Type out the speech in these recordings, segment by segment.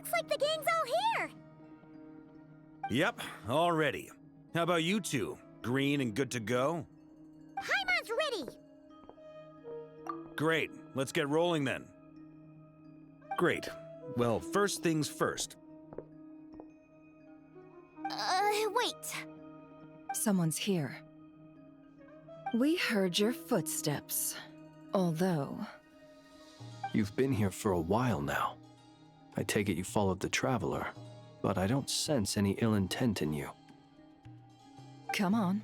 Looks like the gang's all here! Yep, all ready. How about you two? Green and good to go? Paimon's ready! Great, let's get rolling then. Great. Well, first things first. Wait. Someone's here. We heard your footsteps. Although... You've been here for a while now. I take it you followed the Traveler, but I don't sense any ill intent in you. Come on.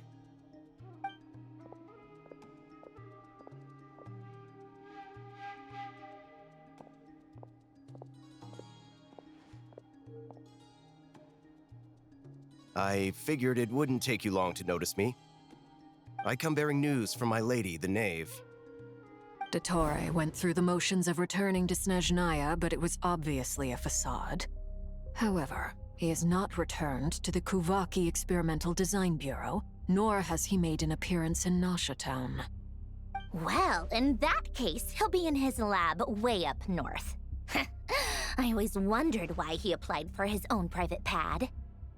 I figured it wouldn't take you long to notice me. I come bearing news from my lady, the Knave. Dottore went through the motions of returning to Snezhnaya, but it was obviously a facade. However, he has not returned to the Kuvaki Experimental Design Bureau, nor has he made an appearance in Nasha Town. Well, in that case, he'll be in his lab way up north. I always wondered why he applied for his own private pad.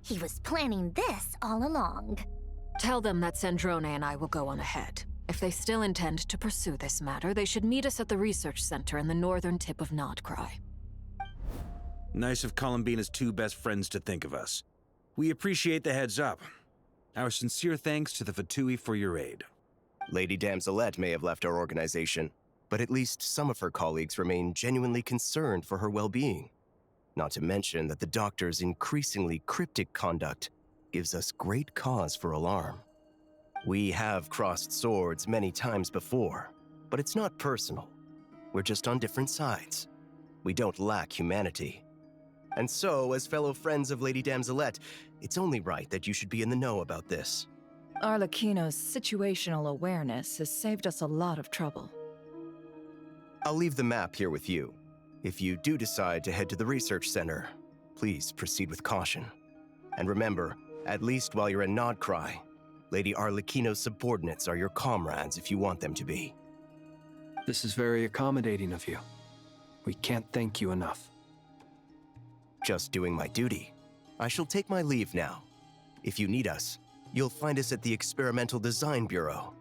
He was planning this all along. Tell them that Sandrone and I will go on ahead. If they still intend to pursue this matter, they should meet us at the research center in the northern tip of Nodcry. Nice of Columbina's two best friends to think of us. We appreciate the heads up. Our sincere thanks to the Fatui for your aid. Lady Damselette may have left our organization, but at least some of her colleagues remain genuinely concerned for her well-being. Not to mention that the Doctor's increasingly cryptic conduct gives us great cause for alarm. We have crossed swords many times before, but it's not personal. We're just on different sides. We don't lack humanity. And so, as fellow friends of Lady Damselette, it's only right that you should be in the know about this. Arlecchino's situational awareness has saved us a lot of trouble. I'll leave the map here with you. If you do decide to head to the research center, please proceed with caution. And remember, at least while you're in Nodcry, Lady Arlecchino's subordinates are your comrades if you want them to be. This is very accommodating of you. We can't thank you enough. Just doing my duty. I shall take my leave now. If you need us, you'll find us at the Experimental Design Bureau.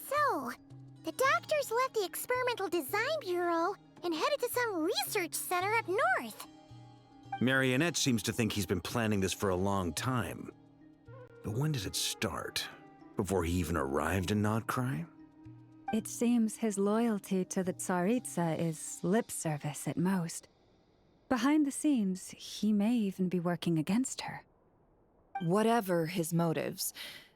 So, the Doctors left the Experimental Design Bureau and headed to some research center up north. Marionette seems to think he's been planning this for a long time. But when did it start? Before he even arrived in Nodcry? It seems his loyalty to the Tsaritsa is lip service at most. Behind the scenes, he may even be working against her. Whatever his motives,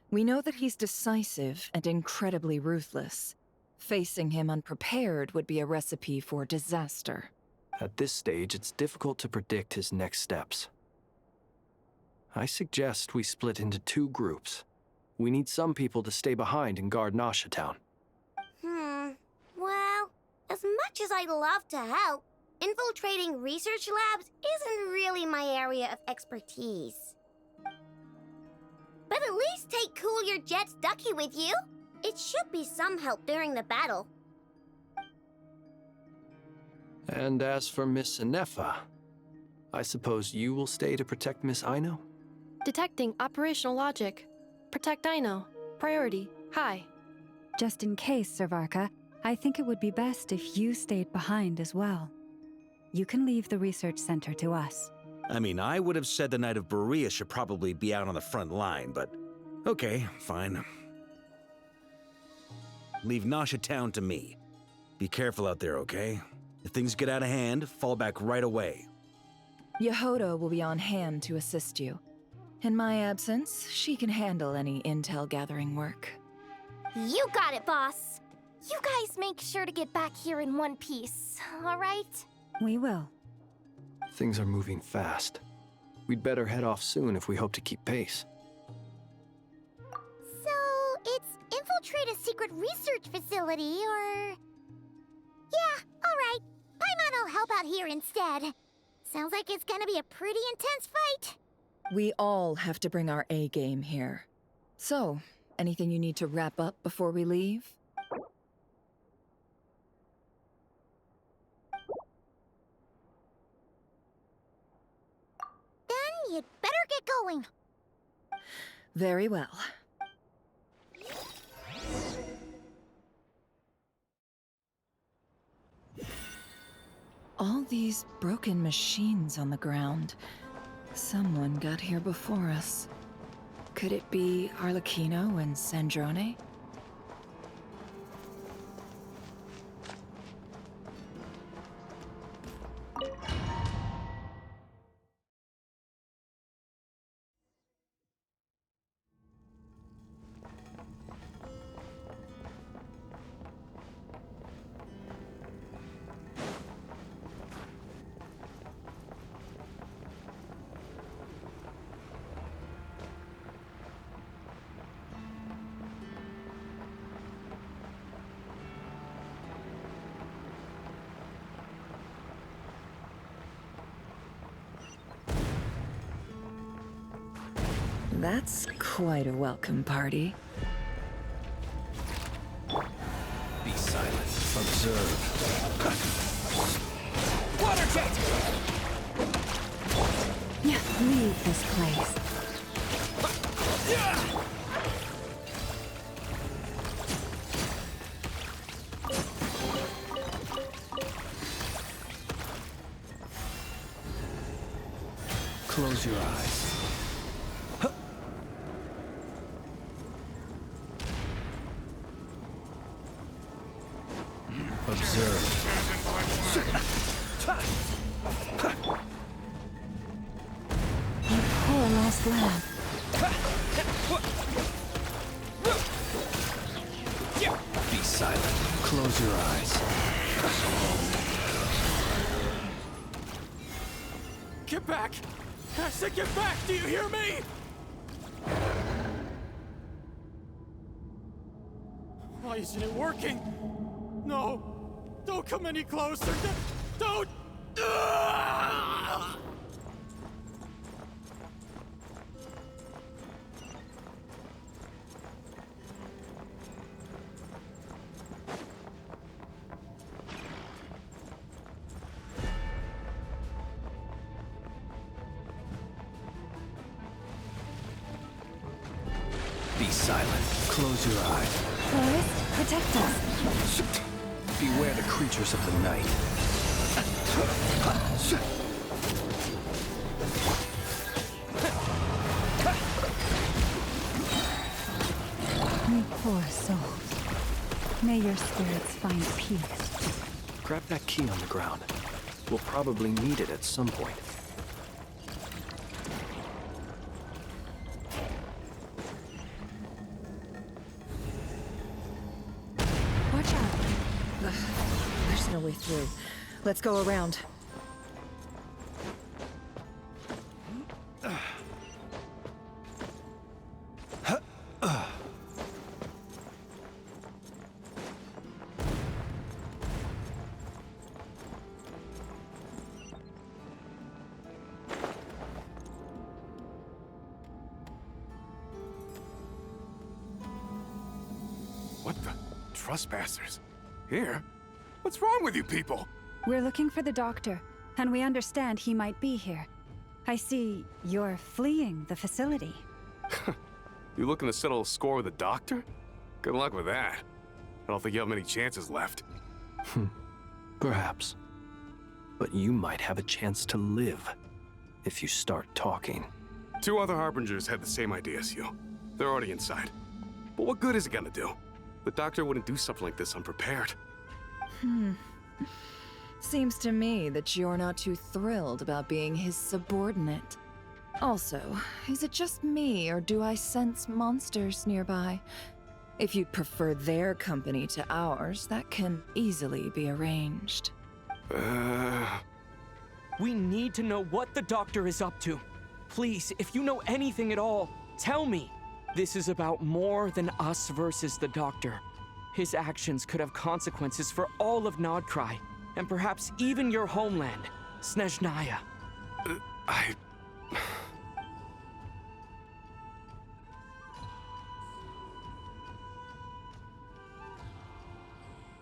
we know that he's decisive and incredibly ruthless. Facing him unprepared would be a recipe for disaster. At this stage, it's difficult to predict his next steps. I suggest we split into two groups. We need some people to stay behind and guard Nasha Town. Well, as much as I'd love to help, infiltrating research labs isn't really my area of expertise. But at least take Cool Your Jet's Ducky with you. It should be some help during the battle. And as for Miss Inefa, I suppose you will stay to protect Miss Aino? Detecting operational logic. Protect Aino. Priority. High. Just in case, Servarka, I think it would be best if you stayed behind as well. You can leave the research center to us. I mean, I would have said the Knight of Berea should probably be out on the front line, but okay, fine. Leave Nasha Town to me. Be careful out there, okay? If things get out of hand, fall back right away. Yehoda will be on hand to assist you. In my absence, she can handle any intel gathering work. You got it, boss. You guys make sure to get back here in one piece, all right? We will. Things are moving fast. We'd better head off soon if we hope to keep pace. So, it's infiltrate a secret research facility, or... Yeah, all right. Paimon will help out here instead. Sounds like it's gonna be a pretty intense fight. We all have to bring our A-game here. So, anything you need to wrap up before we leave? had better get going. Very well. All these broken machines on the ground. Someone got here before us. Could it be Arlecchino and Sandrone? That's quite a welcome party. Be silent. Observe. Water jet! Leave this place. Close your eyes. Observe. You poor lost lad. Be silent. Close your eyes. Get back! I said get back! Do you hear me? Why isn't it working? No! Don't come any closer! Don't! Be silent. Close your eyes. Forest, protect us. Beware the creatures of the night. You poor souls. May your spirits find peace. Grab that key on the ground. We'll probably need it at some point. Watch out. There's no way through. Let's go around. What the? Trespassers? Here? What's wrong with you people? We're looking for the doctor, and we understand he might be here. I see you're fleeing the facility. You looking to settle a score with the doctor? Good luck with that. I don't think you have many chances left. Perhaps. But you might have a chance to live if you start talking. 2 other Harbingers had the same idea as you. They're already inside. But what good is it gonna do? The doctor wouldn't do something like this unprepared. Seems to me that you're not too thrilled about being his subordinate. Also, is it just me, or do I sense monsters nearby? If you'd prefer their company to ours, that can easily be arranged. We need to know what the doctor is up to. Please, if you know anything at all, tell me. This is about more than us versus the doctor. His actions could have consequences for all of Nodcry, and perhaps even your homeland, Snezhnaya.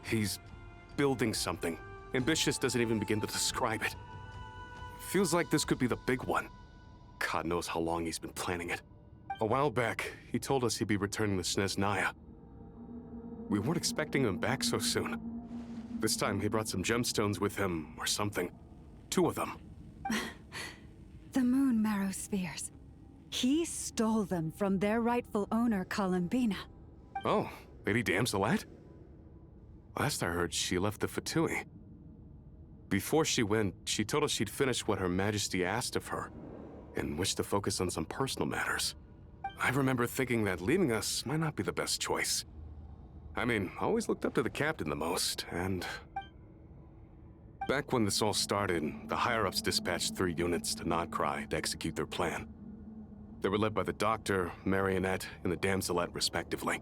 He's building something. Ambitious doesn't even begin to describe it. Feels like this could be the big one. God knows how long he's been planning it. A while back, he told us he'd be returning to Snezhnaya. We weren't expecting him back so soon. This time he brought some gemstones with him, or something. 2 of them. The moon marrow spheres. He stole them from their rightful owner, Columbina. Oh, Lady Damselette? Last I heard, she left the Fatui. Before she went, she told us she'd finish what Her Majesty asked of her, and wished to focus on some personal matters. I remember thinking that leaving us might not be the best choice. I mean, I always looked up to the captain the most, and... Back when this all started, the higher-ups dispatched 3 units to Nodcry to execute their plan. They were led by the Doctor, Marionette, and the Damselette, respectively.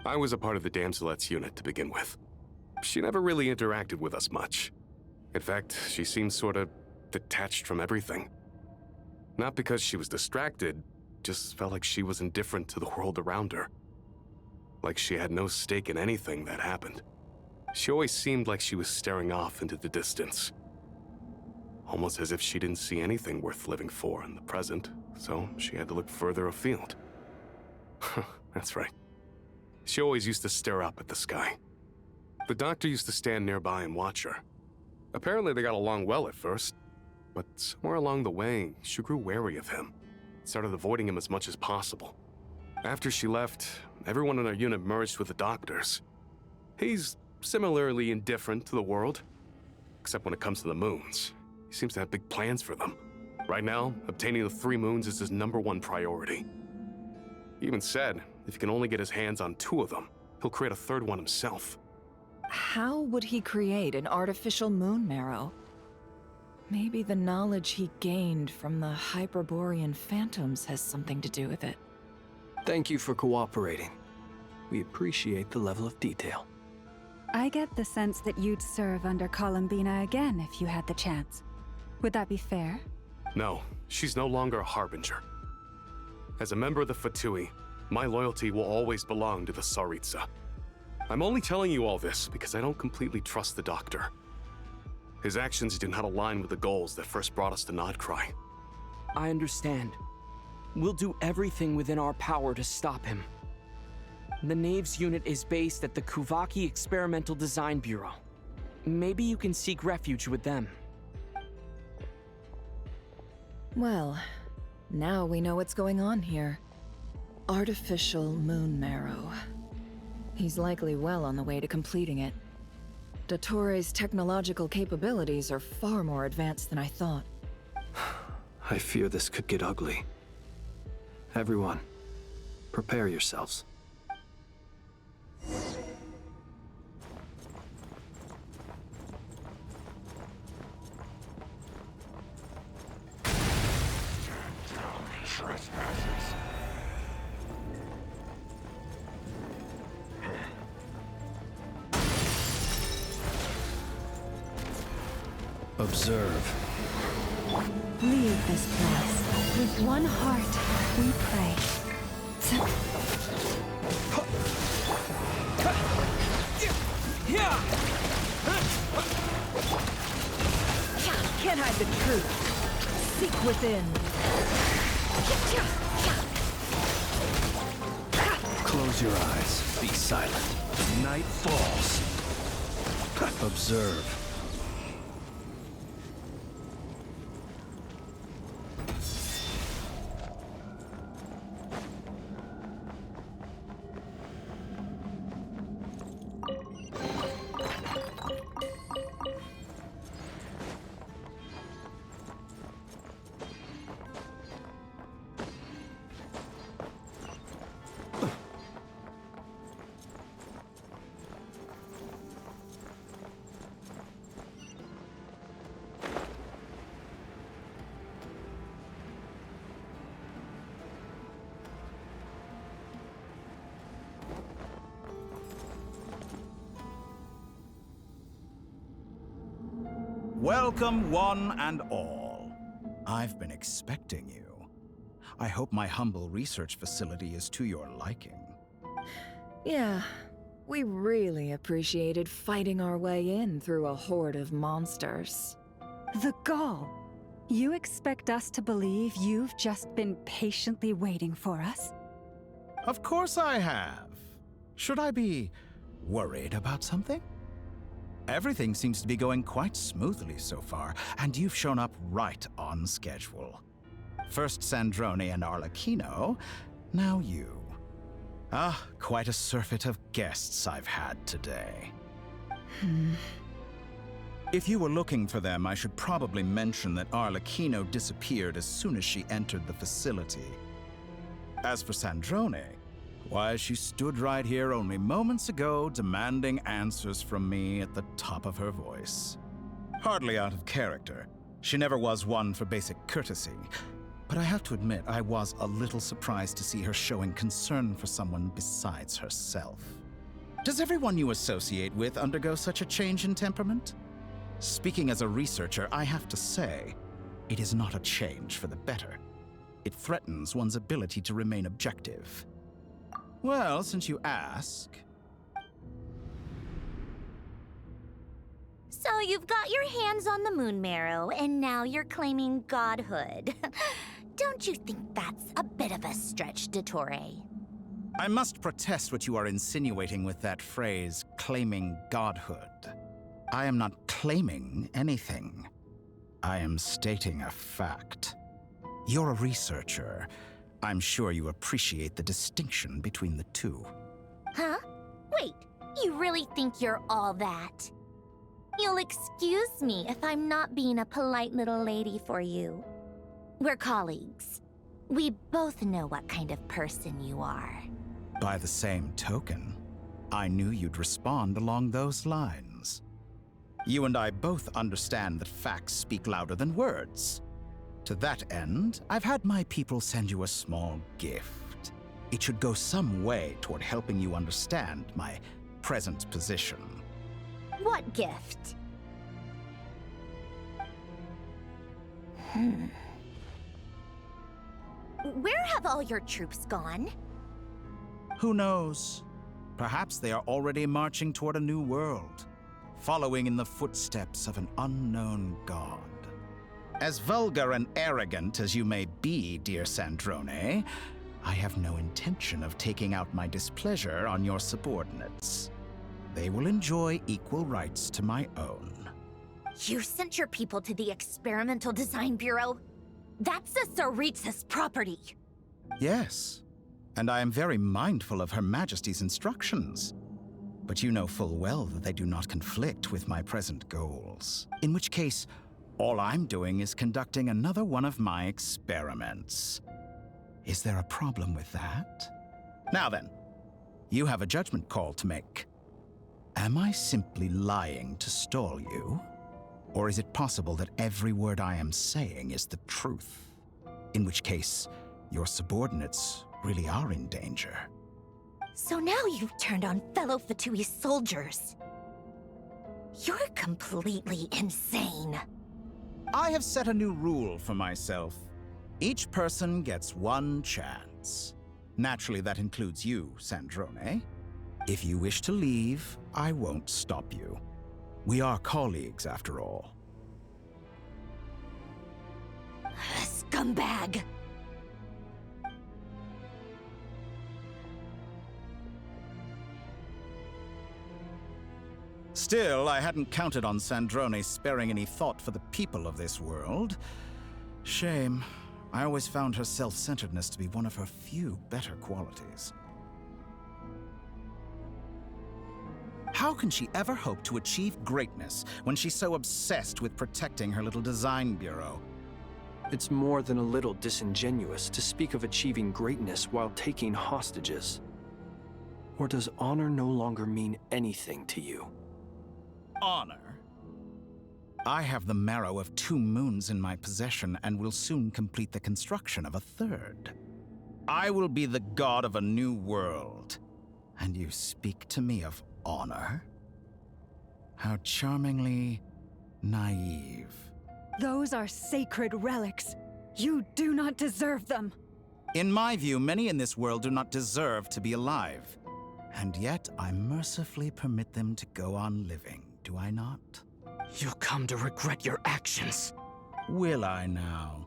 I was a part of the Damselette's unit to begin with. She never really interacted with us much. In fact, she seemed sort of detached from everything. Not because she was distracted, just felt like she was indifferent to the world around her. Like she had no stake in anything that happened. She always seemed like she was staring off into the distance. Almost as if she didn't see anything worth living for in the present, so she had to look further afield. That's right. She always used to stare up at the sky. The Doctor used to stand nearby and watch her. Apparently they got along well at first, but somewhere along the way, she grew wary of him. Started avoiding him as much as possible. After she left, everyone in our unit merged with the Doctor's. He's similarly indifferent to the world, except when it comes to the moons. He seems to have big plans for them. Right now, obtaining the 3 moons is his #1 priority. He even said if he can only get his hands on 2 of them, he'll create a 3rd one himself. How would he create an artificial moon marrow? Maybe the knowledge he gained from the Hyperborean phantoms has something to do with it. Thank you for cooperating. We appreciate the level of detail. I get the sense that you'd serve under Columbina again if you had the chance. Would that be fair? No, she's no longer a Harbinger. As a member of the Fatui, my loyalty will always belong to the Tsaritsa. I'm only telling you all this because I don't completely trust the Doctor. His actions do not align with the goals that first brought us to Nodcry. I understand. We'll do everything within our power to stop him. The Knaves unit is based at the Kuvaki Experimental Design Bureau. Maybe you can seek refuge with them. Well, now we know what's going on here. Artificial moon marrow. He's likely well on the way to completing it. Dottore technological capabilities are far more advanced than I thought. I fear this could get ugly. Everyone, prepare yourselves. Observe. Leave this place. With one heart, we pray. Can't hide the truth. Seek within. Close your eyes. Be silent. Night falls. Observe. Welcome, one and all. I've been expecting you. I hope my humble research facility is to your liking. Yeah, we really appreciated fighting our way in through a horde of monsters. The gall! You expect us to believe you've just been patiently waiting for us? Of course I have. Should I be worried about something? Everything seems to be going quite smoothly so far, and you've shown up right on schedule. First Sandrone and Arlecchino, now you. Ah, quite a surfeit of guests I've had today. If you were looking for them, I should probably mention that Arlecchino disappeared as soon as she entered the facility. As for Sandrone, why, she stood right here only moments ago demanding answers from me at the top of her voice. Hardly out of character. She never was one for basic courtesy. But I have to admit, I was a little surprised to see her showing concern for someone besides herself. Does everyone you associate with undergo such a change in temperament? Speaking as a researcher, I have to say, it is not a change for the better. It threatens one's ability to remain objective. Well, since you ask... So you've got your hands on the moon marrow, and now you're claiming godhood. Don't you think that's a bit of a stretch, Dottore? I must protest what you are insinuating with that phrase, claiming godhood. I am not claiming anything. I am stating a fact. You're a researcher. I'm sure you appreciate the distinction between the two. Huh? Wait, you really think you're all that? You'll excuse me if I'm not being a polite little lady for you. We're colleagues. We both know what kind of person you are. By the same token, I knew you'd respond along those lines. You and I both understand that facts speak louder than words. To that end, I've had my people send you a small gift. It should go some way toward helping you understand my present position. What gift? Where have all your troops gone? Who knows? Perhaps they are already marching toward a new world, following in the footsteps of an unknown god. As vulgar and arrogant as you may be, dear Sandrone, I have no intention of taking out my displeasure on your subordinates. They will enjoy equal rights to my own. You sent your people to the Experimental Design Bureau? That's the Tsaritsa's property. Yes, and I am very mindful of Her Majesty's instructions. But you know full well that they do not conflict with my present goals. In which case, all I'm doing is conducting another one of my experiments. Is there a problem with that? Now then, you have a judgment call to make. Am I simply lying to stall you? Or is it possible that every word I am saying is the truth? In which case, your subordinates really are in danger. So now you've turned on fellow Fatui soldiers. You're completely insane. I have set a new rule for myself. Each person gets one chance. Naturally, that includes you, Sandrone. If you wish to leave, I won't stop you. We are colleagues, after all. Scumbag! Still, I hadn't counted on Sandrone sparing any thought for the people of this world. Shame. I always found her self-centeredness to be one of her few better qualities. How can she ever hope to achieve greatness when she's so obsessed with protecting her little design bureau? It's more than a little disingenuous to speak of achieving greatness while taking hostages. Or does honor no longer mean anything to you? Honor? I have the marrow of 2 moons in my possession and will soon complete the construction of a 3rd. I will be the god of a new world. And you speak to me of honor? How charmingly naive. Those are sacred relics. You do not deserve them. In my view, many in this world do not deserve to be alive. And yet, I mercifully permit them to go on living, do I not? You'll come to regret your actions. Will I now?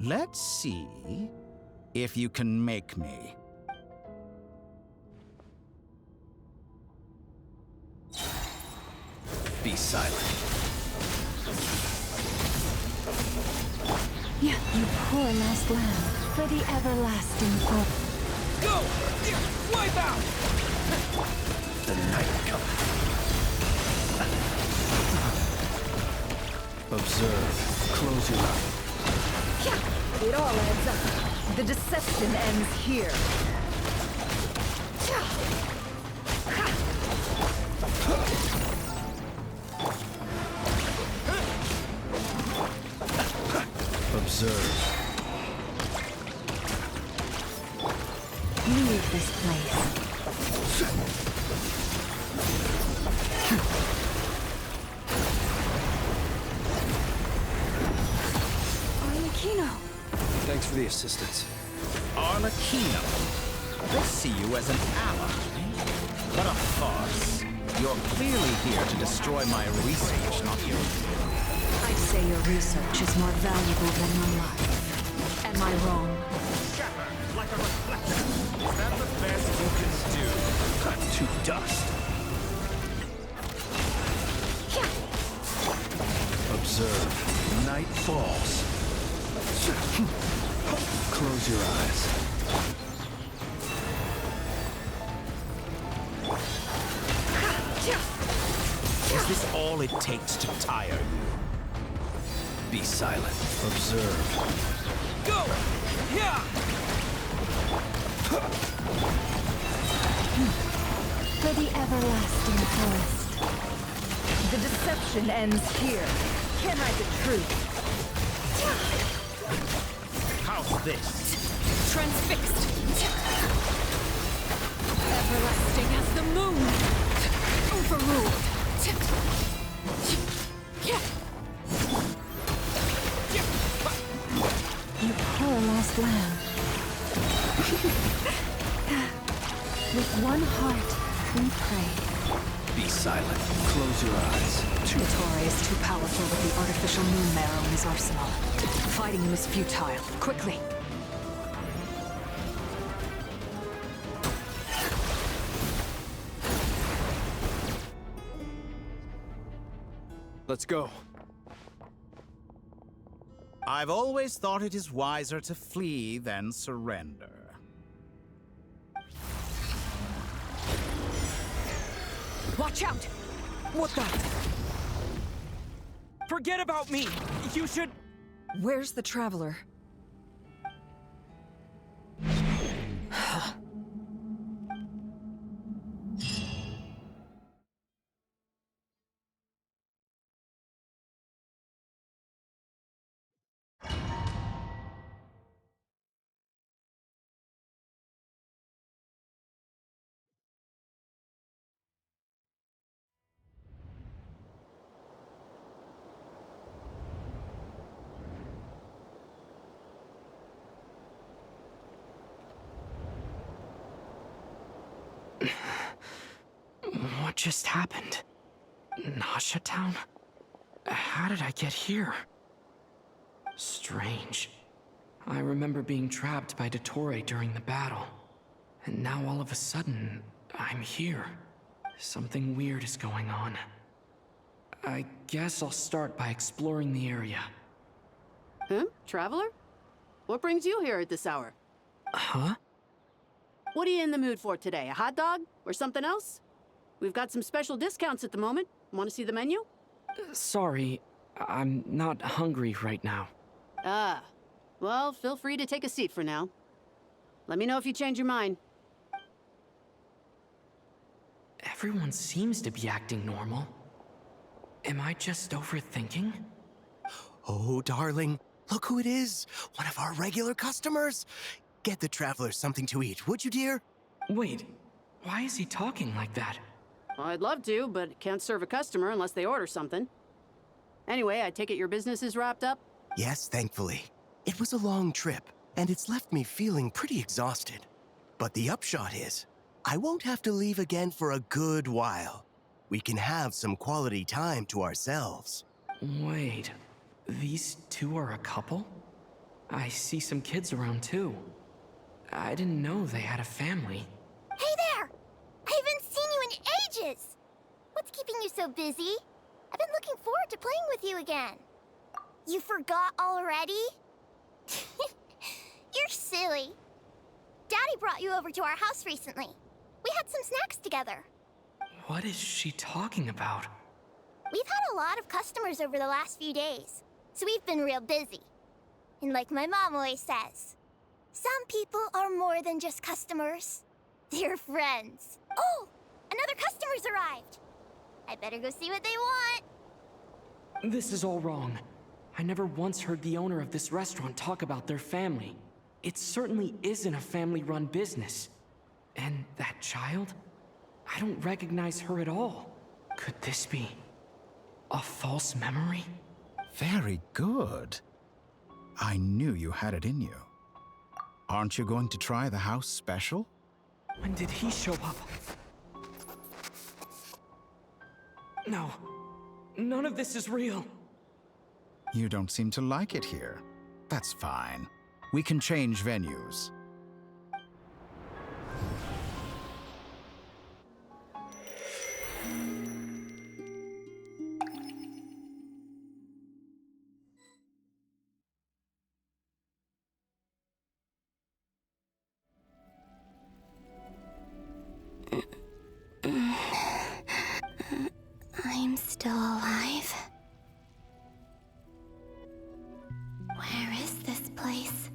Let's see if you can make me. Be silent. Yeah, you poor lost lamb. For the everlasting hope. Go! Wipe out! The night cometh. Observe. Close your eyes. It all adds up. The deception ends here. Observe. Leave this place. Arlecchino! Thanks for the assistance. Arlecchino. I see you as an ally. What a farce. You're clearly here to destroy my research, not you. I'd say your research is more valuable than your life. Am I wrong? Shatter like a reflection. Is that the best you can do? Cut to dust. Observe. Night falls. Close your eyes. Is this all it takes to tire you? Be silent. Observe. Go! Yeah! For the everlasting forest. The deception ends here. Can't hide the truth. How's this? Transfixed! Everlasting as the moon! Overruled! You poor lost lamb. With one heart, we pray. Be silent. Close your eyes. Dottore is too powerful with the artificial moon marrow in his arsenal. Fighting him is futile. Quickly! Let's go. I've always thought it is wiser to flee than surrender. Watch out! What the? Forget about me! You should... Where's the Traveler? What just happened? Nasha Town? How did I get here? Strange. I remember being trapped by Dottore during the battle. And now all of a sudden, I'm here. Something weird is going on. I guess I'll start by exploring the area. Huh? Traveler? What brings you here at this hour? Huh? What are you in the mood for today? A hot dog? Or something else? We've got some special discounts at the moment. Want to see the menu? Sorry, I'm not hungry right now. Ah. Well, feel free to take a seat for now. Let me know if you change your mind. Everyone seems to be acting normal. Am I just overthinking? Oh, darling, look who it is. One of our regular customers. Get the Traveler something to eat, would you, dear? Wait, why is he talking like that? Well, I'd love to, but can't serve a customer unless they order something. Anyway, I take it your business is wrapped up? Yes, thankfully. It was a long trip, and it's left me feeling pretty exhausted. But the upshot is, I won't have to leave again for a good while. We can have some quality time to ourselves. Wait, These two are a couple? I see some kids around too. I didn't know they had a family. Hey there! I haven't seen you in ages! What's keeping you so busy? I've been looking forward to playing with you again. You forgot already? You're silly. Daddy brought you over to our house recently. We had some snacks together. What is she talking about? We've had a lot of customers over the last few days, so we've been real busy. And like my mom always says, some people are more than just customers. They're friends. Oh, another customer's arrived. I better go see what they want. This is all wrong. I never once heard the owner of this restaurant talk about their family. It certainly isn't a family-run business. And that child? I don't recognize her at all. Could this be a false memory? Very good. I knew you had it in you. Aren't you going to try the house special? When did he show up? No. None of this is real. You don't seem to like it here. That's fine. We can change venues. I'm still alive. Where is this place?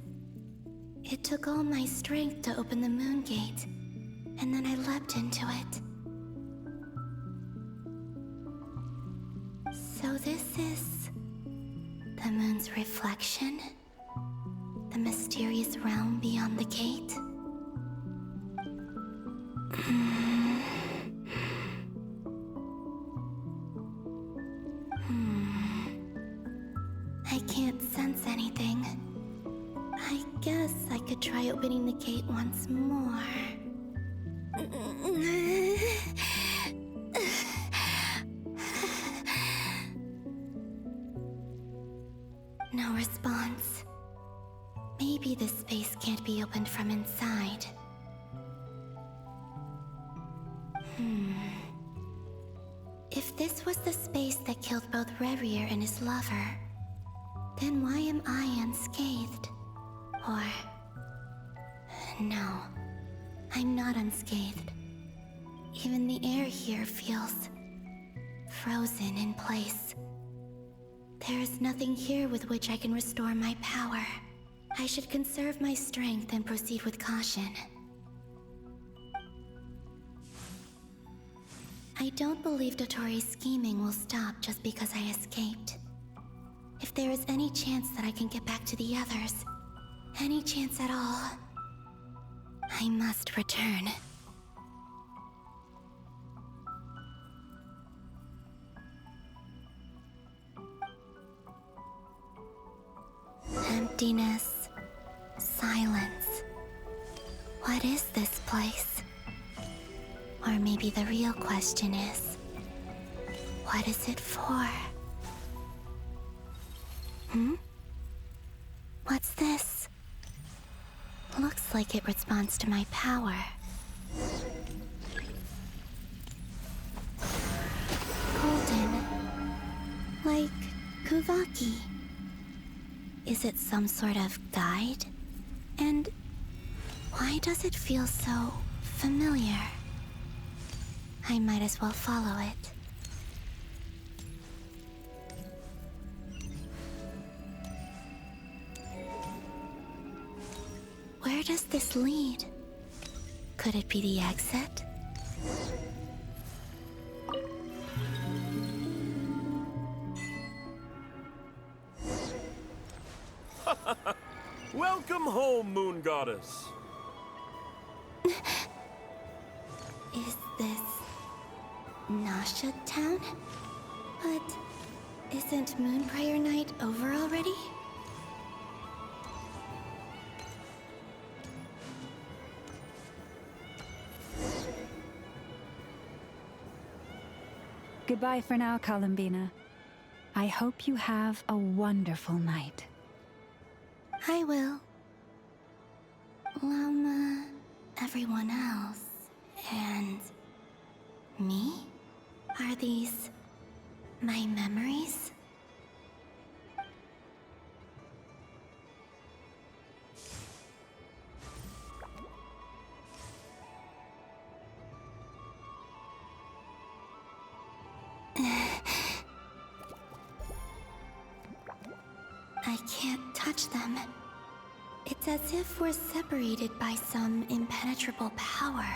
It took all my strength to open the moon gate, and then I leapt into it. So this is the moon's reflection? The mysterious realm beyond the gate? I can't sense anything. I guess I could try opening the gate once more. No response. Maybe this space can't be opened from inside. If this was the space that killed both Revier and his lover, then why am I unscathed? Or... no, I'm not unscathed. Even the air here feels... frozen in place. There is nothing here with which I can restore my power. I should conserve my strength and proceed with caution. I don't believe Dotori's scheming will stop just because I escaped. If there is any chance that I can get back to the others, any chance at all, I must return. Emptiness, silence. What is this place? Or maybe the real question is, what is it for? What's this? Looks like it responds to my power. Golden. Like Kuvaki. Is it some sort of guide? And why does it feel so familiar? I might as well follow it. Where does this lead? Could it be the exit? Welcome home, Moon Goddess. Is this Nasha Town? But isn't Moonbriar Night over already? Goodbye for now, Columbina. I hope you have a wonderful night. I will. Everyone else, and me? Are these my memories? I can't touch them. It's as if we're separated by some impenetrable power.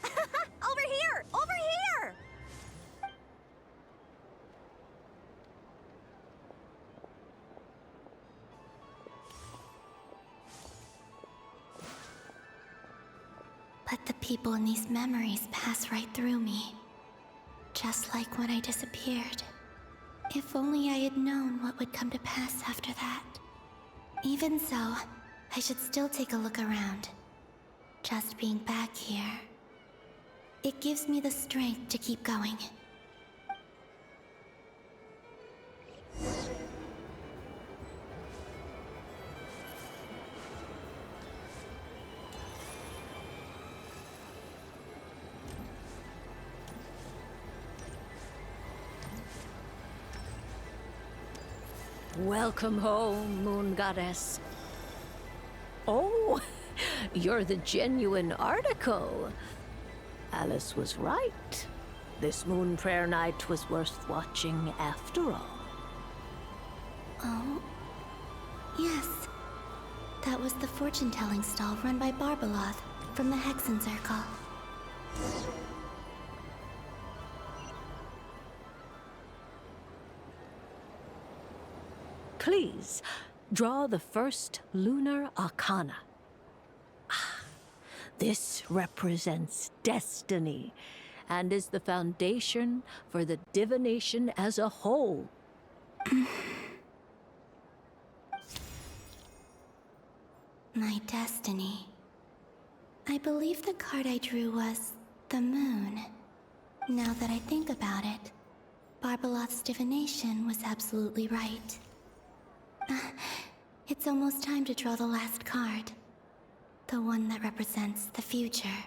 Over here! Over here! But the people in these memories pass right through me. Just like when I disappeared. If only I had known what would come to pass after that. Even so, I should still take a look around. Just being back here, it gives me the strength to keep going. Welcome home, Moon Goddess. Oh, you're the genuine article. Alice was right. This Moon Prayer Night was worth watching after all. Oh? Yes. That was the fortune-telling stall run by Barbeloth from the Hexen Circle. Please, draw the first lunar arcana. This represents destiny and is the foundation for the divination as a whole. My destiny. I believe the card I drew was the moon. Now that I think about it, Barbeloth's divination was absolutely right. It's almost time to draw the last card. The one that represents the future.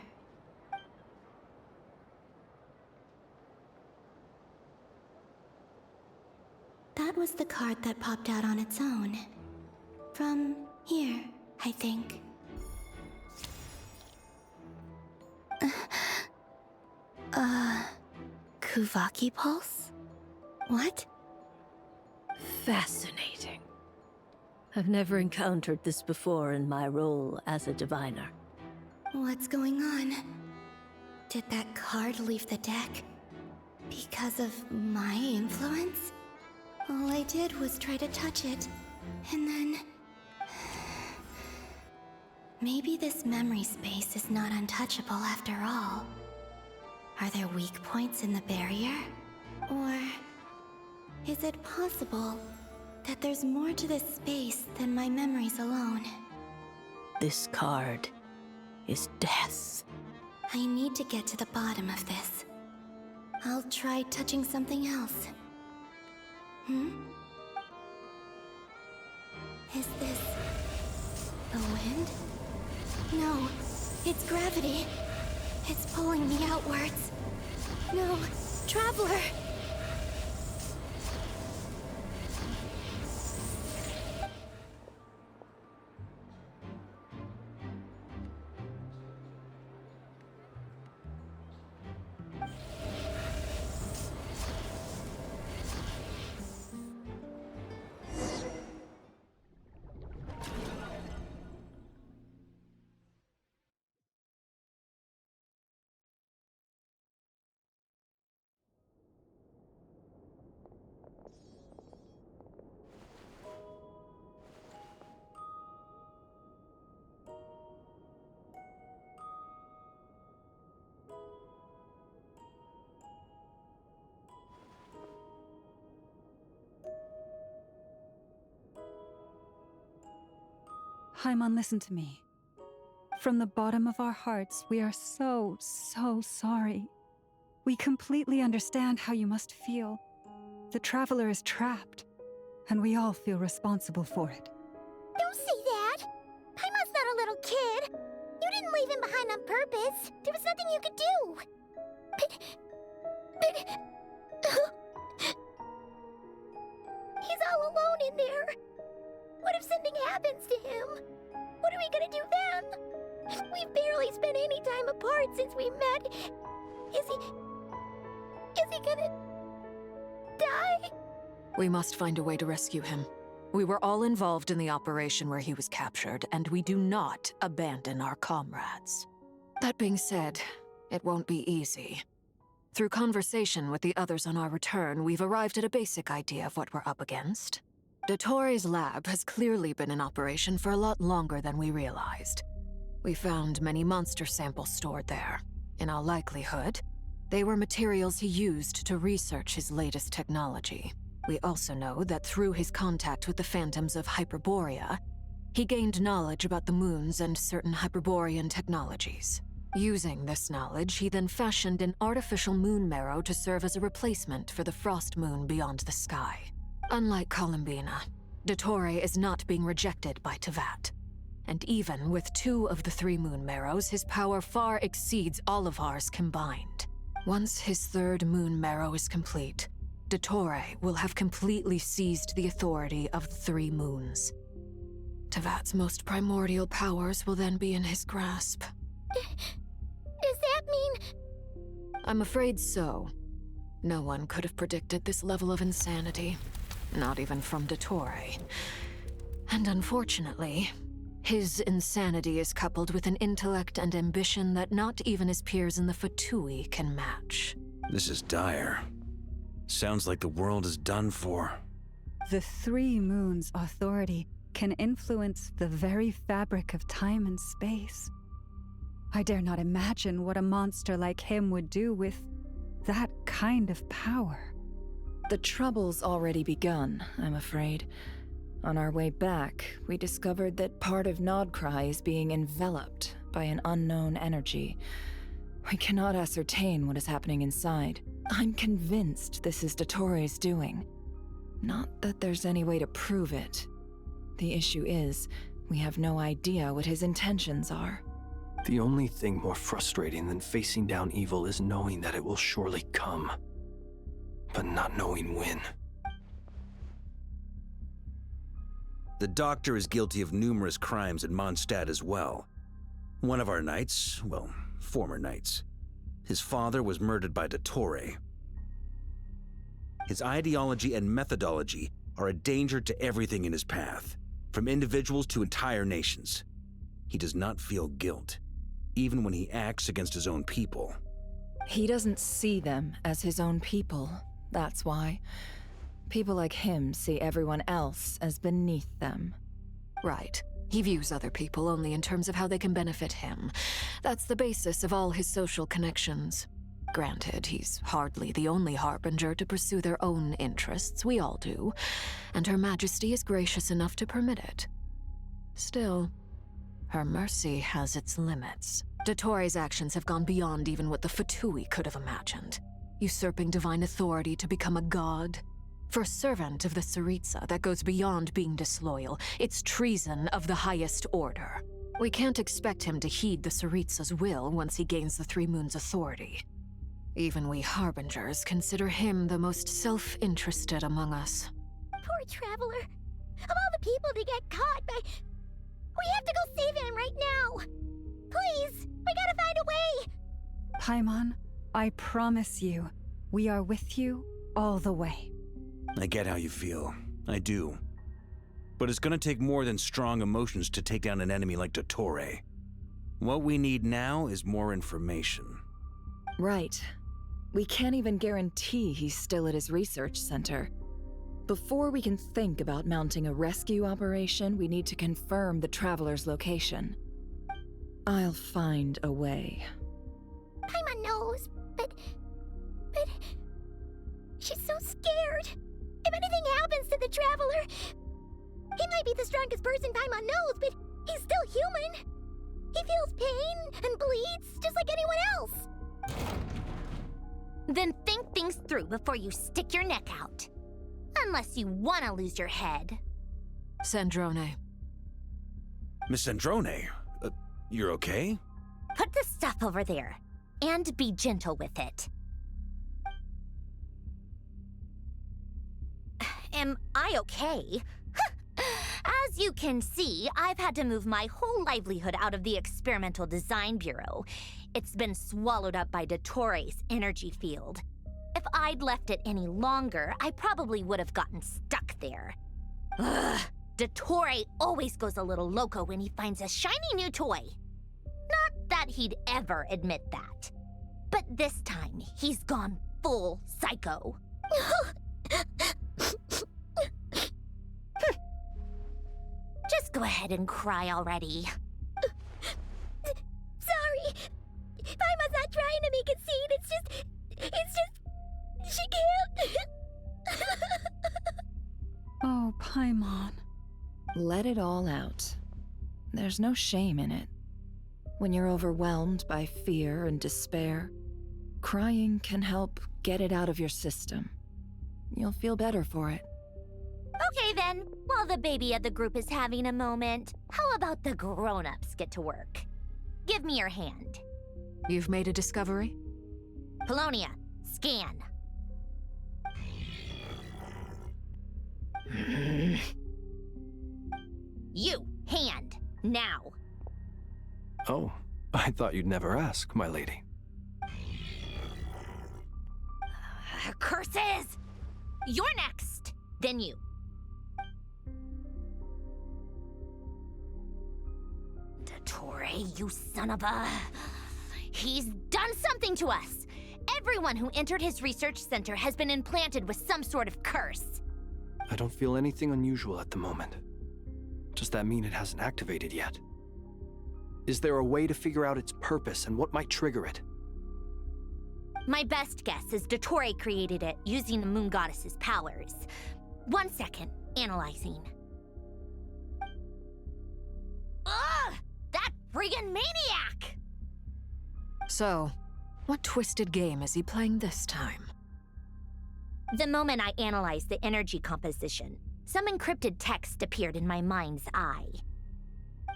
That was the card that popped out on its own. From here, I think. Kuvaki Pulse? What? Fascinating. I've never encountered this before in my role as a diviner. What's going on? Did that card leave the deck? Because of my influence? All I did was try to touch it, and then... Maybe this memory space is not untouchable after all. Are there weak points in the barrier? Or... is it possible that there's more to this space than my memories alone? This card is death. I need to get to the bottom of this. I'll try touching something else. Is this... the wind? No, it's gravity. It's pulling me outwards. No, Traveler! Haimon, listen to me. From the bottom of our hearts, we are so sorry. We completely understand how you must feel. The Traveler is trapped, and we all feel responsible for it. Don't say that! Paimon's not a little kid! You didn't leave him behind on purpose! There was nothing you could do! But... He's all alone in there! What if something happens to him? What are we gonna do then? We've barely spent any time apart since we met. Is he gonna... die? We must find a way to rescue him. We were all involved in the operation where he was captured, and we do not abandon our comrades. That being said, it won't be easy. Through conversation with the others on our return, we've arrived at a basic idea of what we're up against. Dottore lab has clearly been in operation for a lot longer than we realized. We found many monster samples stored there. In all likelihood, they were materials he used to research his latest technology. We also know that through his contact with the phantoms of Hyperborea, he gained knowledge about the moons and certain Hyperborean technologies. Using this knowledge, he then fashioned an artificial moon marrow to serve as a replacement for the frost moon beyond the sky. Unlike Columbina, Dottore is not being rejected by Tevat. And even with 2 of the 3 moon marrows, his power far exceeds all of ours combined. Once his 3rd moon marrow is complete, Dottore will have completely seized the authority of the 3 moons. Tevat's most primordial powers will then be in his grasp. Does that mean... I'm afraid so. No one could have predicted this level of insanity. Not even from Dottore. And unfortunately, his insanity is coupled with an intellect and ambition that not even his peers in the Fatui can match. This is dire. Sounds like the world is done for. The 3 moons' authority can influence the very fabric of time and space. I dare not imagine what a monster like him would do with that kind of power. The trouble's already begun, I'm afraid. On our way back, we discovered that part of Nodcry is being enveloped by an unknown energy. We cannot ascertain what is happening inside. I'm convinced this is Dottore's doing. Not that there's any way to prove it. The issue is, we have no idea what his intentions are. The only thing more frustrating than facing down evil is knowing that it will surely come, but not knowing when. The Doctor is guilty of numerous crimes in Mondstadt as well. One of our knights, well, former knights, his father was murdered by Dottore. His ideology and methodology are a danger to everything in his path, from individuals to entire nations. He does not feel guilt, even when he acts against his own people. He doesn't see them as his own people, that's why. People like him see everyone else as beneath them. Right. He views other people only in terms of how they can benefit him. That's the basis of all his social connections. Granted, he's hardly the only harbinger to pursue their own interests. We all do. And Her Majesty is gracious enough to permit it. Still, her mercy has its limits. Dottore's actions have gone beyond even what the Fatui could have imagined. Usurping divine authority to become a god. For a servant of the Tsaritsa, that goes beyond being disloyal. It's treason of the highest order. We can't expect him to heed the Tsaritsa's will once he gains the 3 Moons' authority. Even we Harbingers consider him the most self-interested among us. Poor Traveler. Of all the people to get caught by... We have to go save him right now! Please! We gotta find a way! Paimon, I promise you, we are with you all the way. I get how you feel. I do. But it's gonna take more than strong emotions to take down an enemy like Dottore. What we need now is more information. Right. We can't even guarantee he's still at his research center. Before we can think about mounting a rescue operation, we need to confirm the Traveler's location. I'll find a way. Paimon knows, but... She's so scared. If anything happens to the Traveler... He might be the strongest person Paimon knows, but he's still human. He feels pain and bleeds just like anyone else. Then think things through before you stick your neck out. Unless you want to lose your head. Sandrone. Miss Sandrone, you're okay? Put the stuff over there, and be gentle with it. Am I okay? As you can see, I've had to move my whole livelihood out of the Experimental Design Bureau. It's been swallowed up by Dottoro's energy field. If I'd left it any longer, I probably would have gotten stuck there. Ugh, Dottore always goes a little loco when he finds a shiny new toy. Not that he'd ever admit that. But this time, he's gone full psycho. Just go ahead and cry already. Sorry. Paimon's not trying to make a scene. It's just... She can't. Oh, Paimon. Let it all out. There's no shame in it. When you're overwhelmed by fear and despair, crying can help get it out of your system. You'll feel better for it. Okay then, while the baby of the group is having a moment, how about the grown-ups get to work? Give me your hand. You've made a discovery? Polonia, scan. You, hand, now. Oh, I thought you'd never ask, my lady. Curses! You're next, then you. Dottore, you son of a... He's done something to us! Everyone who entered his research center has been implanted with some sort of curse. I don't feel anything unusual at the moment. Does that mean it hasn't activated yet? Is there a way to figure out its purpose and what might trigger it? My best guess is Dottore created it using the Moon Goddess's powers. 1 second, analyzing. Ugh! That friggin' maniac! So, what twisted game is he playing this time? The moment I analyzed the energy composition, some encrypted text appeared in my mind's eye.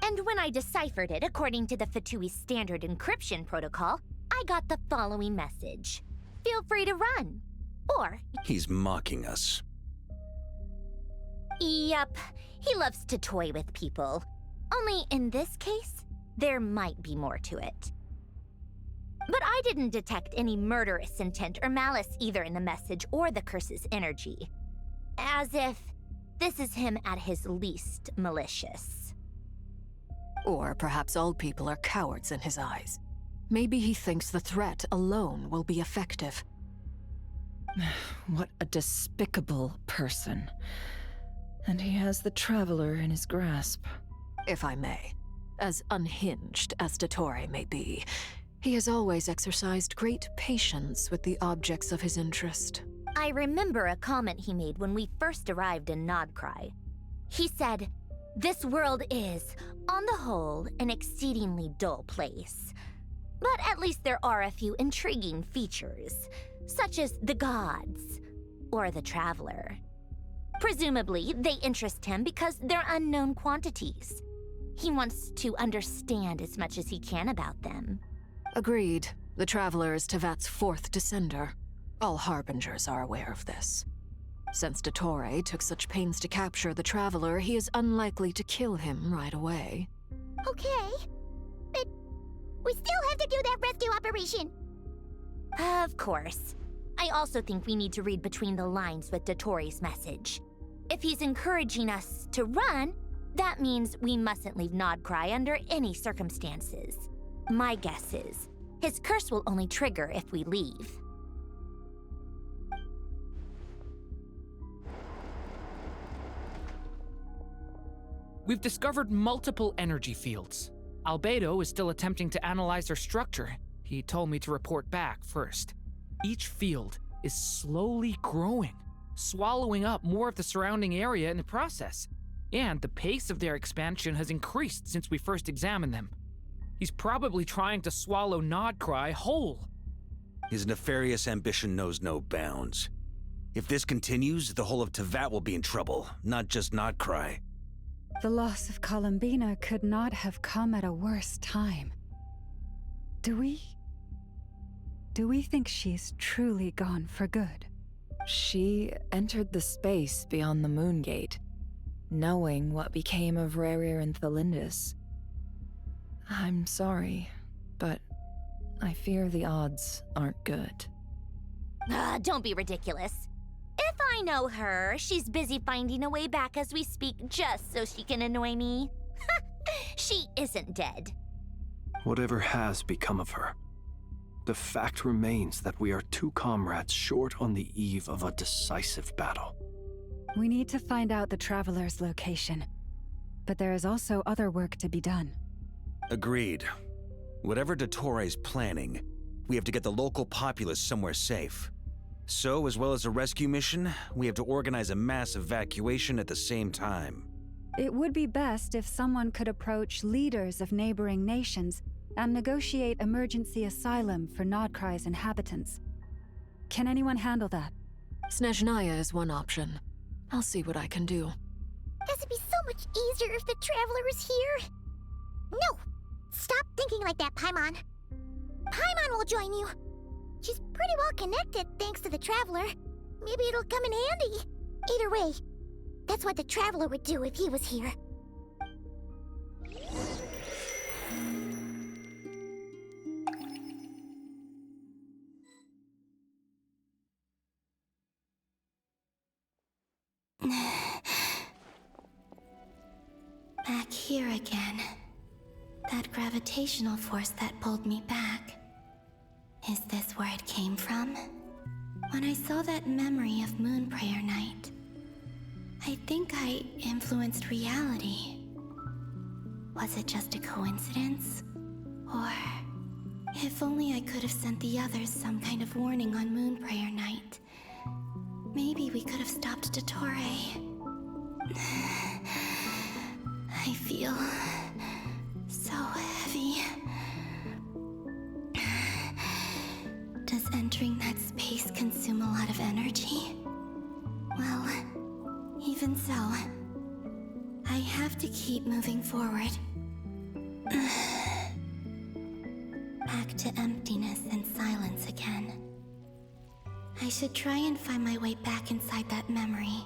And when I deciphered it according to the Fatui standard encryption protocol, I got the following message. Feel free to run. Or... He's mocking us. Yep, he loves to toy with people. Only in this case, there might be more to it. But I didn't detect any murderous intent or malice either in the message or the curse's energy. As if this is him at his least malicious. Or perhaps all people are cowards in his eyes. Maybe he thinks the threat alone will be effective. What a despicable person. And he has the Traveler in his grasp. If I may, as unhinged as Dottore may be, he has always exercised great patience with the objects of his interest. I remember a comment he made when we first arrived in Nodcry. He said, "This world is, on the whole, an exceedingly dull place. But at least there are a few intriguing features, such as the gods, or the Traveler. Presumably, they interest him because they're unknown quantities. He wants to understand as much as he can about them." Agreed. The Traveler is Tevat's fourth descender. All Harbingers are aware of this. Since Dottore took such pains to capture the Traveler, he is unlikely to kill him right away. Okay, but we still have to do that rescue operation. Of course. I also think we need to read between the lines with Dottore's message. If he's encouraging us to run, that means we mustn't leave Nodcry under any circumstances. My guess is, his curse will only trigger if we leave. We've discovered multiple energy fields. Albedo is still attempting to analyze their structure. He told me to report back first. Each field is slowly growing, swallowing up more of the surrounding area in the process. And the pace of their expansion has increased since we first examined them. He's probably trying to swallow Nodcry whole. His nefarious ambition knows no bounds. If this continues, the whole of Teyvat will be in trouble, not just Notcry. The loss of Columbina could not have come at a worse time. Do we think she's truly gone for good? She entered the space beyond the Moongate, knowing what became of Rerir and Thelindis. I'm sorry, but I fear the odds aren't good. Don't be ridiculous. If I know her, she's busy finding a way back as we speak just so she can annoy me. She isn't dead. Whatever has become of her, the fact remains that we are two comrades short on the eve of a decisive battle. We need to find out the Traveler's location, but there is also other work to be done. Agreed. Whatever Dottore planning, we have to get the local populace somewhere safe. So, as well as a rescue mission, we have to organize a mass evacuation at the same time. It would be best if someone could approach leaders of neighboring nations and negotiate emergency asylum for Notcry's inhabitants. Can anyone handle that? Snezhnaya is one option. I'll see what I can do. This would be so much easier if the Traveler was here. No! Stop thinking like that, Paimon. Paimon will join you. She's pretty well connected thanks to the Traveler. Maybe it'll come in handy. Either way, that's what the Traveler would do if he was here. Back here again. That gravitational force that pulled me back. Is this where it came from? When I saw that memory of Moonprayer Night, I think I influenced reality. Was it just a coincidence? Or if only I could have sent the others some kind of warning on Moonprayer Night. Maybe we could have stopped Dottore. I feel so heavy. Does entering that space consume a lot of energy? Well, even so, I have to keep moving forward. Back to emptiness and silence again. I should try and find my way back inside that memory.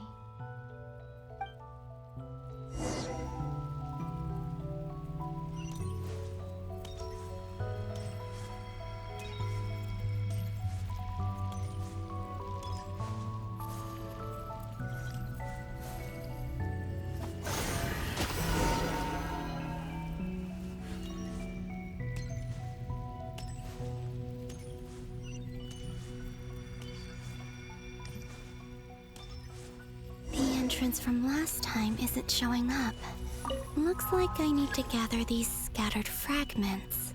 Entrance from last time isn't showing up. Looks like I need to gather these scattered fragments.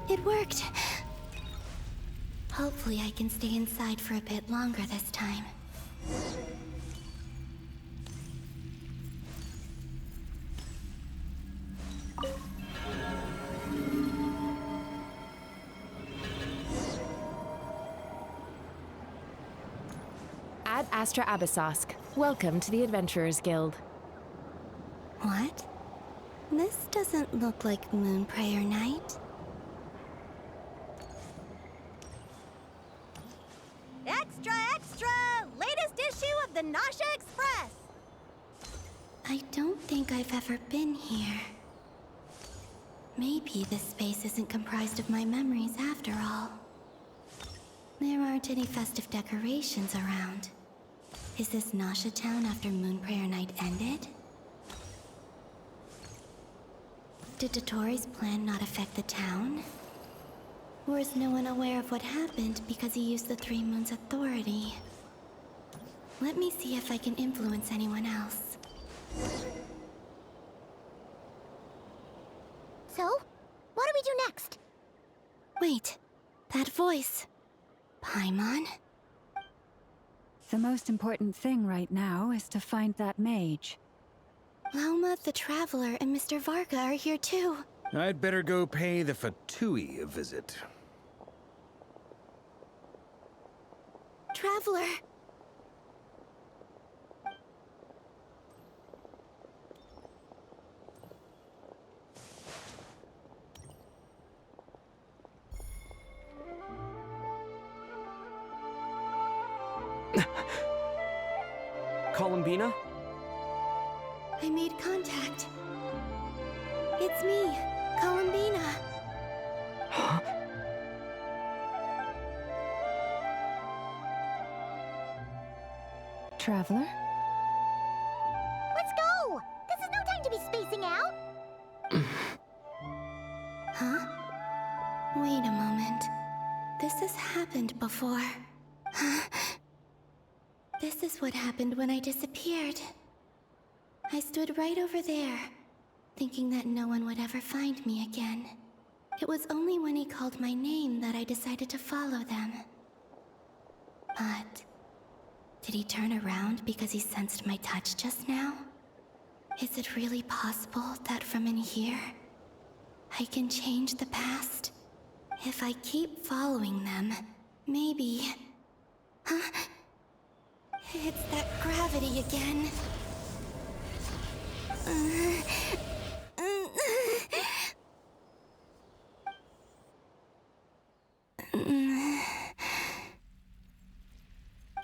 It worked. Hopefully I can stay inside for a bit longer this time. Ad Astra Abyssosk. Welcome to the Adventurers Guild. What? This doesn't look like Moonprayer Night. Extra, extra! Latest issue of the Nasha Express! I don't think I've ever been here. Maybe this space isn't comprised of my memories after all. There aren't any festive decorations around. Is this Nasha Town after Moon Prayer Night ended? Did Dottoro's plan not affect the town? Or is no one aware of what happened because he used the Three Moons' authority? Let me see if I can influence anyone else. So, what do we do next? Wait, that voice. Paimon? The most important thing right now is to find that mage. Lauma the Traveler and Mr. Varga are here too. I'd better go pay the Fatui a visit. Traveler! Columbina? I made contact. It's me, Columbina. Huh? Traveler? Let's go! This is no time to be spacing out! Huh? Wait a moment. This has happened before. This is what happened when I disappeared. I stood right over there, thinking that no one would ever find me again. It was only when he called my name that I decided to follow them. But did he turn around because he sensed my touch just now? Is it really possible that from in here, I can change the past? If I keep following them, maybe... Huh? It's that gravity again.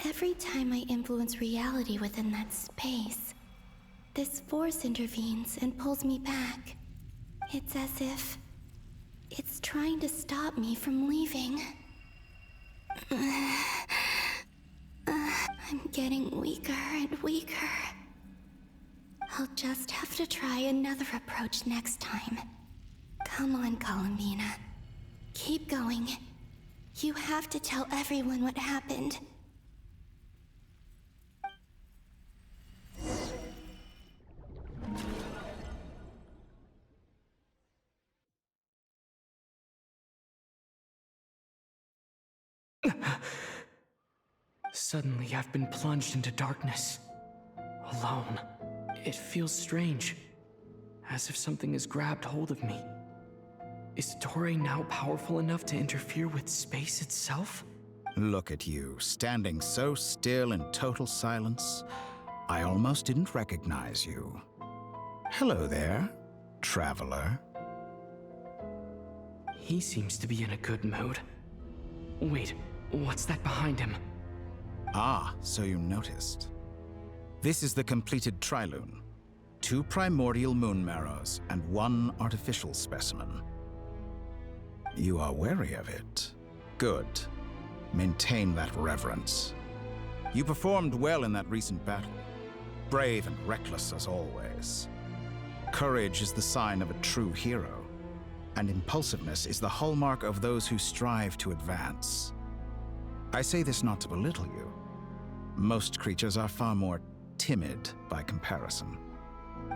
Every time I influence reality within that space, this force intervenes and pulls me back. It's as if it's trying to stop me from leaving. I'm getting weaker and weaker. I'll just have to try another approach next time. Come on, Columbina. Keep going. You have to tell everyone what happened. Suddenly, I've been plunged into darkness. Alone. It feels strange. As if something has grabbed hold of me. Is Dottore now powerful enough to interfere with space itself? Look at you, standing so still in total silence. I almost didn't recognize you. Hello there, traveler. He seems to be in a good mood. Wait, what's that behind him? Ah, so you noticed. This is the completed Trilune. 2 primordial moon marrows and 1 artificial specimen. You are wary of it. Good. Maintain that reverence. You performed well in that recent battle. Brave and reckless as always. Courage is the sign of a true hero, and impulsiveness is the hallmark of those who strive to advance. I say this not to belittle you. Most creatures are far more timid by comparison.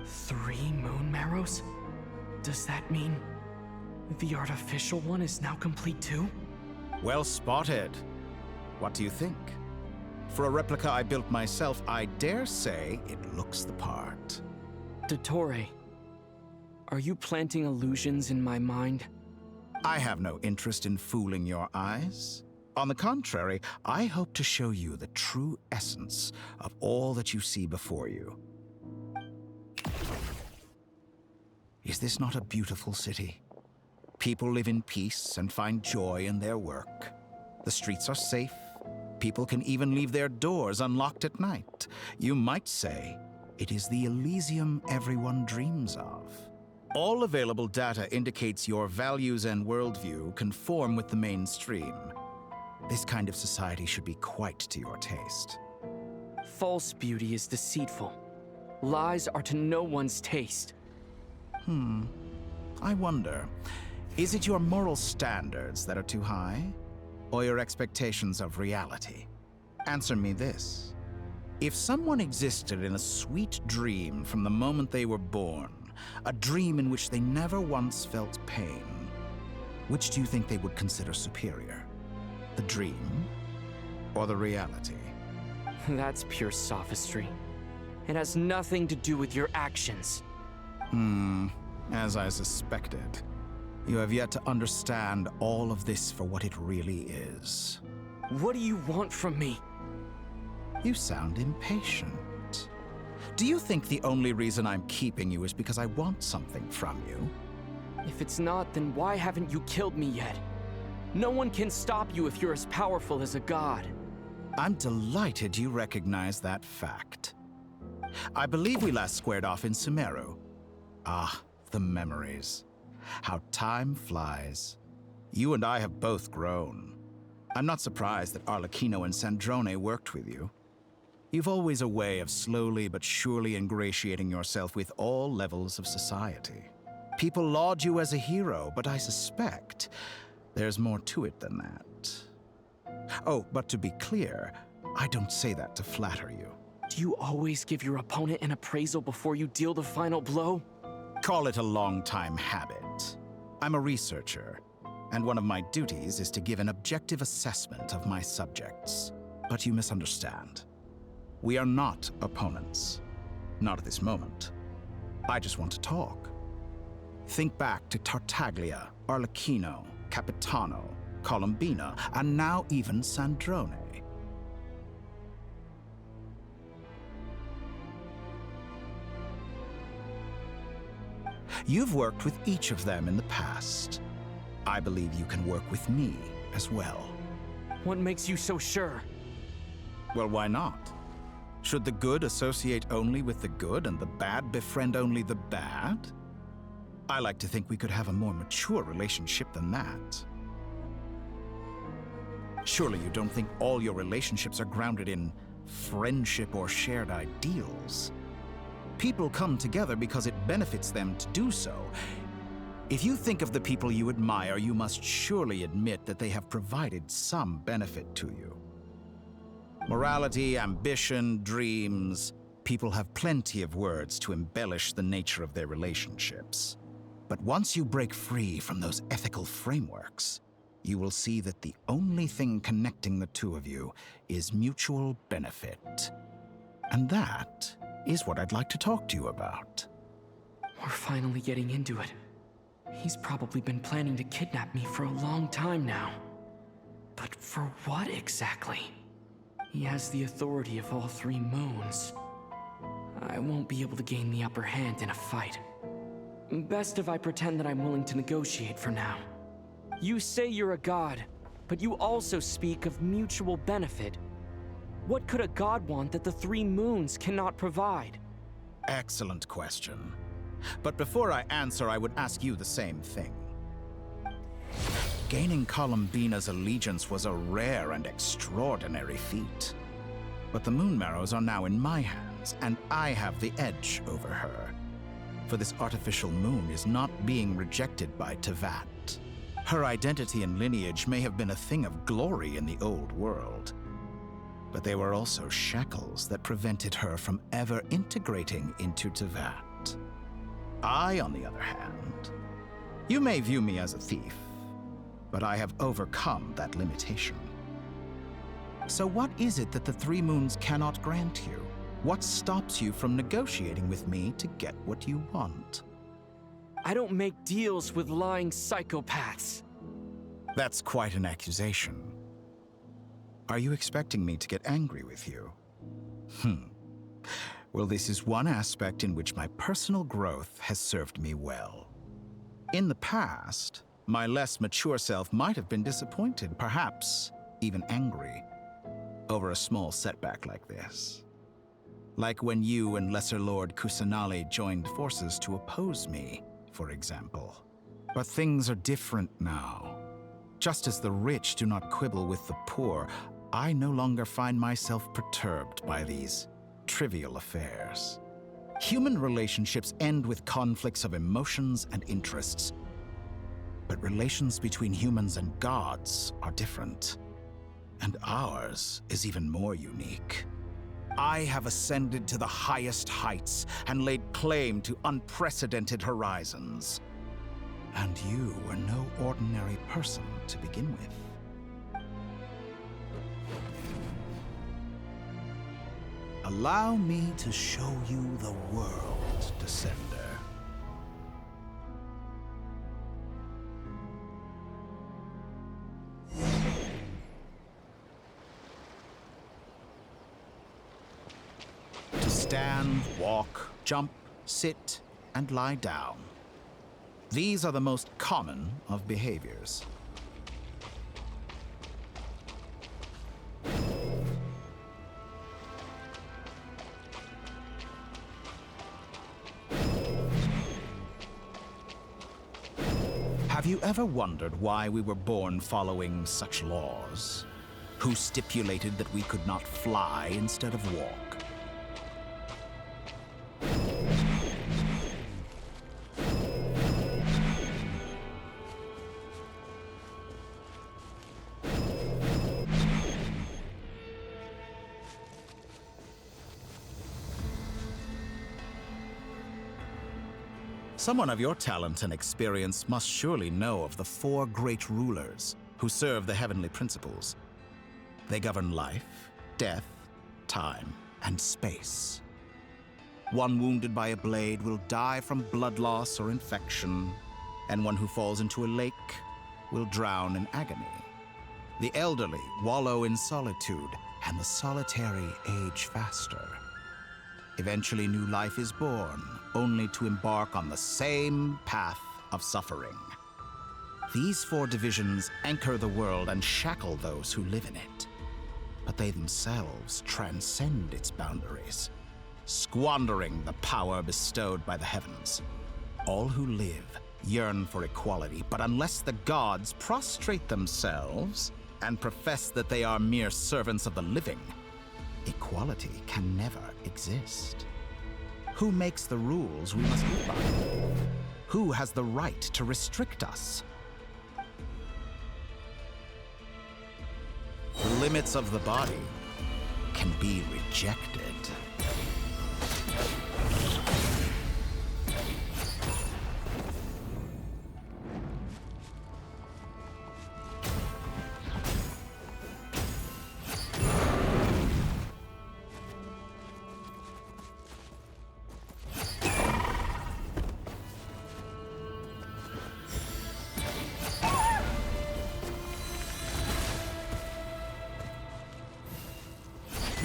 3 moon marrows? Does that mean the artificial one is now complete too? Well spotted. What do you think? For a replica I built myself, I dare say it looks the part. Dottore, are you planting illusions in my mind? I have no interest in fooling your eyes. On the contrary, I hope to show you the true essence of all that you see before you. Is this not a beautiful city? People live in peace and find joy in their work. The streets are safe. People can even leave their doors unlocked at night. You might say it is the Elysium everyone dreams of. All available data indicates your values and worldview conform with the mainstream. This kind of society should be quite to your taste. False beauty is deceitful. Lies are to no one's taste. I wonder, is it your moral standards that are too high? Or your expectations of reality? Answer me this. If someone existed in a sweet dream from the moment they were born, a dream in which they never once felt pain, which do you think they would consider superior? The dream or the reality? That's pure sophistry. It has nothing to do with your actions. As I suspected. You have yet to understand all of this for what it really is. What do you want from me? You sound impatient. Do you think the only reason I'm keeping you is because I want something from you? If it's not, then why haven't you killed me yet? No one can stop you if you're as powerful as a god. I'm delighted you recognize that fact. I believe we last squared off in Sumeru. Ah, the memories. How time flies. You and I have both grown. I'm not surprised that Arlecchino and Sandrone worked with you. You've always a way of slowly but surely ingratiating yourself with all levels of society. People laud you as a hero, but I suspect there's more to it than that. Oh, but to be clear, I don't say that to flatter you. Do you always give your opponent an appraisal before you deal the final blow? Call it a long-time habit. I'm a researcher, and one of my duties is to give an objective assessment of my subjects. But you misunderstand. We are not opponents. Not at this moment. I just want to talk. Think back to Tartaglia, Arlecchino, Capitano, Columbina, and now even Sandrone. You've worked with each of them in the past. I believe you can work with me as well. What makes you so sure? Well, why not? Should the good associate only with the good and the bad befriend only the bad? I like to think we could have a more mature relationship than that. Surely you don't think all your relationships are grounded in friendship or shared ideals? People come together because it benefits them to do so. If you think of the people you admire, you must surely admit that they have provided some benefit to you. Morality, ambition, dreams. People have plenty of words to embellish the nature of their relationships. But once you break free from those ethical frameworks, you will see that the only thing connecting the two of you is mutual benefit. And that is what I'd like to talk to you about. We're finally getting into it. He's probably been planning to kidnap me for a long time now. But for what exactly? He has the authority of all three moons. I won't be able to gain the upper hand in a fight. Best if I pretend that I'm willing to negotiate for now. You say you're a god, but you also speak of mutual benefit. What could a god want that the three moons cannot provide? Excellent question. But before I answer, I would ask you the same thing. Gaining Columbina's allegiance was a rare and extraordinary feat. But the Moon Marrows are now in my hands, and I have the edge over her. For this artificial moon is not being rejected by Tevat. Her identity and lineage may have been a thing of glory in the old world. But they were also shackles that prevented her from ever integrating into Tevat. I, on the other hand, you may view me as a thief, but I have overcome that limitation. So what is it that the three moons cannot grant you? What stops you from negotiating with me to get what you want? I don't make deals with lying psychopaths. That's quite an accusation. Are you expecting me to get angry with you? Well, this is one aspect in which my personal growth has served me well. In the past, my less mature self might have been disappointed, perhaps even angry, over a small setback like this. Like when you and Lesser Lord Kusanali joined forces to oppose me, for example. But things are different now. Just as the rich do not quibble with the poor, I no longer find myself perturbed by these trivial affairs. Human relationships end with conflicts of emotions and interests. But relations between humans and gods are different. And ours is even more unique. I have ascended to the highest heights and laid claim to unprecedented horizons. And you were no ordinary person to begin with. Allow me to show you the world, Descender. To stand, walk, jump, sit, and lie down. These are the most common of behaviors. Have you ever wondered why we were born following such laws? Who stipulated that we could not fly instead of walk? Someone of your talent and experience must surely know of the 4 great rulers who serve the heavenly principles. They govern life, death, time, and space. One wounded by a blade will die from blood loss or infection, and one who falls into a lake will drown in agony. The elderly wallow in solitude, and the solitary age faster. Eventually, new life is born, only to embark on the same path of suffering. These 4 divisions anchor the world and shackle those who live in it. But they themselves transcend its boundaries, squandering the power bestowed by the heavens. All who live yearn for equality, but unless the gods prostrate themselves and profess that they are mere servants of the living, equality can never exist. Who makes the rules we must live by? Who has the right to restrict us? The limits of the body can be rejected.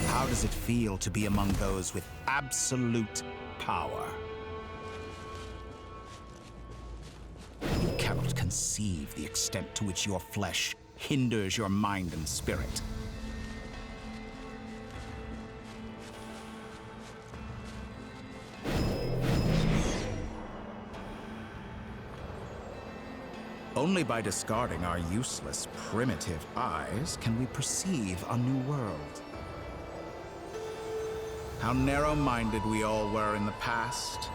How does it feel to be among those with absolute power? You cannot conceive the extent to which your flesh hinders your mind and spirit. Only by discarding our useless, primitive eyes can we perceive a new world. How narrow-minded we all were in the past.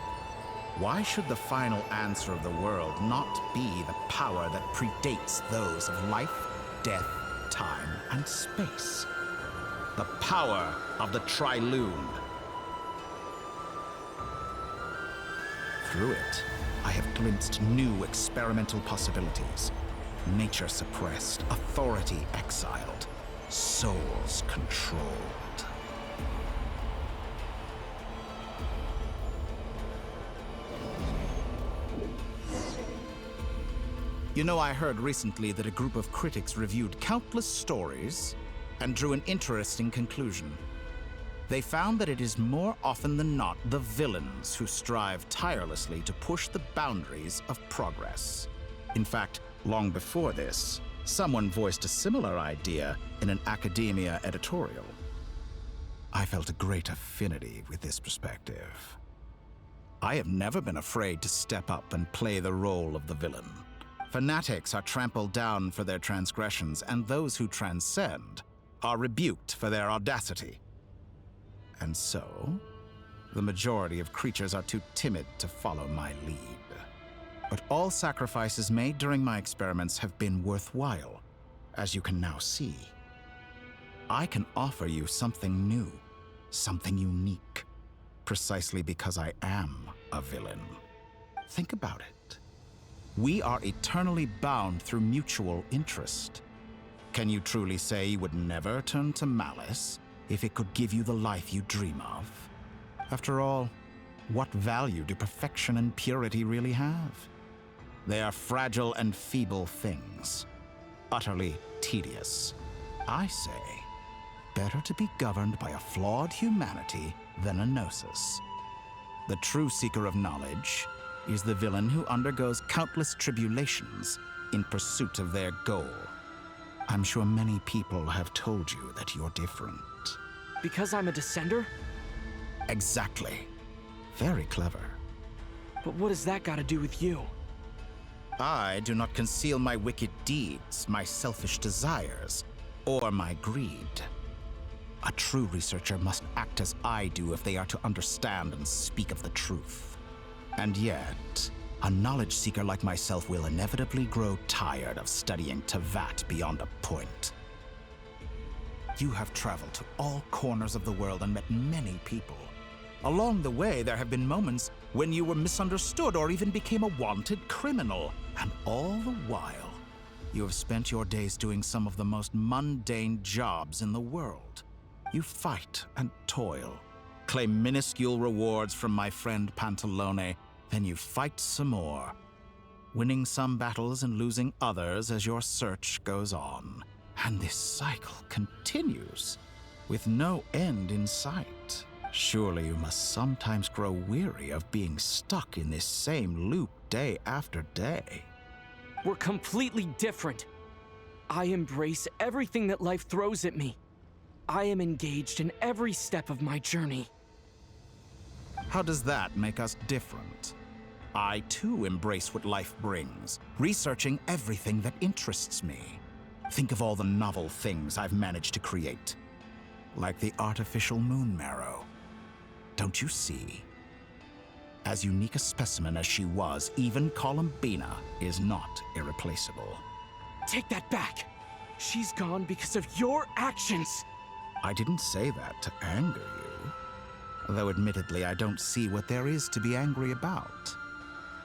Why should the final answer of the world not be the power that predates those of life, death, time, and space? The power of the Trilune. Through it, I have glimpsed new experimental possibilities. Nature suppressed, authority exiled, souls controlled. You know, I heard recently that a group of critics reviewed countless stories and drew an interesting conclusion. They found that it is more often than not the villains who strive tirelessly to push the boundaries of progress. In fact, long before this, someone voiced a similar idea in an academia editorial. I felt a great affinity with this perspective. I have never been afraid to step up and play the role of the villain. Fanatics are trampled down for their transgressions, and those who transcend are rebuked for their audacity. And so, the majority of creatures are too timid to follow my lead. But all sacrifices made during my experiments have been worthwhile, as you can now see. I can offer you something new, something unique, precisely because I am a villain. Think about it. We are eternally bound through mutual interest. Can you truly say you would never turn to malice if it could give you the life you dream of? After all, what value do perfection and purity really have? They are fragile and feeble things, utterly tedious. I say, better to be governed by a flawed humanity than a gnosis. The true seeker of knowledge is the villain who undergoes countless tribulations in pursuit of their goal. I'm sure many people have told you that you're different. Because I'm a descender? Exactly. Very clever. But what has that got to do with you? I do not conceal my wicked deeds, my selfish desires, or my greed. A true researcher must act as I do if they are to understand and speak of the truth. And yet, a knowledge seeker like myself will inevitably grow tired of studying Tevat beyond a point. You have traveled to all corners of the world and met many people. Along the way, there have been moments when you were misunderstood or even became a wanted criminal. And all the while, you have spent your days doing some of the most mundane jobs in the world. You fight and toil, claim minuscule rewards from my friend Pantalone, then you fight some more, winning some battles and losing others as your search goes on. And this cycle continues, with no end in sight. Surely you must sometimes grow weary of being stuck in this same loop day after day. We're completely different. I embrace everything that life throws at me. I am engaged in every step of my journey. How does that make us different? I too embrace what life brings, researching everything that interests me. Think of all the novel things I've managed to create, like the artificial moon marrow. Don't you see? As unique a specimen as she was, even Columbina is not irreplaceable. Take that back! She's gone because of your actions! I didn't say that to anger you. Though admittedly, I don't see what there is to be angry about.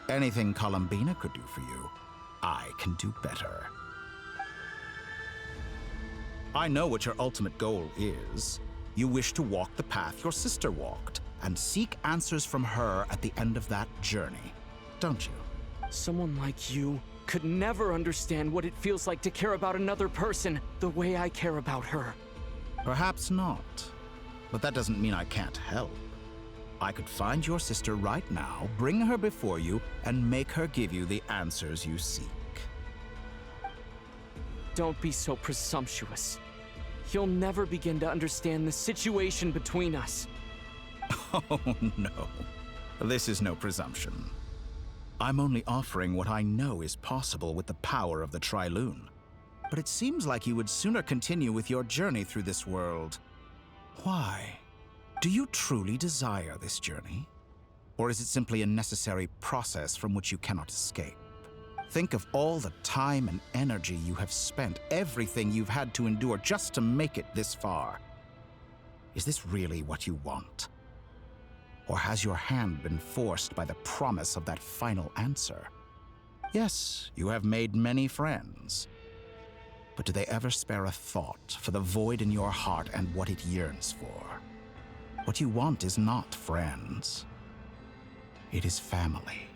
Anything Columbina could do for you, I can do better. I know what your ultimate goal is. You wish to walk the path your sister walked, and seek answers from her at the end of that journey, don't you? Someone like you could never understand what it feels like to care about another person the way I care about her. Perhaps not, but that doesn't mean I can't help. I could find your sister right now, bring her before you, and make her give you the answers you seek. Don't be so presumptuous. You'll never begin to understand the situation between us. Oh, no. This is no presumption. I'm only offering what I know is possible with the power of the Trilune. But it seems like you would sooner continue with your journey through this world. Why? Do you truly desire this journey? Or is it simply a necessary process from which you cannot escape? Think of all the time and energy you have spent, everything you've had to endure just to make it this far. Is this really what you want? Or has your hand been forced by the promise of that final answer? Yes, you have made many friends. But do they ever spare a thought for the void in your heart and what it yearns for? What you want is not friends. It is family.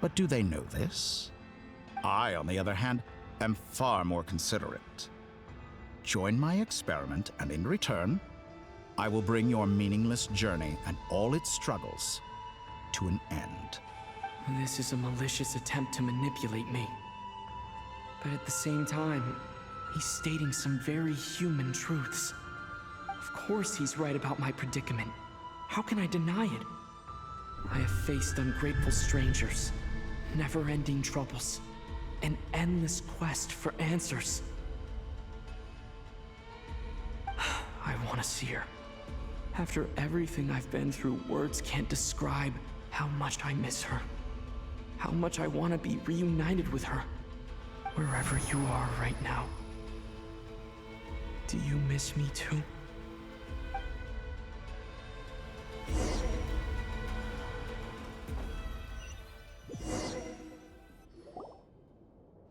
But do they know this? I, on the other hand, am far more considerate. Join my experiment, and in return, I will bring your meaningless journey and all its struggles to an end. This is a malicious attempt to manipulate me. But at the same time, he's stating some very human truths. Of course he's right about my predicament. How can I deny it? I have faced ungrateful strangers, Never-ending troubles. An endless quest for answers. I want to see her. After everything I've been through, words can't describe how much I miss her. How much I want to be reunited with her. Wherever you are right now. Do you miss me too?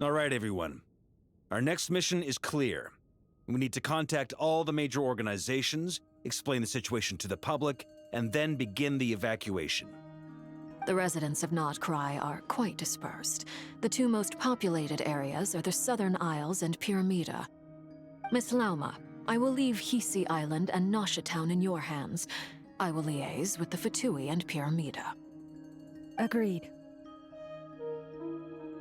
All right, everyone. Our next mission is clear. We need to contact all the major organizations, explain the situation to the public, and then begin the evacuation. The residents of Notcry are quite dispersed. The two most populated areas are the Southern Isles and Pyramida. Miss Lauma, I will leave Hisi Island and Nasha Town in your hands. I will liaise with the Fatui and Pyramida. Agreed.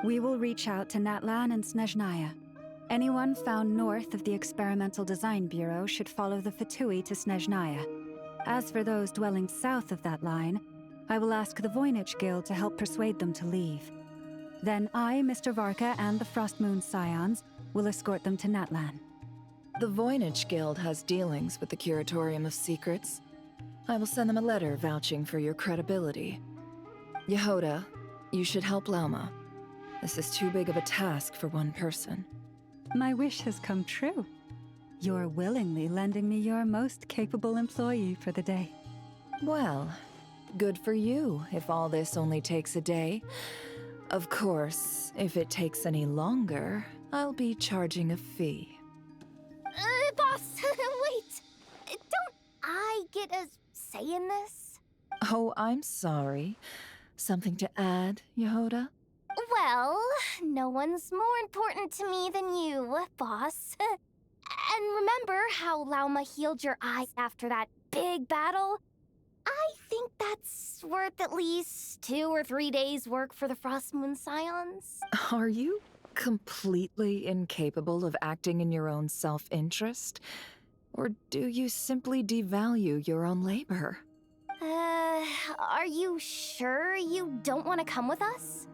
We will reach out to Natlan and Snezhnaya. Anyone found north of the Experimental Design Bureau should follow the Fatui to Snezhnaya. As for those dwelling south of that line, I will ask the Voynich Guild to help persuade them to leave. Then I, Mr. Varka, and the Frostmoon Scions will escort them to Natlan. The Voynich Guild has dealings with the Curatorium of Secrets. I will send them a letter vouching for your credibility. Yehoda, you should help Lauma. This is too big of a task for one person. My wish has come true. You're willingly lending me your most capable employee for the day. Well, good for you if all this only takes a day. Of course, if it takes any longer, I'll be charging a fee. Boss, wait! Don't I get a say in this? Oh, I'm sorry. Something to add, Yehoda? Well, no one's more important to me than you, boss. And remember how Lauma healed your eyes after that big battle? I think that's worth at least 2 or 3 days' work for the Frostmoon Scions. Are you completely incapable of acting in your own self-interest? Or do you simply devalue your own labor? Are you sure you don't want to come with us?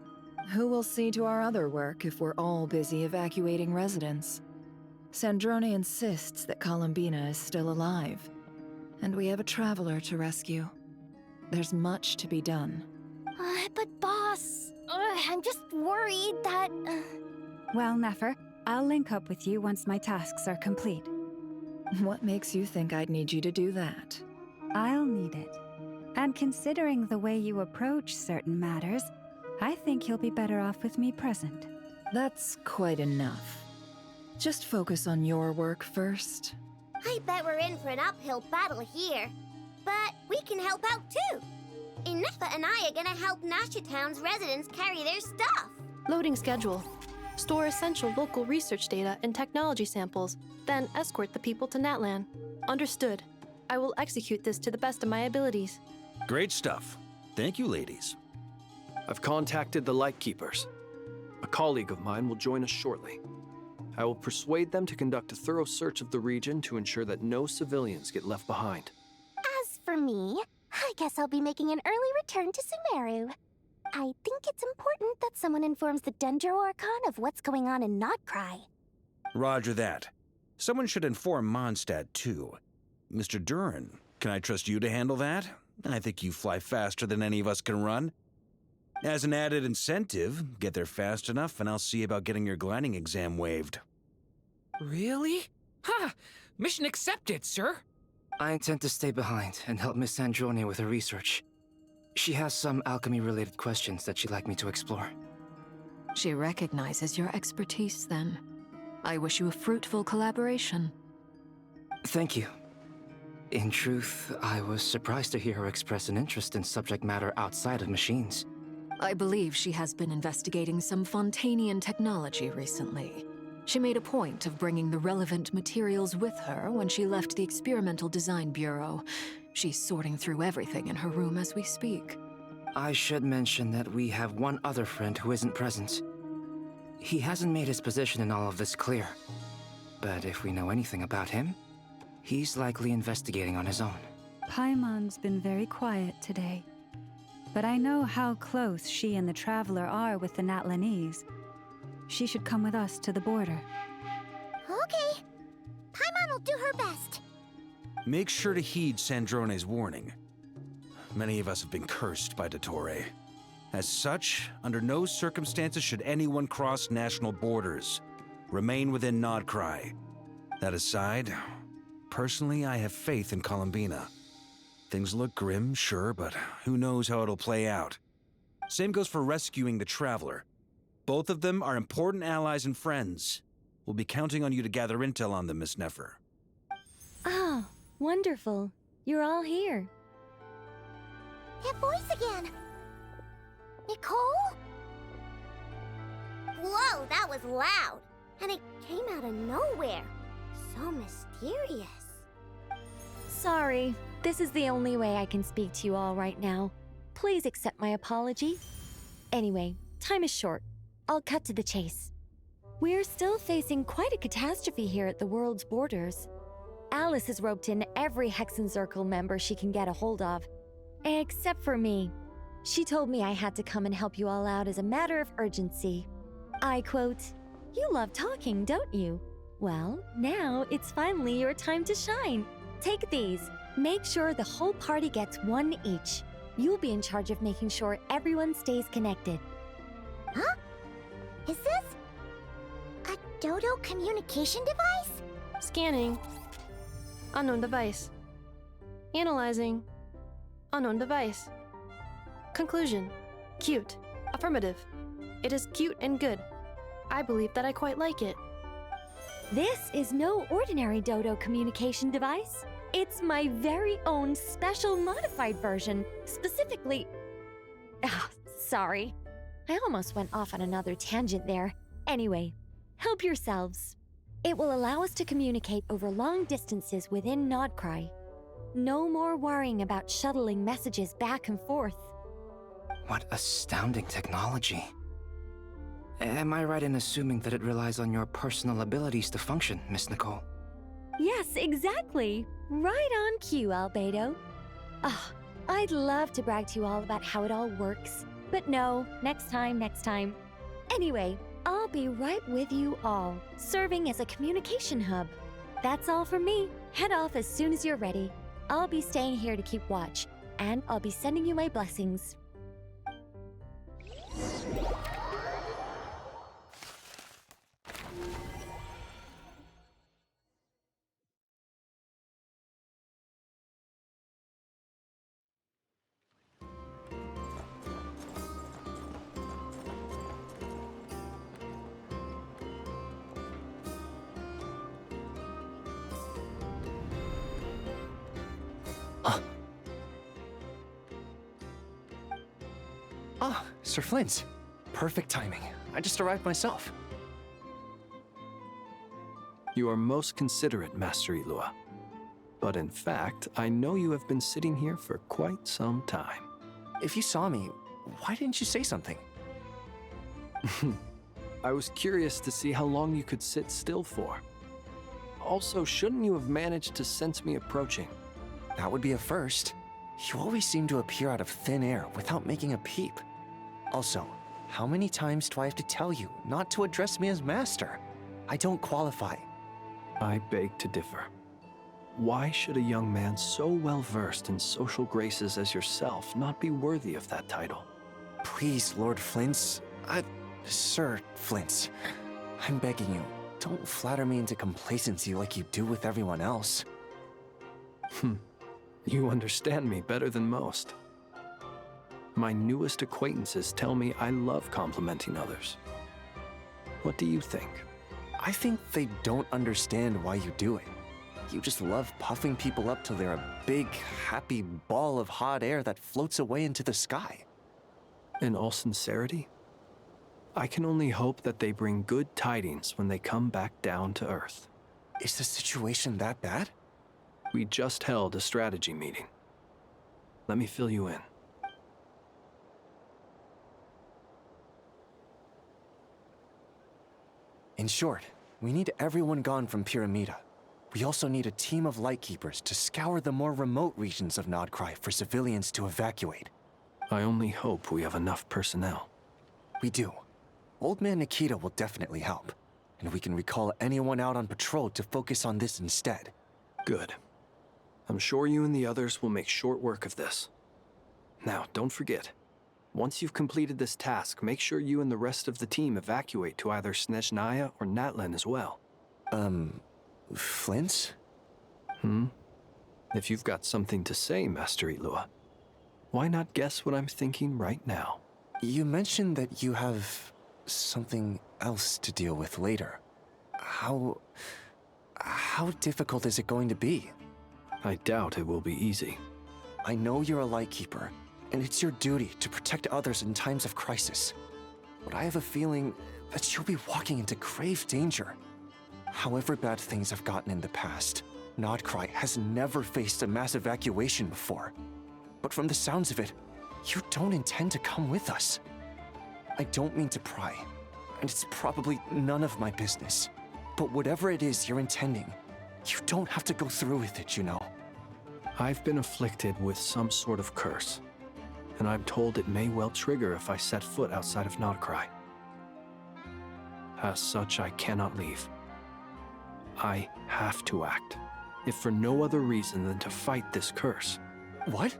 Who will see to our other work if we're all busy evacuating residents? Sandrone insists that Columbina is still alive, and we have a traveler to rescue. There's much to be done. But boss, I'm just worried that... Well, Nefer, I'll link up with you once my tasks are complete. What makes you think I'd need you to do that? I'll need it. And considering the way you approach certain matters, I think you'll be better off with me present. That's quite enough. Just focus on your work first. I bet we're in for an uphill battle here. But we can help out too. Inefa and I are gonna help Nasha Town's residents carry their stuff. Loading schedule. Store essential local research data and technology samples, then escort the people to Natlan. Understood. I will execute this to the best of my abilities. Great stuff. Thank you, ladies. I've contacted the Lightkeepers. A colleague of mine will join us shortly. I will persuade them to conduct a thorough search of the region to ensure that no civilians get left behind. As for me, I guess I'll be making an early return to Sumeru. I think it's important that someone informs the Dendro Archon of what's going on in Notcry. Roger that. Someone should inform Mondstadt, too. Mr. Duran, can I trust you to handle that? I think you fly faster than any of us can run. As an added incentive, get there fast enough and I'll see about getting your gliding exam waived. Really? Ha! Mission accepted, sir. I intend to stay behind and help Miss Sandrone with her research. She has some alchemy-related questions that she'd like me to explore. She recognizes your expertise, then. I wish you a fruitful collaboration. Thank you. In truth, I was surprised to hear her express an interest in subject matter outside of machines. I believe she has been investigating some Fontanian technology recently. She made a point of bringing the relevant materials with her when she left the Experimental Design Bureau. She's sorting through everything in her room as we speak. I should mention that we have one other friend who isn't present. He hasn't made his position in all of this clear. But if we know anything about him, he's likely investigating on his own. Paimon's been very quiet today. but I know how close she and the Traveler are with the Natlanese. She should come with us to the border. Okay. Paimon will do her best. Make sure to heed Sandrone's warning. Many of us have been cursed by Dottore. As such, under no circumstances should anyone cross national borders. Remain within Nodcry. That aside, personally, I have faith in Columbina. Things look grim, sure, but who knows how it'll play out. Same goes for rescuing the Traveler. Both of them are important allies and friends. We'll be counting on you to gather intel on them, Miss Nefer. Oh, wonderful. You're all here. That voice again. Nicole? Whoa, that was loud. And it came out of nowhere. So mysterious. Sorry, this is the only way I can speak to you all right now. Please accept my apology. Anyway, time is short. I'll cut to the chase. We're still facing quite a catastrophe here at the world's borders. Alice has roped in every Hexenzirkel member she can get a hold of. Except for me. She told me I had to come and help you all out as a matter of urgency. I quote, "You love talking, don't you? Well, now it's finally your time to shine. Take these. Make sure the whole party gets one each. You'll be in charge of making sure everyone stays connected." Huh? Is this a Dodo communication device? Scanning. Unknown device. Analyzing. Unknown device. Conclusion. Cute. Affirmative. It is cute and good. I believe that I quite like it. This is no ordinary Dodo communication device. It's my very own special modified version, specifically... sorry. I almost went off on another tangent there. Anyway, help yourselves. It will allow us to communicate over long distances within Nodcry. No more worrying about shuttling messages back and forth. What astounding technology. Am I right in assuming that it relies on your personal abilities to function, Miss Nicole? Yes, exactly. Right on cue, Albedo. I'd love to brag to you all about how it all works. But no, next time. Anyway, I'll be right with you all, serving as a communication hub. That's all from me. Head off as soon as you're ready. I'll be staying here to keep watch, and I'll be sending you my blessings. Sir Flint. Perfect timing. I just arrived myself. You are most considerate, Master Ilua. But in fact, I know you have been sitting here for quite some time. If you saw me, why didn't you say something? I was curious to see how long you could sit still for. Also, shouldn't you have managed to sense me approaching? That would be a first. You always seem to appear out of thin air without making a peep. Also, how many times do I have to tell you not to address me as master? I don't qualify. I beg to differ. Why should a young man so well versed in social graces as yourself not be worthy of that title? Please, Lord Flint's... Sir Flint's. I'm begging you, don't flatter me into complacency like you do with everyone else. You understand me better than most. My newest acquaintances tell me I love complimenting others. What do you think? I think they don't understand why you do it. You just love puffing people up till they're a big, happy ball of hot air that floats away into the sky. In all sincerity, I can only hope that they bring good tidings when they come back down to Earth. Is the situation that bad? We just held a strategy meeting. Let me fill you in. In short, we need everyone gone from Pyramida. We also need a team of Lightkeepers to scour the more remote regions of Nodcry for civilians to evacuate. I only hope we have enough personnel. We do. Old Man Nikita will definitely help. And we can recall anyone out on patrol to focus on this instead. Good. I'm sure you and the others will make short work of this. Now, don't forget. Once you've completed this task, make sure you and the rest of the team evacuate to either Snezhnaya or Natlan as well. Flint? If you've got something to say, Master Ilua, why not guess what I'm thinking right now? You mentioned that you have something else to deal with later. How difficult is it going to be? I doubt it will be easy. I know you're a Lightkeeper, and it's your duty to protect others in times of crisis. But I have a feeling that you'll be walking into grave danger. However bad things have gotten in the past, Nodcry has never faced a mass evacuation before. But from the sounds of it, you don't intend to come with us. I don't mean to pry, and it's probably none of my business. But whatever it is you're intending, you don't have to go through with it, you know. I've been afflicted with some sort of curse, and I'm told it may well trigger if I set foot outside of Nodcry. As such, I cannot leave. I have to act, if for no other reason than to fight this curse. What?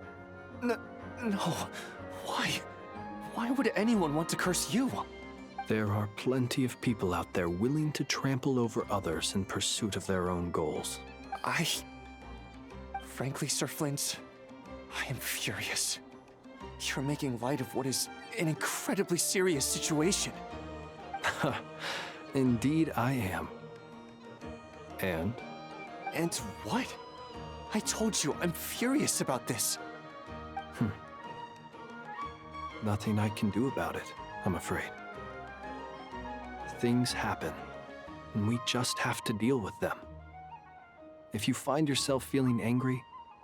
No. Why? Why would anyone want to curse you? There are plenty of people out there willing to trample over others in pursuit of their own goals. Frankly, Sir Flint, I am furious. You're making light of what is an incredibly serious situation. Indeed I am. And? And what? I told you, I'm furious about this. Nothing I can do about it, I'm afraid. Things happen, and we just have to deal with them. If you find yourself feeling angry,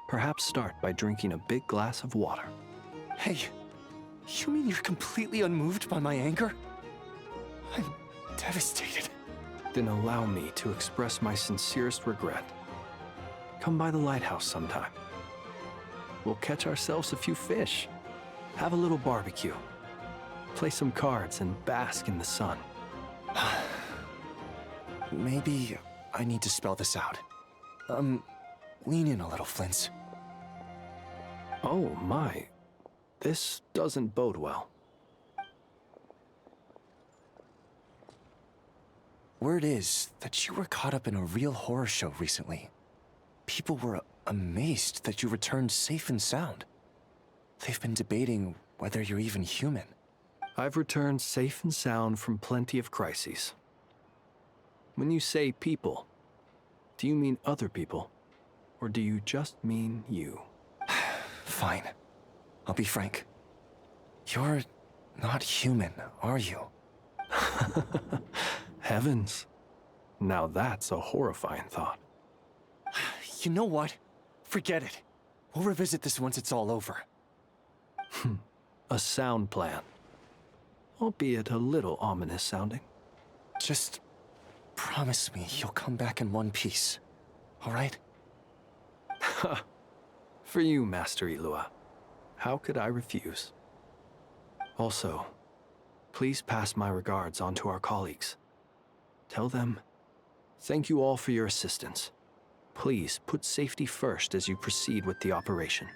perhaps start by drinking a big glass of water. Hey, you mean you're completely unmoved by my anger? I'm devastated. Then allow me to express my sincerest regret. Come by the lighthouse sometime. We'll catch ourselves a few fish, have a little barbecue, play some cards, and bask in the sun. Maybe I need to spell this out. Lean in a little, Flint. Oh my, this doesn't bode well. Word is that you were caught up in a real horror show recently. People were amazed that you returned safe and sound. They've been debating whether you're even human. I've returned safe and sound from plenty of crises. When you say people, do you mean other people? Or do you just mean you? Fine. I'll be frank. You're not human, are you? Heavens. Now that's a horrifying thought. You know what? Forget it. We'll revisit this once it's all over. A sound plan. Albeit a little ominous sounding. Just promise me you'll come back in one piece, all right? For you, Master Ilua. How could I refuse? Also, please pass my regards on to our colleagues. Tell them, thank you all for your assistance. Please put safety first as you proceed with the operation.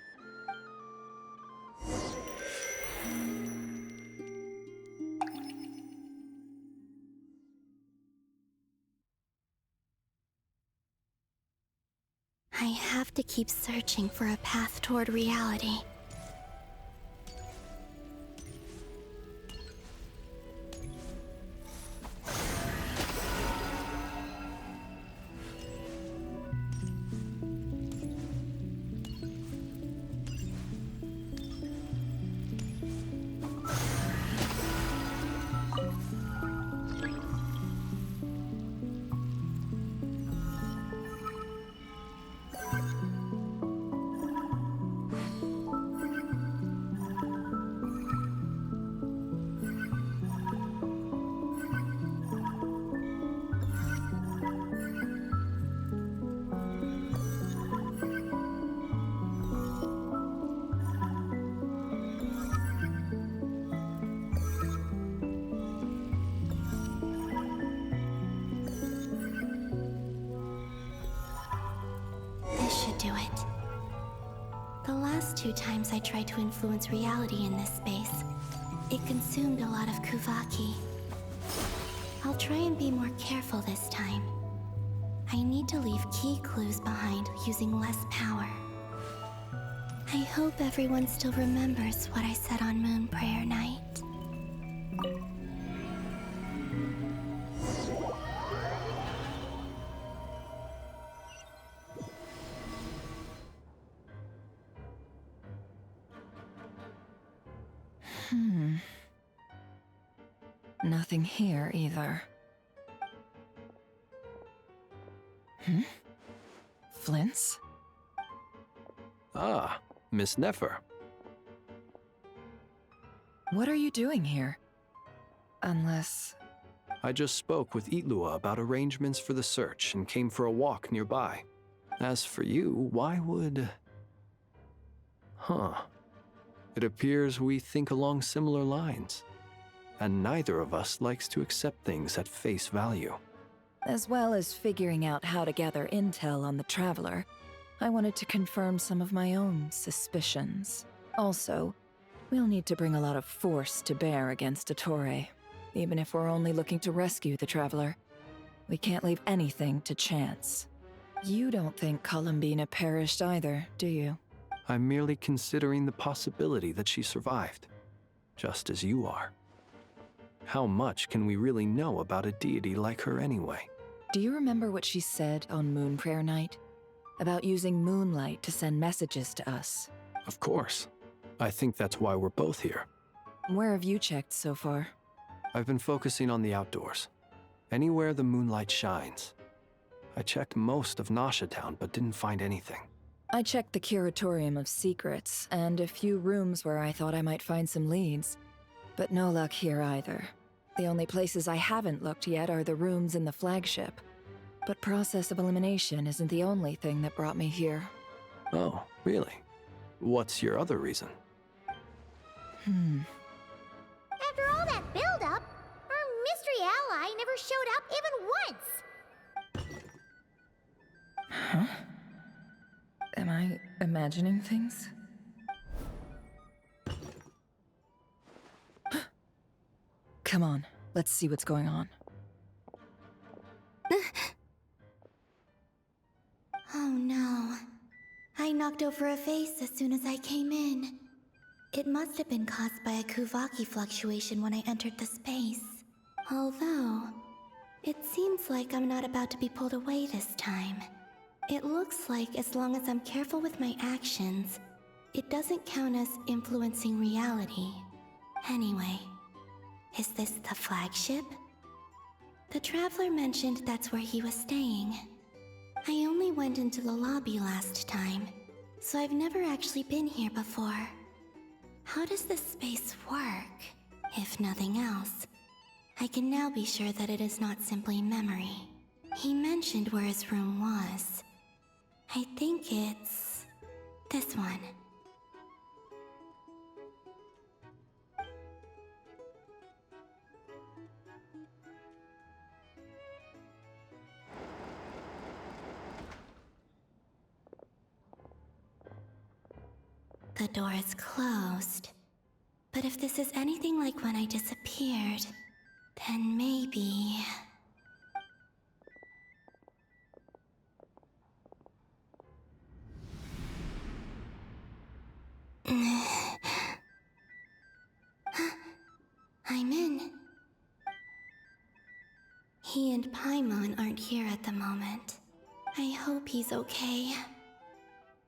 I have to keep searching for a path toward reality. 2 times I tried to influence reality in this space, it consumed a lot of Kuvaki. I'll try and be more careful this time. I need to leave key clues behind using less power. I hope everyone still remembers what I said on Moon Prayer Night. Nothing here either. Flints? Ah, Miss Nefer. What are you doing here? Unless... I just spoke with Itlua about arrangements for the search and came for a walk nearby. As for you, why would... It appears we think along similar lines. And neither of us likes to accept things at face value. As well as figuring out how to gather intel on the Traveler, I wanted to confirm some of my own suspicions. Also, we'll need to bring a lot of force to bear against Dottore, even if we're only looking to rescue the Traveler. We can't leave anything to chance. You don't think Columbina perished either, do you? I'm merely considering the possibility that she survived, just as you are. How much can we really know about a deity like her anyway? Do you remember what she said on Moon Prayer Night? About using moonlight to send messages to us? Of course. I think that's why we're both here. Where have you checked so far? I've been focusing on the outdoors. Anywhere the moonlight shines. I checked most of Nasha Town, but didn't find anything. I checked the Curatorium of Secrets, and a few rooms where I thought I might find some leads. But no luck here either. The only places I haven't looked yet are the rooms in the flagship. But process of elimination isn't the only thing that brought me here. Oh, really? What's your other reason? After all that build-up, our mystery ally never showed up even once! Huh? Am I imagining things? Come on, let's see what's going on. Oh no. I knocked over a vase as soon as I came in. It must have been caused by a Kuvaki fluctuation when I entered the space. Although, it seems like I'm not about to be pulled away this time. It looks like as long as I'm careful with my actions, it doesn't count as influencing reality. Anyway, is this the flagship? The Traveler mentioned that's where he was staying. I only went into the lobby last time, so I've never actually been here before. How does this space work? If nothing else, I can now be sure that it is not simply memory. He mentioned where his room was. I think it's... this one. The door is closed. But if this is anything like when I disappeared, then maybe... I'm in. He and Paimon aren't here at the moment. I hope he's okay.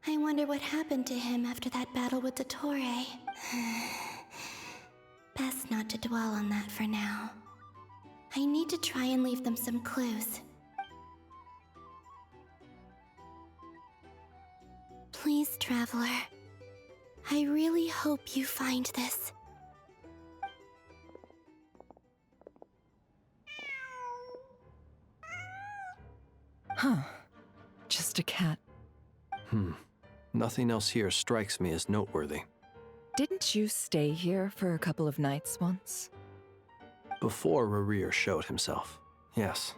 I wonder what happened to him after that battle with Dottore. Best not to dwell on that for now. I need to try and leave them some clues. Please, Traveler. I really hope you find this. Huh. Just a cat. Nothing else here strikes me as noteworthy. Didn't you stay here for a couple of nights once? Before Rarir showed himself, yes.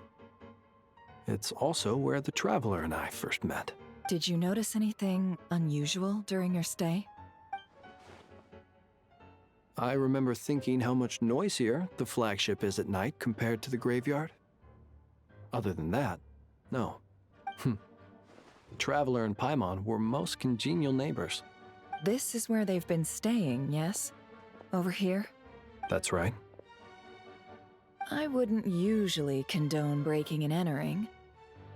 It's also where the Traveler and I first met. Did you notice anything unusual during your stay? I remember thinking how much noisier the flagship is at night compared to the graveyard. Other than that, no. The Traveler and Paimon were most congenial neighbors. This is where they've been staying, yes? Over here? That's right. I wouldn't usually condone breaking and entering,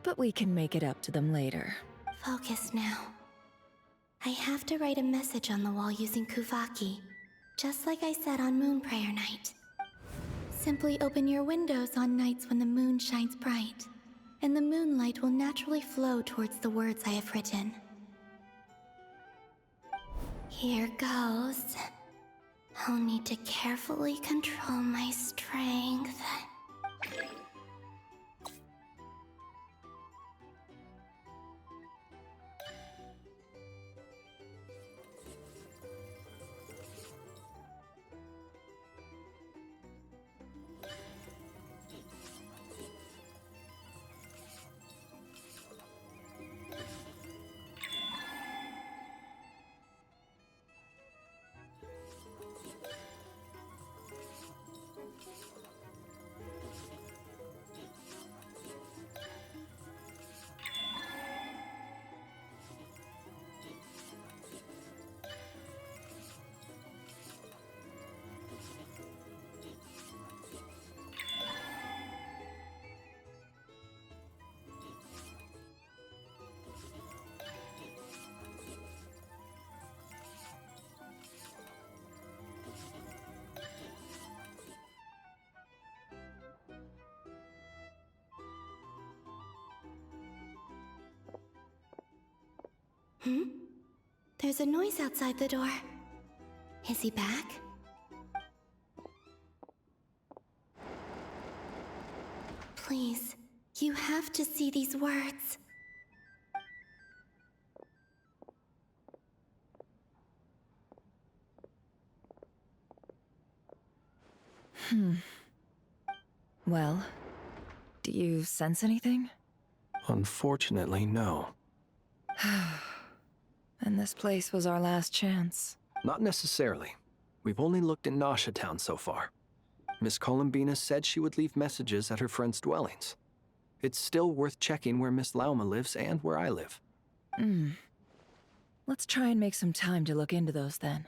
but we can make it up to them later. Focus now. I have to write a message on the wall using Kuvaki, just like I said on Moon Prayer Night. Simply open your windows on nights when the moon shines bright, and the moonlight will naturally flow towards the words I have written. Here goes. I'll need to carefully control my strength. There's a noise outside the door. Is he back? Please, you have to see these words. Well, do you sense anything? Unfortunately, no. And this place was our last chance. Not necessarily. We've only looked in Nasha Town so far. Miss Columbina said she would leave messages at her friends' dwellings. It's still worth checking where Miss Lauma lives and where I live. Let's try and make some time to look into those then.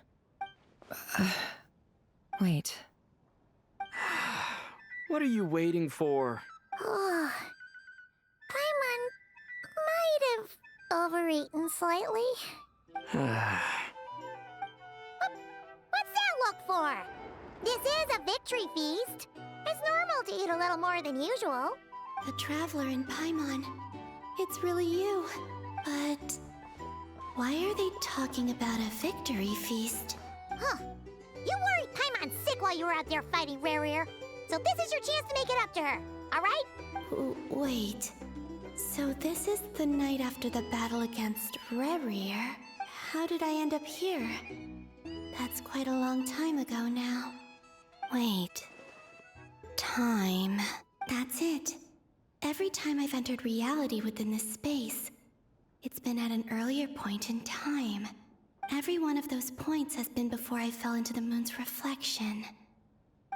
Wait. What are you waiting for? Oh, Paimon might have overeaten slightly. What's that look for? This is a victory feast. It's normal to eat a little more than usual. The Traveler and Paimon. It's really you. But why are they talking about a victory feast? Huh. You worried Paimon sick while you were out there fighting Rerir. So this is your chance to make it up to her, alright? Wait. So this is the night after the battle against Rerir. How did I end up here? That's quite a long time ago now. Wait. Time. That's it. Every time I've entered reality within this space, it's been at an earlier point in time. Every one of those points has been before I fell into the moon's reflection.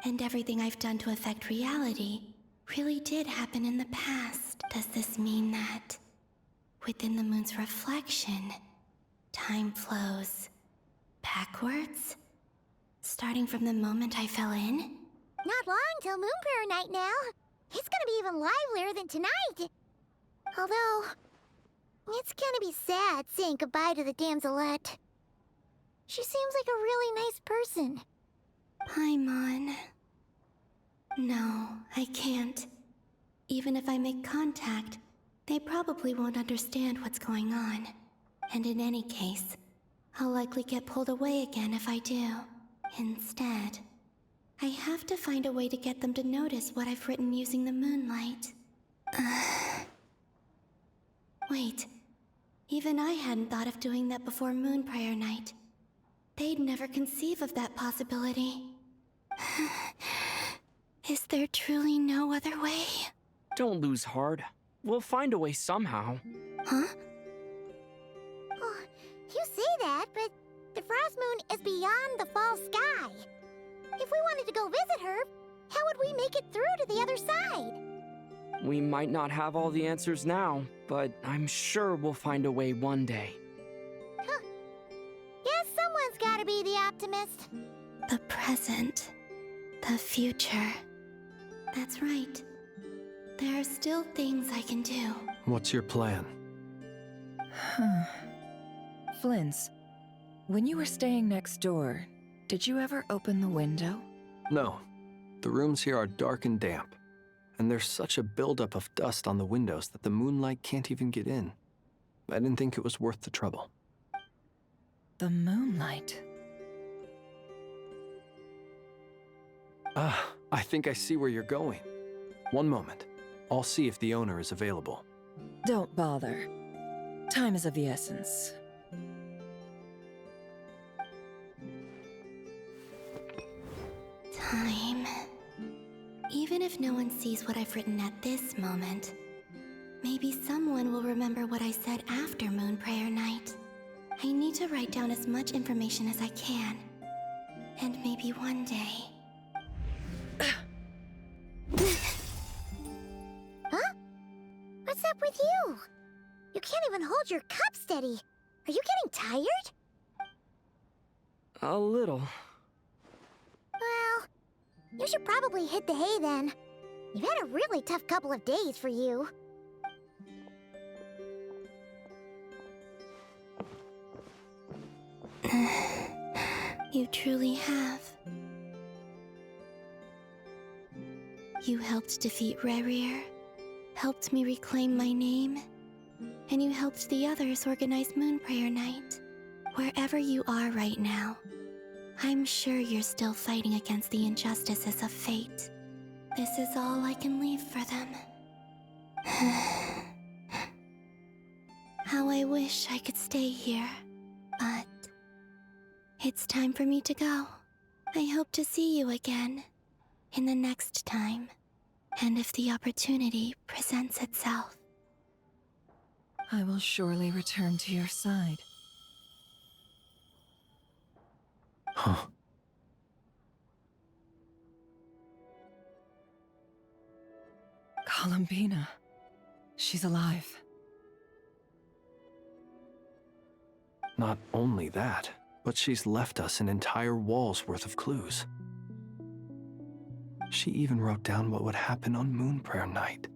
And everything I've done to affect reality really did happen in the past. Does this mean that within the moon's reflection, time flows backwards? Starting from the moment I fell in? Not long till Moon Prayer Night now. It's gonna be even livelier than tonight. Although, it's gonna be sad saying goodbye to the damselette. She seems like a really nice person. Paimon. No, I can't. Even if I make contact, they probably won't understand what's going on. And in any case, I'll likely get pulled away again if I do. Instead, I have to find a way to get them to notice what I've written using the moonlight. Wait, even I hadn't thought of doing that before Moon Prayer Night. They'd never conceive of that possibility. Is there truly no other way? Don't lose heart. We'll find a way somehow. Huh? Oh, you say that, but the Frost Moon is beyond the fall sky. If we wanted to go visit her, how would we make it through to the other side? We might not have all the answers now, but I'm sure we'll find a way one day. Huh. Guess someone's gotta be the optimist. The present. The future. That's right. There are still things I can do. What's your plan? Flins, when you were staying next door, did you ever open the window? No. The rooms here are dark and damp, and there's such a buildup of dust on the windows that the moonlight can't even get in. I didn't think it was worth the trouble. The moonlight? Ah, I think I see where you're going. One moment. I'll see if the owner is available. Don't bother. Time is of the essence. Time. Even if no one sees what I've written at this moment, maybe someone will remember what I said after Moon Prayer Night. I need to write down as much information as I can. And maybe one day... Huh? What's up with you? You can't even hold your cup steady. Are you getting tired? A little. Well, you should probably hit the hay then. You've had a really tough couple of days for you. You truly have. You helped defeat Rerir, helped me reclaim my name, and you helped the others organize Moon Prayer Night. Wherever you are right now, I'm sure you're still fighting against the injustices of fate. This is all I can leave for them. How I wish I could stay here, but it's time for me to go. I hope to see you again in the next time, and if the opportunity presents itself. I will surely return to your side. Huh. Columbina. She's alive. Not only that, but she's left us an entire wall's worth of clues. She even wrote down what would happen on Moon Prayer Night.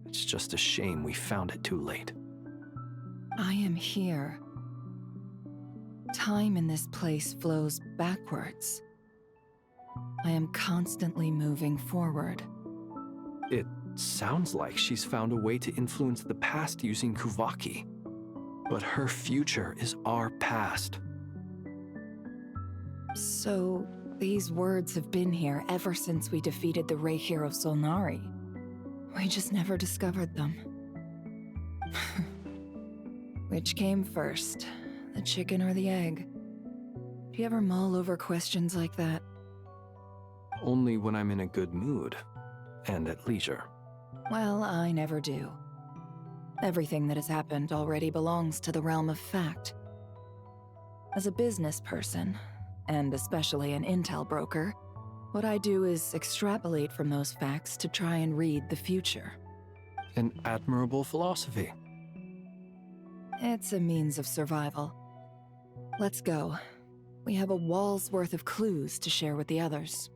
It's just a shame we found it too late. I am here. Time in this place flows backwards. I am constantly moving forward. It sounds like she's found a way to influence the past using Kuvaki. But her future is our past. So, these words have been here ever since we defeated the Ray Hero Solnari. We just never discovered them. Which came first, the chicken or the egg? Do you ever mull over questions like that? Only when I'm in a good mood, and at leisure. Well, I never do. Everything that has happened already belongs to the realm of fact. As a business person, and especially an intel broker, what I do is extrapolate from those facts to try and read the future. An admirable philosophy. It's a means of survival. Let's go. We have a wall's worth of clues to share with the others.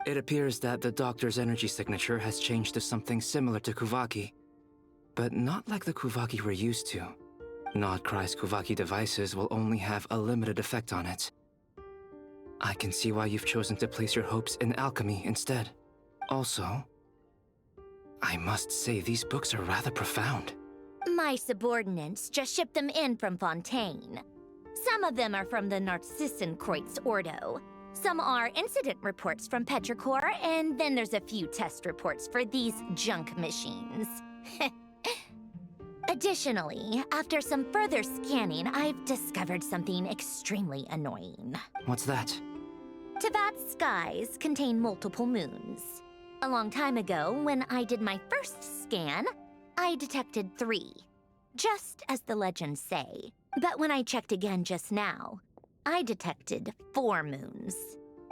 It appears that the doctor's energy signature has changed to something similar to Kuvaki, but not like the Kuvaki we're used to. Nodcry's Kuvaki devices will only have a limited effect on it. I can see why you've chosen to place your hopes in alchemy instead. Also, I must say these books are rather profound. My subordinates just shipped them in from Fontaine. Some of them are from the Narcissenkreuz Ordo. Some are incident reports from Petrichor, and then there's a few test reports for these junk machines. Additionally, after some further scanning, I've discovered something extremely annoying. What's that? Teyvat's skies contain multiple moons. A long time ago, when I did my first scan, I detected 3, just as the legends say. But when I checked again just now, I detected 4 moons.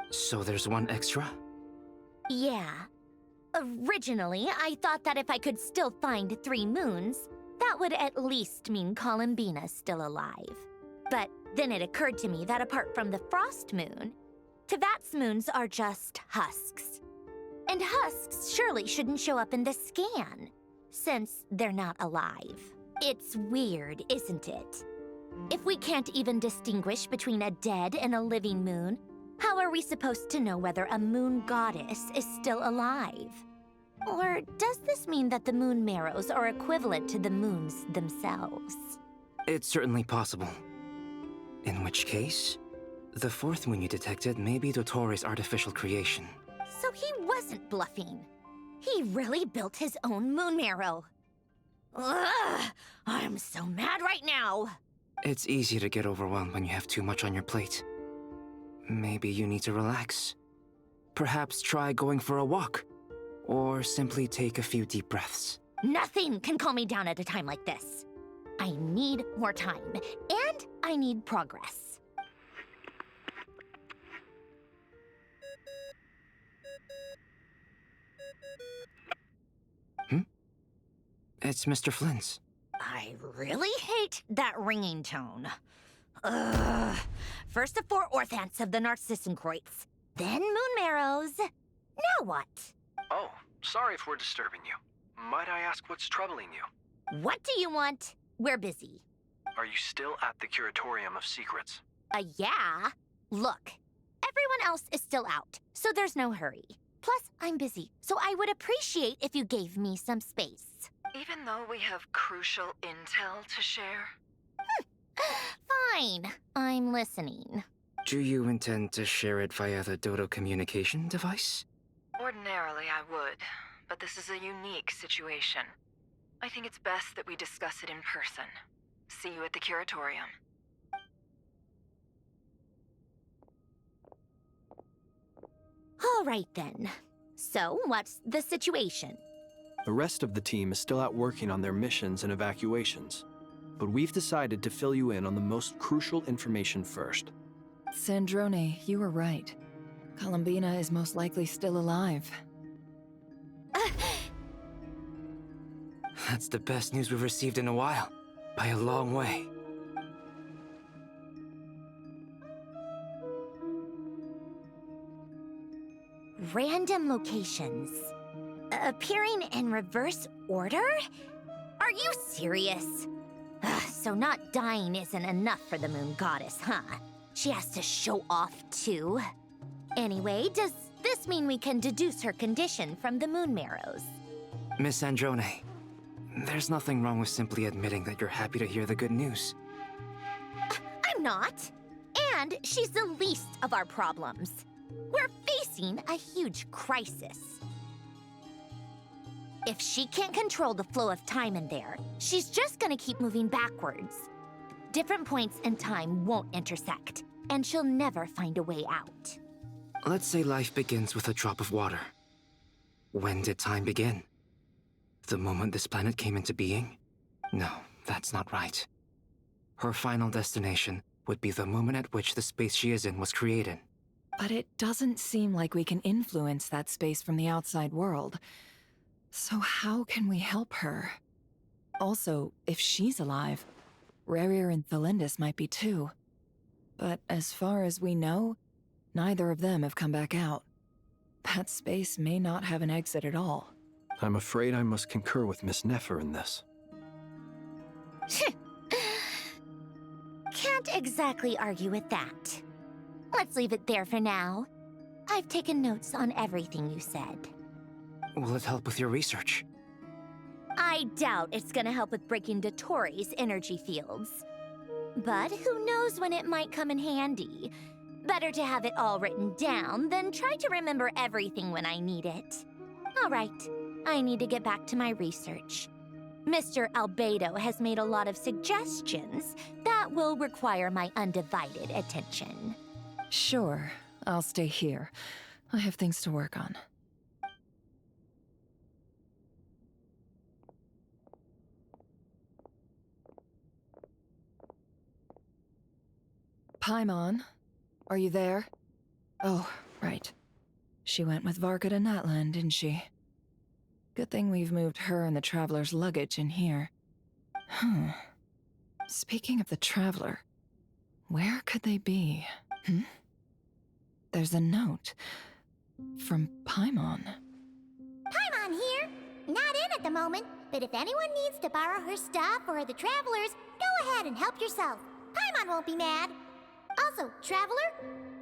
So there's one extra? Yeah. Originally, I thought that if I could still find 3 moons, that would at least mean Columbina's still alive. But then it occurred to me that apart from the frost moon, Teyvat's moons are just husks. And husks surely shouldn't show up in the scan, since they're not alive. It's weird, isn't it? If we can't even distinguish between a dead and a living moon, how are we supposed to know whether a moon goddess is still alive? Or does this mean that the moon marrows are equivalent to the moons themselves? It's certainly possible. In which case, the 4th moon you detected may be Dottore artificial creation. So he wasn't bluffing. He really built his own moon marrow. Ugh! I'm so mad right now! It's easy to get overwhelmed when you have too much on your plate. Maybe you need to relax. Perhaps try going for a walk. Or simply take a few deep breaths. Nothing can calm me down at a time like this. I need more time, and I need progress. It's Mr. Flynn's. I really hate that ringing tone. Ugh. First the 4 orthants of the Narcissenkreuz, then moon marrows. Now what? Oh, sorry if we're disturbing you. Might I ask what's troubling you? What do you want? We're busy. Are you still at the Curatorium of Secrets? Yeah. Look, everyone else is still out, so there's no hurry. Plus, I'm busy, so I would appreciate if you gave me some space. Even though we have crucial intel to share? Fine. I'm listening. Do you intend to share it via the Dodo communication device? Ordinarily, I would, but this is a unique situation. I think it's best that we discuss it in person. See you at the Curatorium. All right, then. So, what's the situation? The rest of the team is still out working on their missions and evacuations, but we've decided to fill you in on the most crucial information first. Sandrone, you were right. Columbina is most likely still alive. That's the best news we've received in a while. By a long way. Random locations. Appearing in reverse order? Are you serious? So not dying isn't enough for the moon goddess, huh? She has to show off too. Anyway, does this mean we can deduce her condition from the moon marrows? Miss Androne, there's nothing wrong with simply admitting that you're happy to hear the good news. I'm not. And she's the least of our problems. We're facing a huge crisis. If she can't control the flow of time in there, she's just gonna keep moving backwards. Different points in time won't intersect, and she'll never find a way out. Let's say life begins with a drop of water. When did time begin? The moment this planet came into being? No, that's not right. Her final destination would be the moment at which the space she is in was created. But it doesn't seem like we can influence that space from the outside world. So how can we help her? Also, if she's alive, Rerir and Thelindis might be too. But as far as we know, neither of them have come back out. That space may not have an exit at all. I'm afraid I must concur with Miss Nefer in this. Can't exactly argue with that. Let's leave it there for now. I've taken notes on everything you said. Will it help with your research? I doubt it's gonna help with breaking Dottore's energy fields. But who knows when it might come in handy. Better to have it all written down than try to remember everything when I need it. All right, I need to get back to my research. Mr. Albedo has made a lot of suggestions that will require my undivided attention. Sure, I'll stay here. I have things to work on. Paimon, are you there? Oh, right. She went with Varka to Natlan, didn't she? Good thing we've moved her and the Traveler's luggage in here. Speaking of the Traveler, where could they be? There's a note from Paimon. Paimon here. Not in at the moment, but if anyone needs to borrow her stuff or the Travelers, go ahead and help yourself. Paimon won't be mad. Also, Traveler,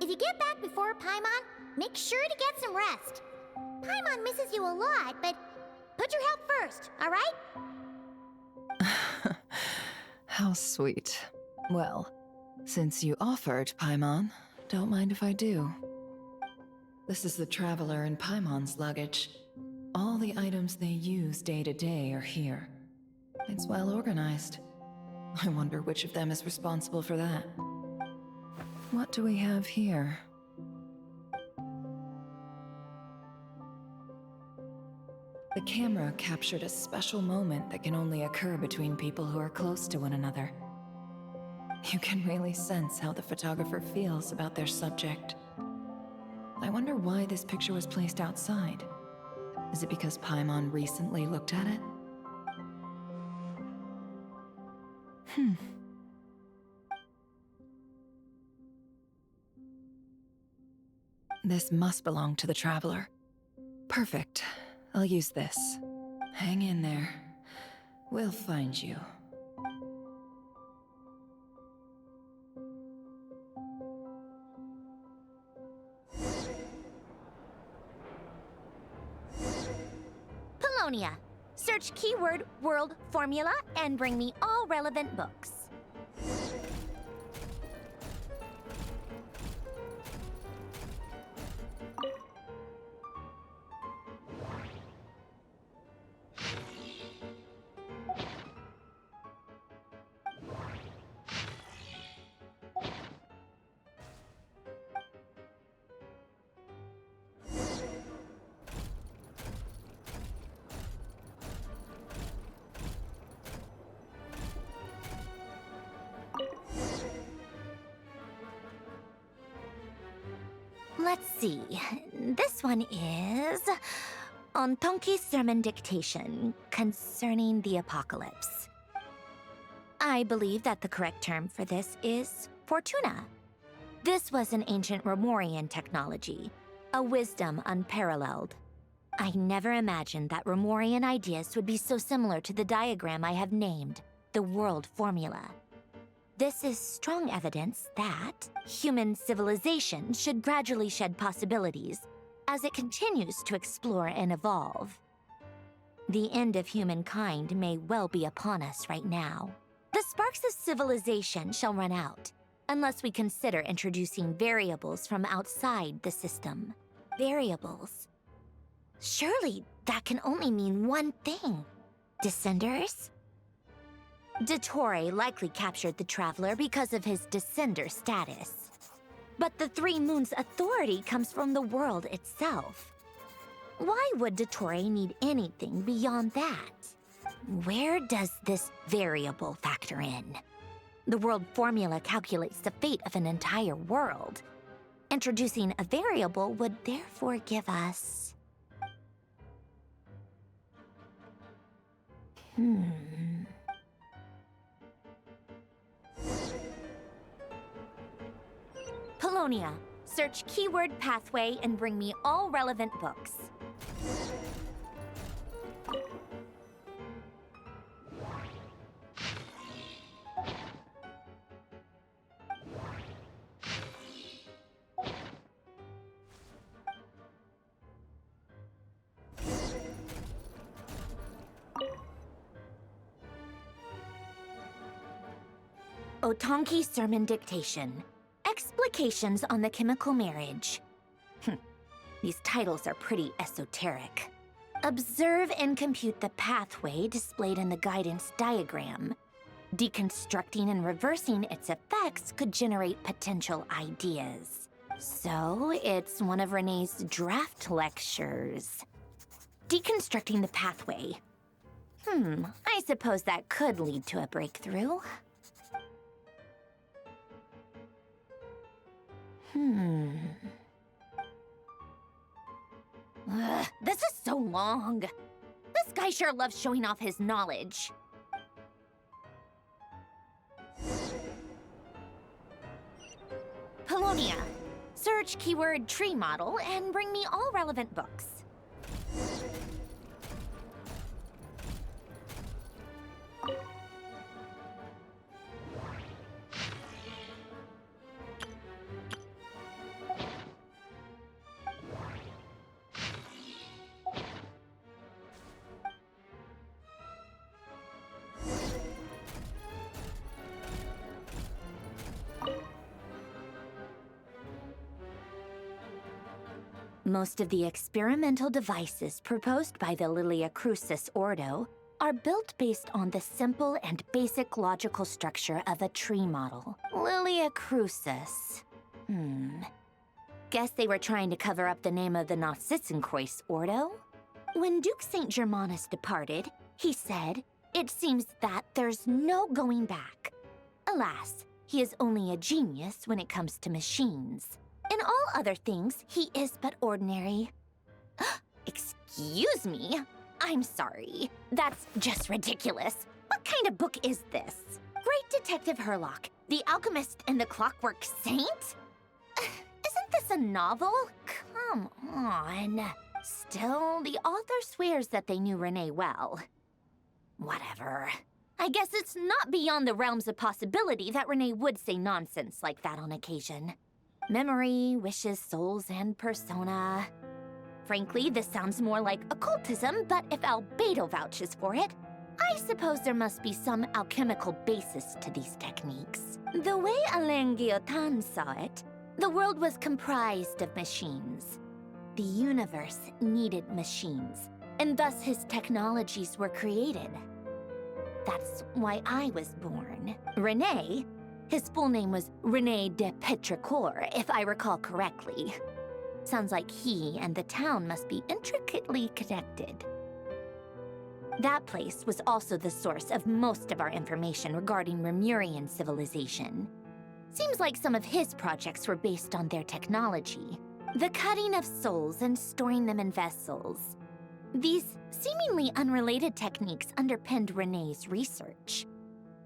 if you get back before Paimon, make sure to get some rest. Paimon misses you a lot, but put your health first, all right? How sweet. Well, since you offered, Paimon, don't mind if I do. This is the Traveler and Paimon's luggage. All the items they use day to day are here. It's well organized. I wonder which of them is responsible for that. What do we have here? The camera captured a special moment that can only occur between people who are close to one another. You can really sense how the photographer feels about their subject. I wonder why this picture was placed outside. Is it because Paimon recently looked at it? This must belong to the Traveler. Perfect. I'll use this. Hang in there. We'll find you. Polonia. Search keyword world formula and bring me all relevant books. Let's see. This one is Ontonki's sermon dictation concerning the apocalypse. I believe that the correct term for this is Fortuna. This was an ancient Romorian technology, a wisdom unparalleled. I never imagined that Romorian ideas would be so similar to the diagram I have named, the world formula. This is strong evidence that human civilization should gradually shed possibilities as it continues to explore and evolve. The end of humankind may well be upon us right now. The sparks of civilization shall run out, unless we consider introducing variables from outside the system. Variables. Surely that can only mean one thing. Descenders? Dottore likely captured the Traveler because of his descender status. But the Three Moons' authority comes from the world itself. Why would Dottore need anything beyond that? Where does this variable factor in? The world formula calculates the fate of an entire world. Introducing a variable would therefore give us... Polonia. Search keyword pathway and bring me all relevant books. Otonki Sermon Dictation. Explications on the Chemical Marriage. These titles are pretty esoteric. Observe and compute the pathway displayed in the guidance diagram. Deconstructing and reversing its effects could generate potential ideas. So, it's one of Renee's draft lectures. Deconstructing the pathway. I suppose that could lead to a breakthrough. This is so long. This guy sure loves showing off his knowledge. Polonia. Search keyword tree model and bring me all relevant books. Most of the experimental devices proposed by the Lilia Crucis Ordo are built based on the simple and basic logical structure of a tree model. Lilia Crucis. Guess they were trying to cover up the name of the Nautitzenkreuz Ordo? When Duke St. Germanus departed, he said, "It seems that there's no going back." Alas, he is only a genius when it comes to machines. In all other things, he is but ordinary. Excuse me? I'm sorry. That's just ridiculous. What kind of book is this? Great Detective Herlock, The Alchemist and the Clockwork Saint? Isn't this a novel? Come on. Still, the author swears that they knew Renee well. Whatever. I guess it's not beyond the realms of possibility that Renee would say nonsense like that on occasion. Memory, wishes, souls, and persona. Frankly, this sounds more like occultism, but if Albedo vouches for it, I suppose there must be some alchemical basis to these techniques. The way Alain Guillotin saw it, the world was comprised of machines. The universe needed machines, and thus his technologies were created. That's why I was born. Renee, his full name was René de Petrichor, if I recall correctly. Sounds like he and the town must be intricately connected. That place was also the source of most of our information regarding Remurian civilization. Seems like some of his projects were based on their technology. The cutting of souls and storing them in vessels. These seemingly unrelated techniques underpinned René's research.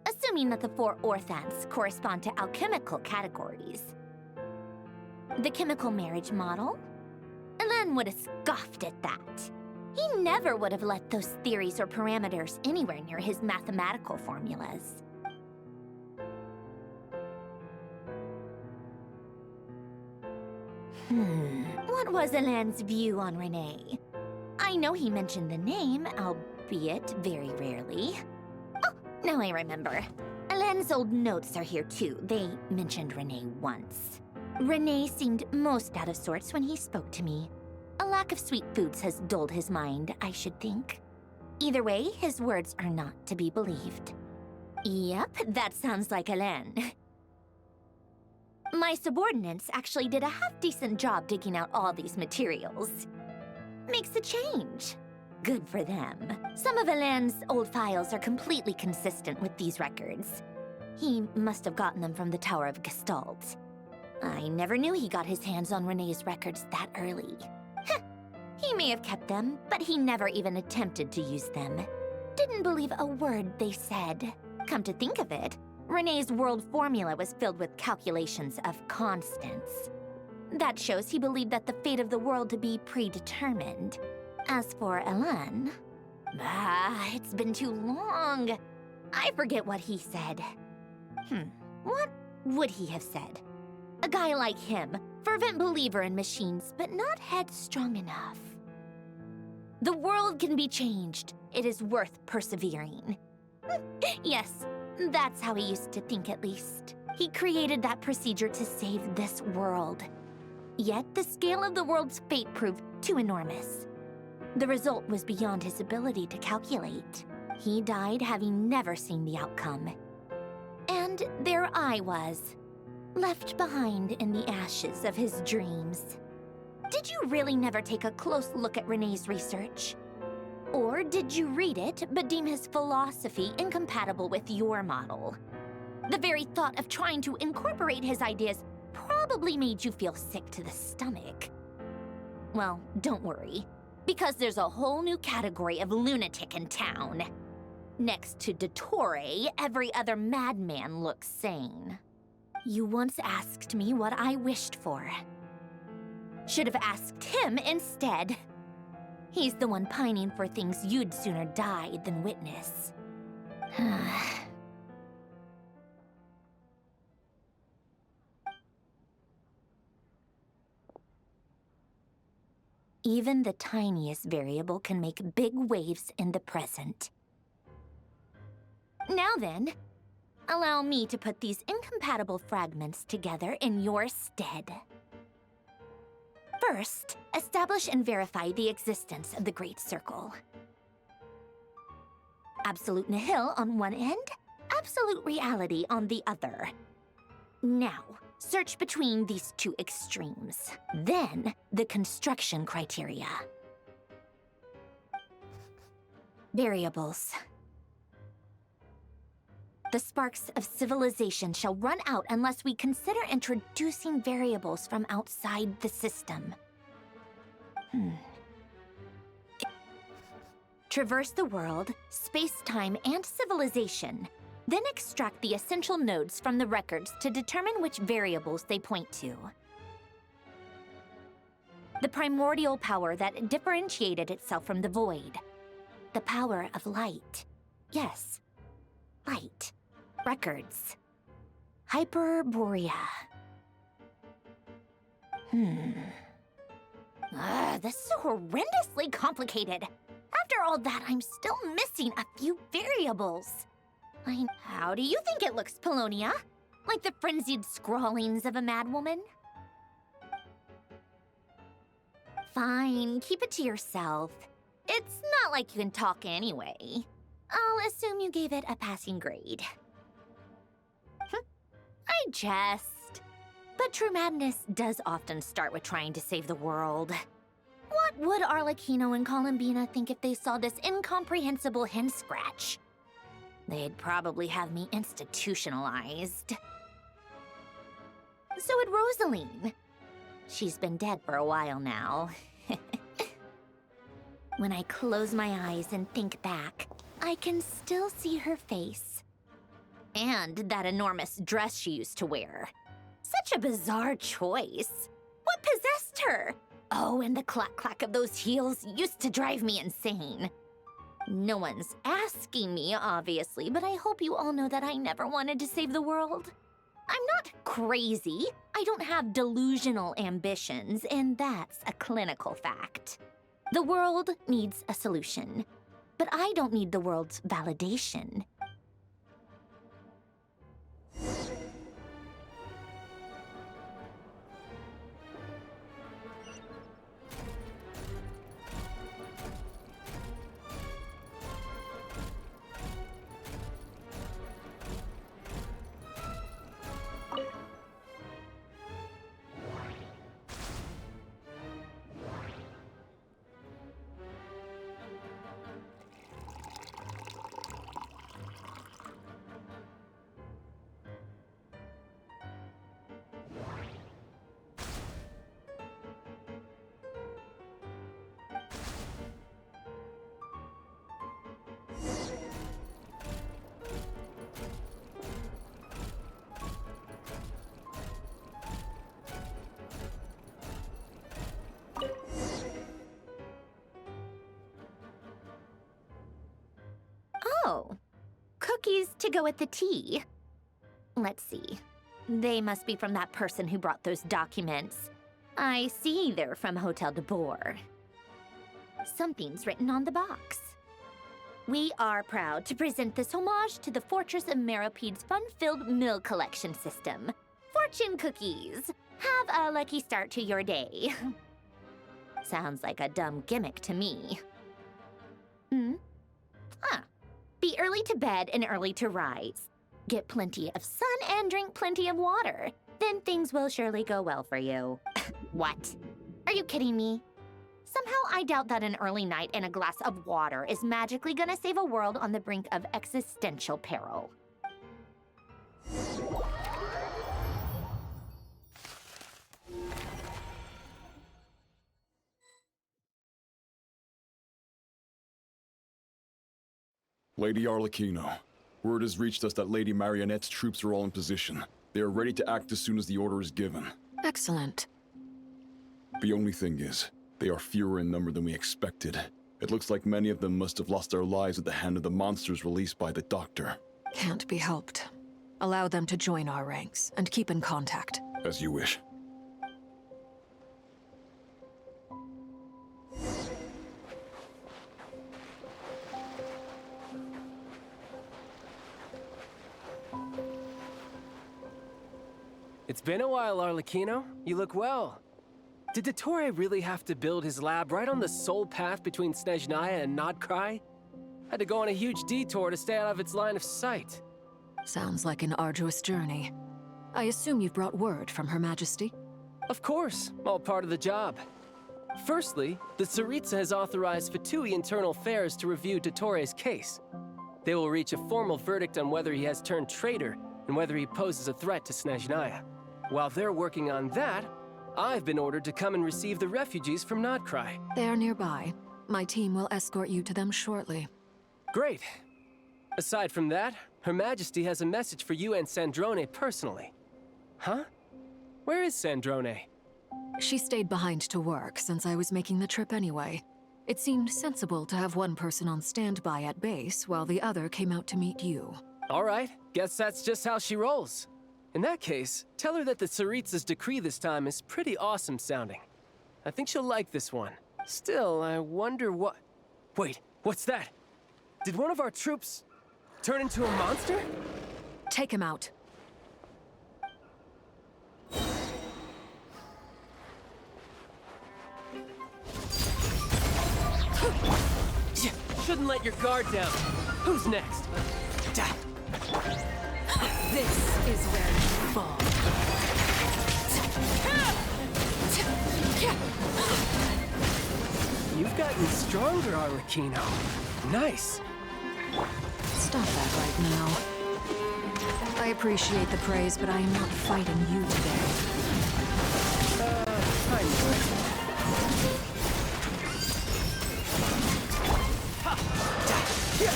Assuming that the 4 orthants correspond to alchemical categories. The chemical marriage model? Alain would have scoffed at that. He never would have let those theories or parameters anywhere near his mathematical formulas. What was Alain's view on Renee? I know he mentioned the name, albeit very rarely. Now I remember. Alain's old notes are here too. They mentioned Renee once. Renee seemed most out of sorts when he spoke to me. A lack of sweet foods has dulled his mind, I should think. Either way, his words are not to be believed. Yep, that sounds like Alain. My subordinates actually did a half-decent job digging out all these materials. Makes a change. Good for them. Some of Alain's old files are completely consistent with these records. He must have gotten them from the Tower of Gestalt. I never knew he got his hands on Renee's records that early. He may have kept them, but he never even attempted to use them. Didn't believe a word they said. Come to think of it, Renee's world formula was filled with calculations of constants. That shows he believed that the fate of the world to be predetermined. As for Alain, it's been too long. I forget what he said. What would he have said? A guy like him, fervent believer in machines, but not headstrong enough. The world can be changed. It is worth persevering. Yes, that's how he used to think at least. He created that procedure to save this world. Yet the scale of the world's fate proved too enormous. The result was beyond his ability to calculate. He died having never seen the outcome. And there I was, left behind in the ashes of his dreams. Did you really never take a close look at Renee's research? Or did you read it but deem his philosophy incompatible with your model? The very thought of trying to incorporate his ideas probably made you feel sick to the stomach. Well, don't worry, because there's a whole new category of lunatic in town. Next to Dottore, every other madman looks sane. You once asked me what I wished for. Should have asked him instead. He's the one pining for things you'd sooner die than witness. Even the tiniest variable can make big waves in the present. Now then, allow me to put these incompatible fragments together in your stead. First, establish and verify the existence of the Great Circle. Absolute nihil on one end, absolute reality on the other. Now, search between these two extremes. Then, the construction criteria. Variables. The sparks of civilization shall run out unless we consider introducing variables from outside the system. Traverse the world, space-time, and civilization. Then extract the essential nodes from the records to determine which variables they point to. The primordial power that differentiated itself from the void. The power of light. Yes, light. Records. Hyperborea. This is horrendously complicated. After all that, I'm still missing a few variables. How do you think it looks, Polonia? Like the frenzied scrawlings of a madwoman? Fine, keep it to yourself. It's not like you can talk anyway. I'll assume you gave it a passing grade. I jest. But true madness does often start with trying to save the world. What would Arlecchino and Columbina think if they saw this incomprehensible hen scratch? They'd probably have me institutionalized. So would Rosaline. She's been dead for a while now. When I close my eyes and think back, I can still see her face. And that enormous dress she used to wear. Such a bizarre choice. What possessed her? Oh, and the clack-clack of those heels used to drive me insane. No one's asking me, obviously, but I hope you all know that I never wanted to save the world. I'm not crazy. I don't have delusional ambitions, and that's a clinical fact. The world needs a solution, but I don't need the world's validation. Oh, cookies to go with the tea. Let's see. They must be from that person who brought those documents. I see they're from Hotel de Boer. Something's written on the box. We are proud to present this homage to the Fortress of Meropede's fun-filled mill collection system. Fortune cookies. Have a lucky start to your day. Sounds like a dumb gimmick to me. Be early to bed and early to rise. Get plenty of sun and drink plenty of water. Then things will surely go well for you. What? Are you kidding me? Somehow I doubt that an early night and a glass of water is magically gonna save a world on the brink of existential peril. Lady Arlecchino, word has reached us that Lady Marionette's troops are all in position. They are ready to act as soon as the order is given. Excellent. The only thing is, they are fewer in number than we expected. It looks like many of them must have lost their lives at the hand of the monsters released by the Doctor. Can't be helped. Allow them to join our ranks, and keep in contact. As you wish. It's been a while, Arlecchino. You look well. Did Dottore really have to build his lab right on the sole path between Snezhnaya and Nodcry? Had to go on a huge detour to stay out of its line of sight. Sounds like an arduous journey. I assume you've brought word from Her Majesty? Of course, all part of the job. Firstly, the Tsaritsa has authorized Fatui Internal Affairs to review Dottore's case. They will reach a formal verdict on whether he has turned traitor and whether he poses a threat to Snezhnaya. While they're working on that, I've been ordered to come and receive the refugees from Nodcry. They are nearby. My team will escort you to them shortly. Great. Aside from that, Her Majesty has a message for you and Sandrone personally. Huh? Where is Sandrone? She stayed behind to work since I was making the trip anyway. It seemed sensible to have one person on standby at base while the other came out to meet you. All right, guess that's just how she rolls. In that case, tell her that the Tsaritsa's decree this time is pretty awesome sounding. I think she'll like this one. Still, I wonder what... Wait, what's that? Did one of our troops turn into a monster? Take him out. Shouldn't let your guard down. Who's next? This is where you fall. You've gotten stronger, Arlecchino. Nice. Stop that right now. I appreciate the praise, but I am not fighting you today.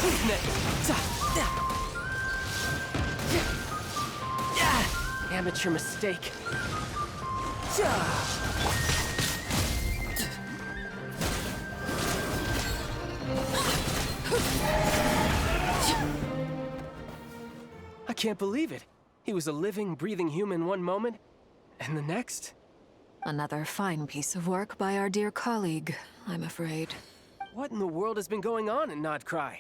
Who's next? Amateur mistake. I can't believe it. He was a living, breathing human one moment, and the next... Another fine piece of work by our dear colleague, I'm afraid. What in the world has been going on in Nodcry?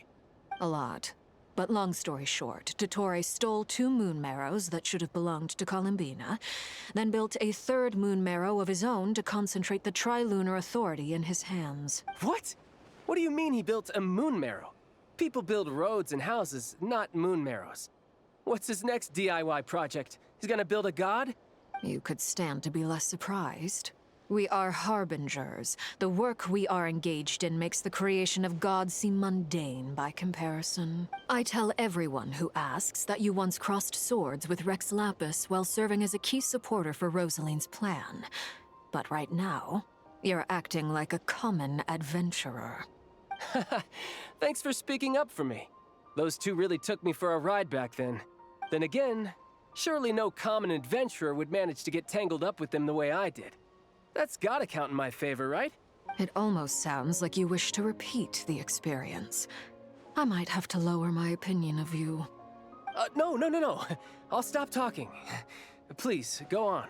A lot. But long story short, Dottore stole 2 moon marrows that should have belonged to Columbina, then built a 3rd moon marrow of his own to concentrate the Trilunar Authority in his hands. What? What do you mean he built a moon marrow? People build roads and houses, not moon marrows. What's his next DIY project? He's gonna build a god? You could stand to be less surprised. We are harbingers. The work we are engaged in makes the creation of gods seem mundane by comparison. I tell everyone who asks that you once crossed swords with Rex Lapis while serving as a key supporter for Rosaline's plan. But right now, you're acting like a common adventurer. Thanks for speaking up for me. Those 2 really took me for a ride back then. Then again, surely no common adventurer would manage to get tangled up with them the way I did. That's gotta count in my favor, right? It almost sounds like you wish to repeat the experience. I might have to lower my opinion of you. No. I'll stop talking. Please, go on.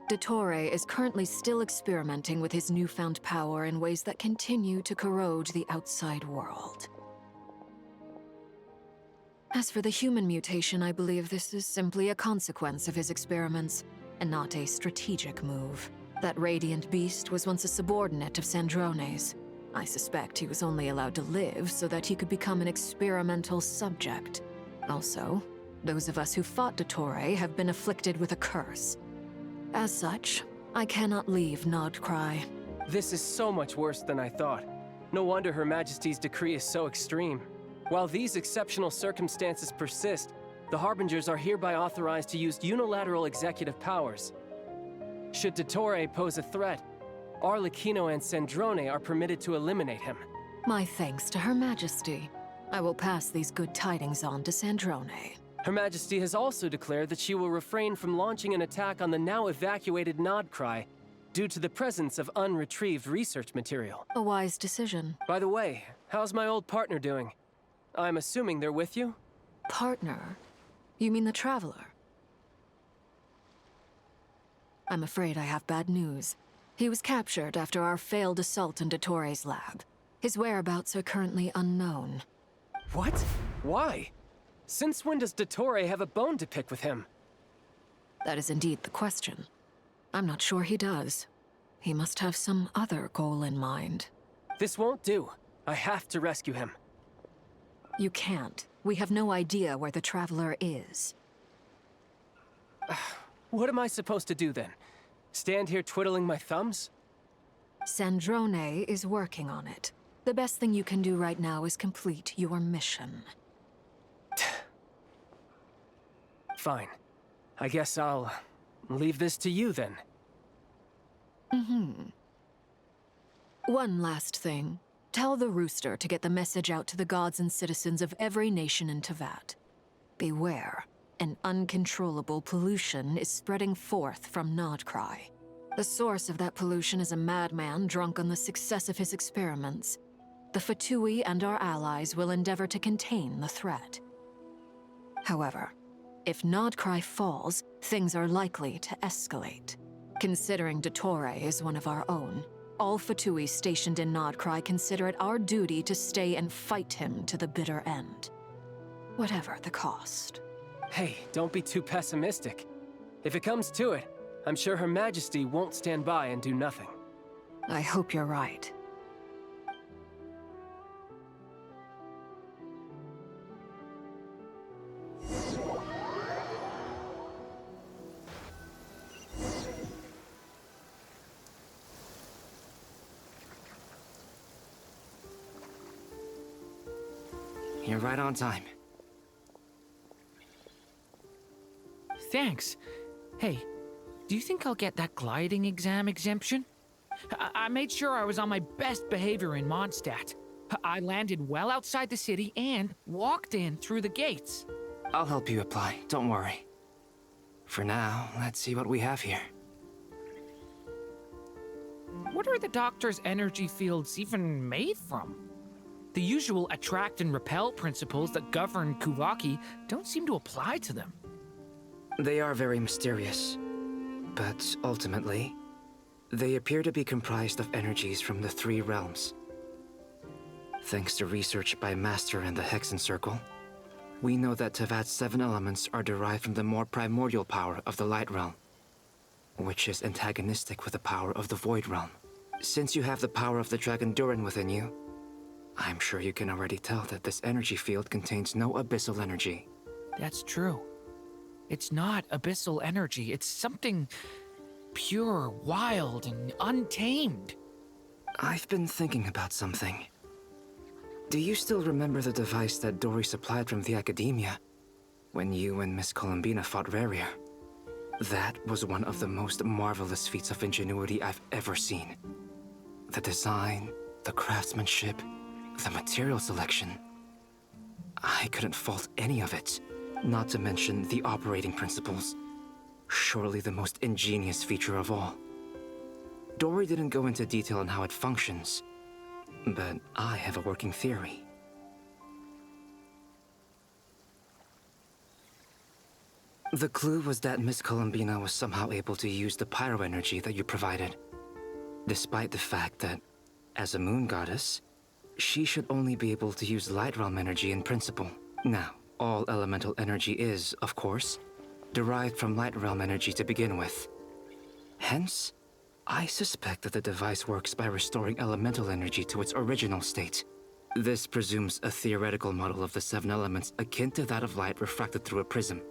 Dottore is currently still experimenting with his newfound power in ways that continue to corrode the outside world. As for the human mutation, I believe this is simply a consequence of his experiments, and not a strategic move. That radiant beast was once a subordinate of Sandrone's. I suspect he was only allowed to live so that he could become an experimental subject. Also, those of us who fought Dottore have been afflicted with a curse. As such, I cannot leave Nodcry. This is so much worse than I thought. No wonder Her Majesty's decree is so extreme. While these exceptional circumstances persist, the Harbingers are hereby authorized to use unilateral executive powers. Should Dottore pose a threat, Arlecchino and Sandrone are permitted to eliminate him. My thanks to Her Majesty. I will pass these good tidings on to Sandrone. Her Majesty has also declared that she will refrain from launching an attack on the now evacuated Nodcry due to the presence of unretrieved research material. A wise decision. By the way, how's my old partner doing? I'm assuming they're with you? Partner? You mean the Traveler? I'm afraid I have bad news. He was captured after our failed assault in Dottore's lab. His whereabouts are currently unknown. What? Why? Since when does Dottore have a bone to pick with him? That is indeed the question. I'm not sure he does. He must have some other goal in mind. This won't do. I have to rescue him. You can't. We have no idea where the Traveler is. What am I supposed to do then? Stand here twiddling my thumbs? Sandrone is working on it. The best thing you can do right now is complete your mission. Fine. I guess I'll leave this to you then. One last thing. Tell the Rooster to get the message out to the gods and citizens of every nation in Teyvat. Beware. An uncontrollable pollution is spreading forth from Nodcry. The source of that pollution is a madman drunk on the success of his experiments. The Fatui and our allies will endeavor to contain the threat. However, if Nodcry falls, things are likely to escalate. Considering Dottore is one of our own, all Fatui stationed in Nodcry consider it our duty to stay and fight him to the bitter end. Whatever the cost. Hey, don't be too pessimistic. If it comes to it, I'm sure Her Majesty won't stand by and do nothing. I hope you're right. You're right on time. Thanks. Hey, do you think I'll get that gliding exam exemption? I made sure I was on my best behavior in Mondstadt. I landed well outside the city and walked in through the gates. I'll help you apply, don't worry. For now, let's see what we have here. What are the Doctor's energy fields even made from? The usual attract and repel principles that govern Kuvaki don't seem to apply to them. They are very mysterious, but ultimately, they appear to be comprised of energies from the three realms. Thanks to research by Master and the Hexen Circle, we know that Teyvat's 7 elements are derived from the more primordial power of the Light Realm, which is antagonistic with the power of the Void Realm. Since you have the power of the Dragon Durin within you, I'm sure you can already tell that this energy field contains no abyssal energy. That's true. It's not abyssal energy. It's something pure, wild, and untamed. I've been thinking about something. Do you still remember the device that Dory supplied from the Academia when you and Miss Columbina fought Rarier? That was one of the most marvelous feats of ingenuity I've ever seen. The design, the craftsmanship, the material selection. I couldn't fault any of it, not to mention the operating principles. Surely the most ingenious feature of all. Dory didn't go into detail on how it functions, but I have a working theory. The clue was that Miss Columbina was somehow able to use the pyro energy that you provided, despite the fact that, as a moon goddess, she should only be able to use Light Realm energy in principle. Now, all elemental energy is, of course, derived from Light Realm energy to begin with. Hence, I suspect that the device works by restoring elemental energy to its original state. This presumes a theoretical model of the 7 elements akin to that of light refracted through a prism.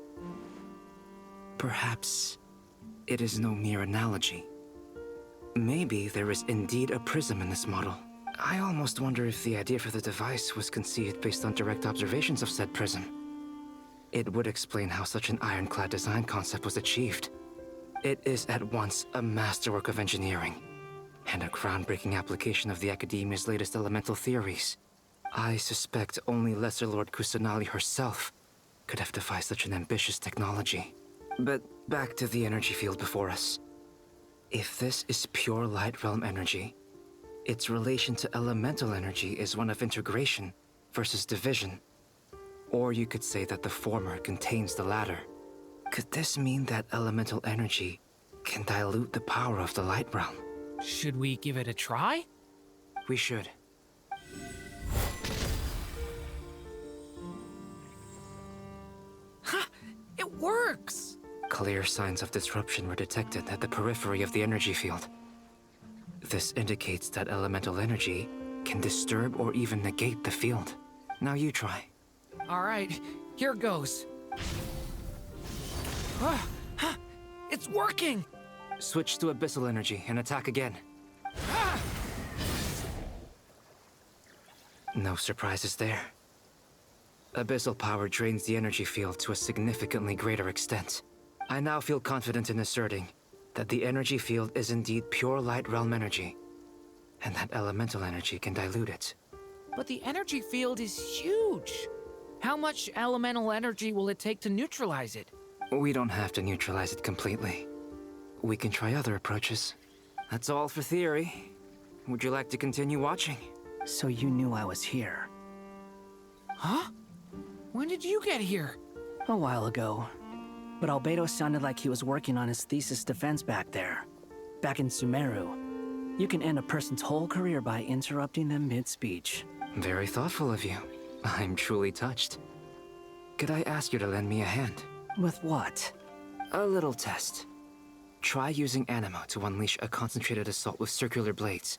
Perhaps it is no mere analogy. Maybe there is indeed a prism in this model. I almost wonder if the idea for the device was conceived based on direct observations of said prism. It would explain how such an ironclad design concept was achieved. It is at once a masterwork of engineering and a groundbreaking application of the Academia's latest elemental theories. I suspect only Lesser Lord Kusanali herself could have devised such an ambitious technology. But back to the energy field before us. If this is pure light realm energy, its relation to elemental energy is one of integration versus division. Or you could say that the former contains the latter. Could this mean that elemental energy can dilute the power of the light realm? Should we give it a try? We should. Ha! It works! Clear signs of disruption were detected at the periphery of the energy field. This indicates that elemental energy can disturb or even negate the field. Now you try. All right, here goes. It's working! Switch to abyssal energy and attack again. No surprises there. Abyssal power drains the energy field to a significantly greater extent. I now feel confident in asserting that the energy field is indeed pure light realm energy, and that elemental energy can dilute it. But the energy field is huge. How much elemental energy will it take to neutralize it? We don't have to neutralize it completely. We can try other approaches. That's all for theory. Would you like to continue watching? So you knew I was here. Huh? When did you get here? A while ago. But Albedo sounded like he was working on his thesis defense back there. Back in Sumeru. You can end a person's whole career by interrupting them mid-speech. Very thoughtful of you. I'm truly touched. Could I ask you to lend me a hand? With what? A little test. Try using Animo to unleash a concentrated assault with circular blades,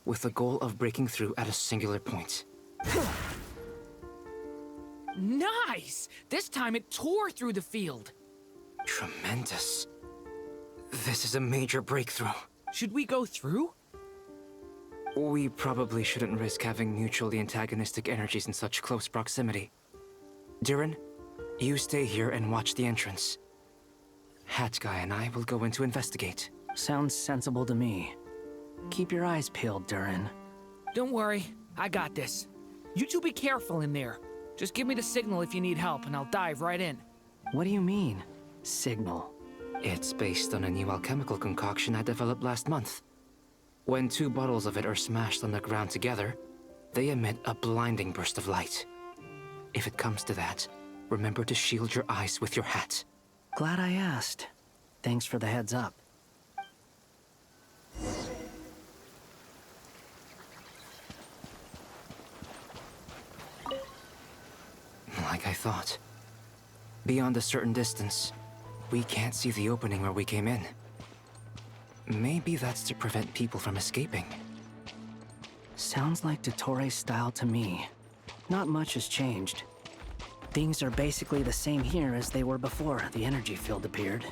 with the goal of breaking through at a singular point. Nice! This time it tore through the field. Tremendous. This is a major breakthrough. Should we go through? We probably shouldn't risk having mutually antagonistic energies in such close proximity. Durin, you stay here and watch the entrance. Hat Guy and I will go in to investigate. Sounds sensible to me. Keep your eyes peeled, Durin. Don't worry, I got this. You two be careful in there. Just give me the signal if you need help, and I'll dive right in. What do you mean, signal? It's based on a new alchemical concoction I developed last month. When 2 bottles of it are smashed on the ground together, they emit a blinding burst of light. If it comes to that, remember to shield your eyes with your hat. Glad I asked. Thanks for the heads up. Like I thought. Beyond a certain distance, we can't see the opening where we came in. Maybe that's to prevent people from escaping. Sounds like Dottore style to me. Not much has changed. Things are basically the same here as they were before the energy field appeared.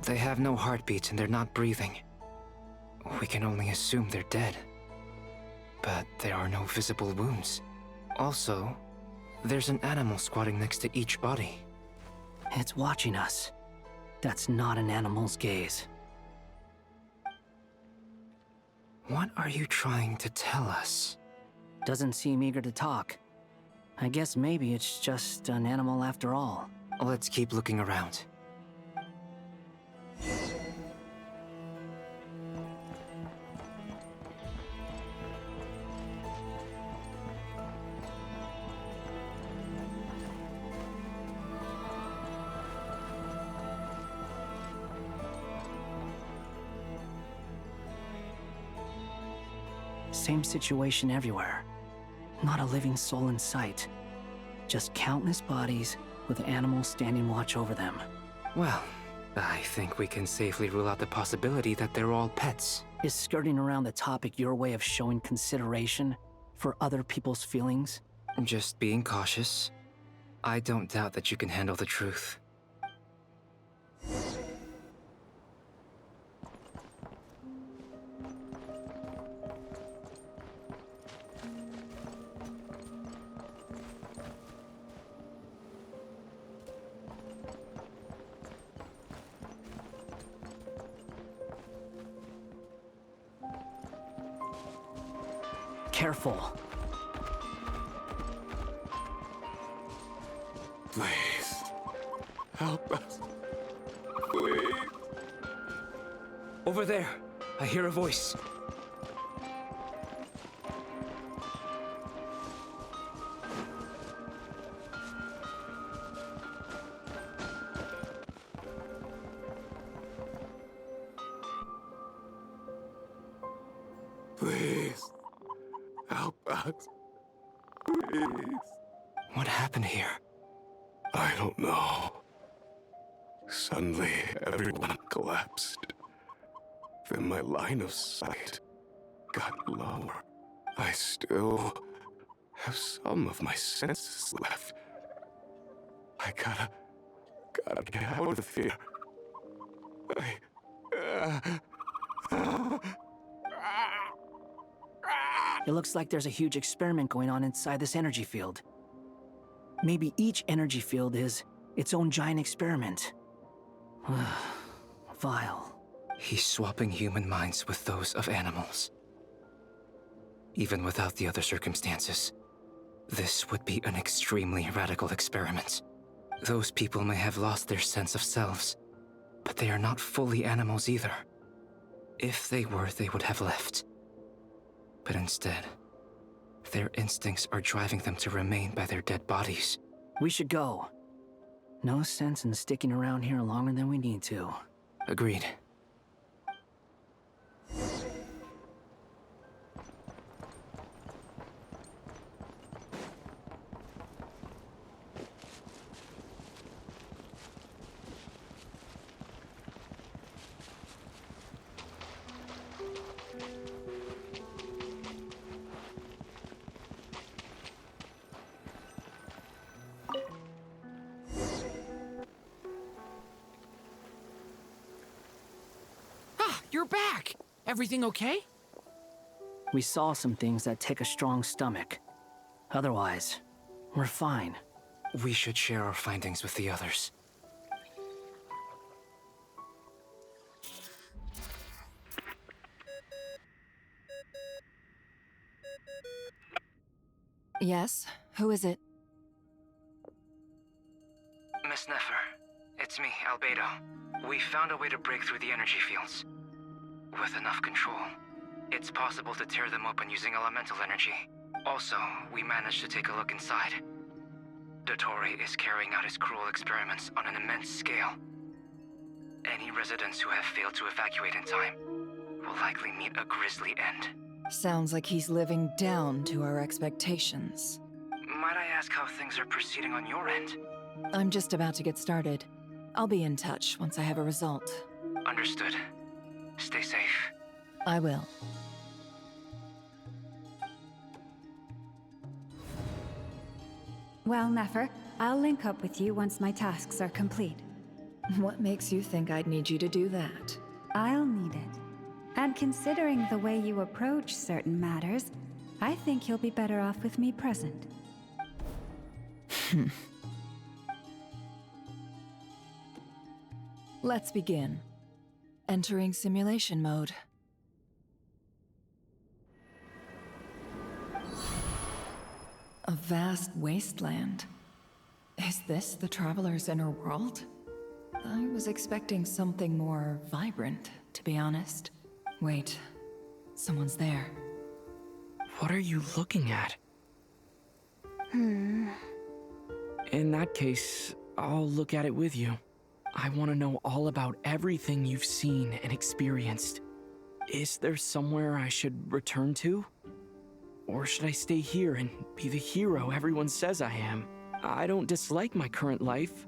They have no heartbeats and they're not breathing. We can only assume they're dead. But there are no visible wounds. Also, there's an animal squatting next to each body. It's watching us. That's not an animal's gaze. What are you trying to tell us? Doesn't seem eager to talk. I guess maybe it's just an animal after all. Let's keep looking around. Same situation everywhere. Not a living soul in sight. Just countless bodies with animals standing watch over them. Well, I think we can safely rule out the possibility that they're all pets. Is skirting around the topic your way of showing consideration for other people's feelings? Just being cautious. I don't doubt that you can handle the truth. Careful. Please, help us. Please. Over there, I hear a voice. Please, help us. Please. What happened here? I don't know. Suddenly, everyone collapsed. Then my line of sight got lower. I still have some of my senses left. I gotta get out of here. It looks like there's a huge experiment going on inside this energy field. Maybe each energy field is its own giant experiment. Vile. He's swapping human minds with those of animals. Even without the other circumstances, this would be an extremely radical experiment. Those people may have lost their sense of selves, but they are not fully animals either. If they were, they would have left. But instead, their instincts are driving them to remain by their dead bodies. We should go. No sense in sticking around here longer than we need to. Agreed. You're back! Everything okay? We saw some things that take a strong stomach. Otherwise, we're fine. We should share our findings with the others. Yes? Who is it? Miss Nefer, it's me, Albedo. We found a way to break through the energy fields. With enough control, it's possible to tear them open using elemental energy. Also, we managed to take a look inside. Dottore is carrying out his cruel experiments on an immense scale. Any residents who have failed to evacuate in time will likely meet a grisly end. Sounds like he's living down to our expectations. Might I ask how things are proceeding on your end? I'm just about to get started. I'll be in touch once I have a result. Understood. Stay safe. I will. Well, Nefer, I'll link up with you once my tasks are complete. What makes you think I'd need you to do that? I'll need it. And considering the way you approach certain matters, I think you'll be better off with me present. Let's begin. Entering simulation mode. A vast wasteland. Is this the Traveler's inner world? I was expecting something more vibrant, to be honest. Wait, someone's there. What are you looking at? In that case, I'll look at it with you. I want to know all about everything you've seen and experienced. Is there somewhere I should return to? Or should I stay here and be the hero everyone says I am? I don't dislike my current life.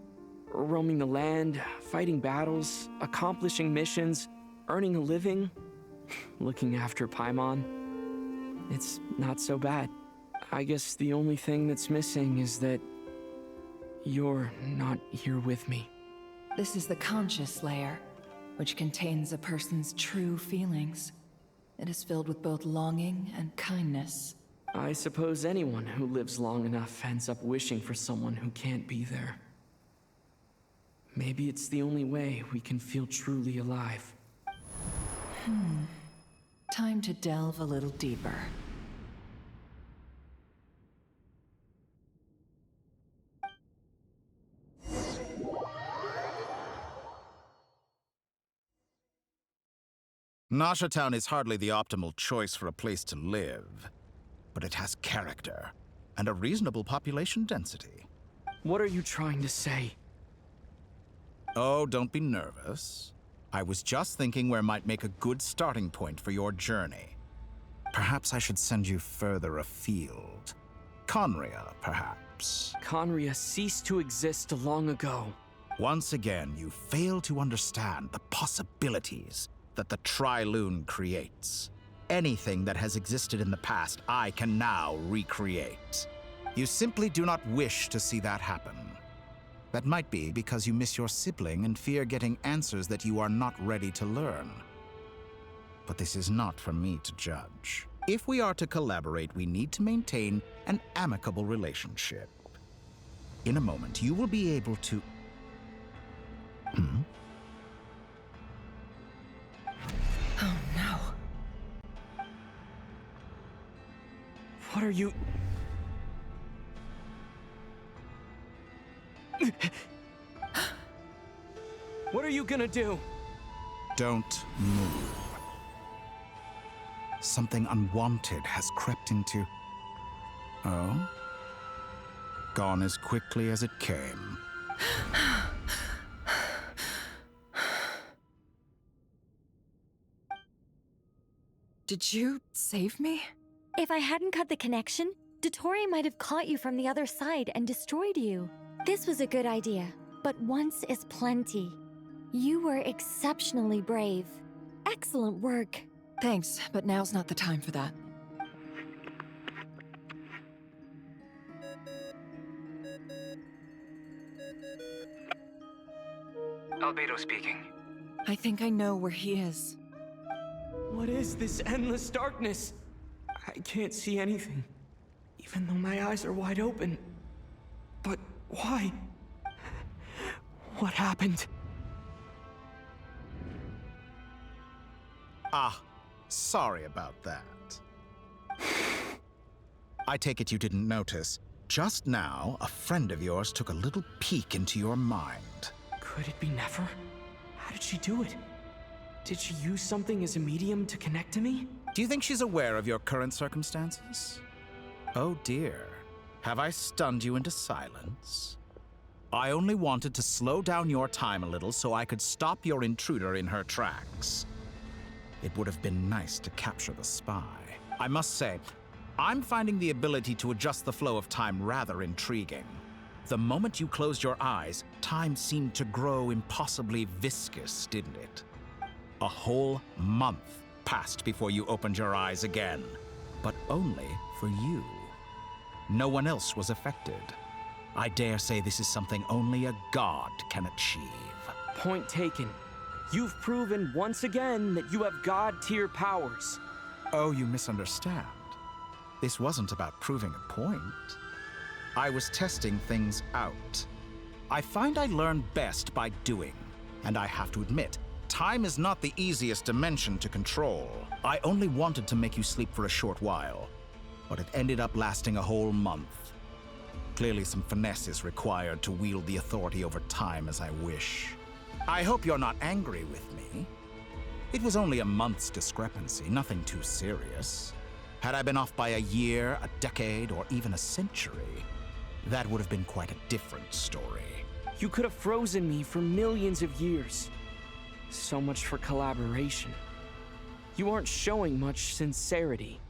Roaming the land, fighting battles, accomplishing missions, earning a living, looking after Paimon. It's not so bad. I guess the only thing that's missing is that you're not here with me. This is the conscious layer, which contains a person's true feelings. It is filled with both longing and kindness. I suppose anyone who lives long enough ends up wishing for someone who can't be there. Maybe it's the only way we can feel truly alive. Time to delve a little deeper. Nasha Town is hardly the optimal choice for a place to live, but it has character and a reasonable population density. What are you trying to say? Oh, don't be nervous. I was just thinking where might make a good starting point for your journey. Perhaps I should send you further afield. Conria, perhaps. Conria ceased to exist long ago. Once again, you fail to understand the possibilities that the Tri-Lune creates. Anything that has existed in the past, I can now recreate. You simply do not wish to see that happen. That might be because you miss your sibling and fear getting answers that you are not ready to learn. But this is not for me to judge. If we are to collaborate, we need to maintain an amicable relationship. In a moment, you will be able to... Oh no. What are you... What are you gonna do? Don't move. Something unwanted has crept into... Oh? Gone as quickly as it came. Did you save me? If I hadn't cut the connection, Dottore might have caught you from the other side and destroyed you. This was a good idea, but once is plenty. You were exceptionally brave. Excellent work. Thanks, but now's not the time for that. Albedo speaking. I think I know where he is. What is this endless darkness? I can't see anything, even though my eyes are wide open. But why? What happened? Ah, sorry about that. I take it you didn't notice. Just now, a friend of yours took a little peek into your mind. Could it be Nefer? How did she do it? Did she use something as a medium to connect to me? Do you think she's aware of your current circumstances? Oh dear. Have I stunned you into silence? I only wanted to slow down your time a little so I could stop your intruder in her tracks. It would have been nice to capture the spy. I must say, I'm finding the ability to adjust the flow of time rather intriguing. The moment you closed your eyes, time seemed to grow impossibly viscous, didn't it? A whole month passed before you opened your eyes again, but only for you. No one else was affected. I dare say this is something only a god can achieve. Point taken. You've proven once again that you have god-tier powers. Oh, you misunderstand. This wasn't about proving a point. I was testing things out. I find I learn best by doing, and I have to admit, time is not the easiest dimension to control. I only wanted to make you sleep for a short while, but it ended up lasting a whole month. Clearly some finesse is required to wield the authority over time as I wish. I hope you're not angry with me. It was only a month's discrepancy, nothing too serious. Had I been off by a year, a decade, or even a century, that would have been quite a different story. You could have frozen me for millions of years. So much for collaboration. You aren't showing much sincerity.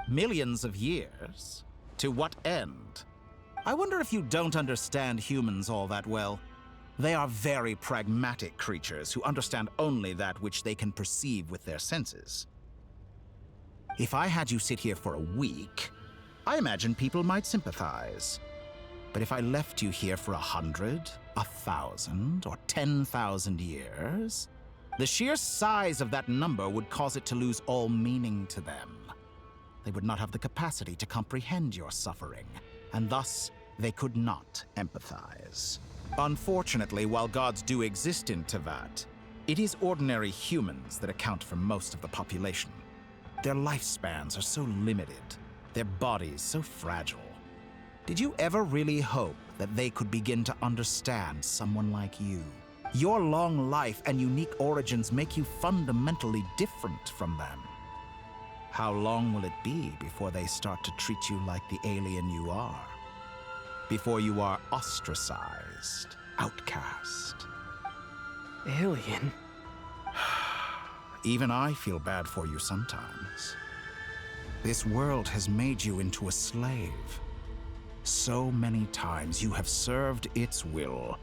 Millions of years? To what end? I wonder if you don't understand humans all that well. They are very pragmatic creatures who understand only that which they can perceive with their senses. If I had you sit here for a week, I imagine people might sympathize. But if I left you here for 100, 1,000, or 10,000 years, the sheer size of that number would cause it to lose all meaning to them. They would not have the capacity to comprehend your suffering, and thus they could not empathize. Unfortunately, while gods do exist in Tevat, it is ordinary humans that account for most of the population. Their lifespans are so limited, their bodies so fragile. Did you ever really hope that they could begin to understand someone like you? Your long life and unique origins make you fundamentally different from them. How long will it be before they start to treat you like the alien you are? Before you are ostracized, outcast? Alien? Even I feel bad for you sometimes. This world has made you into a slave. So many times you have served its will,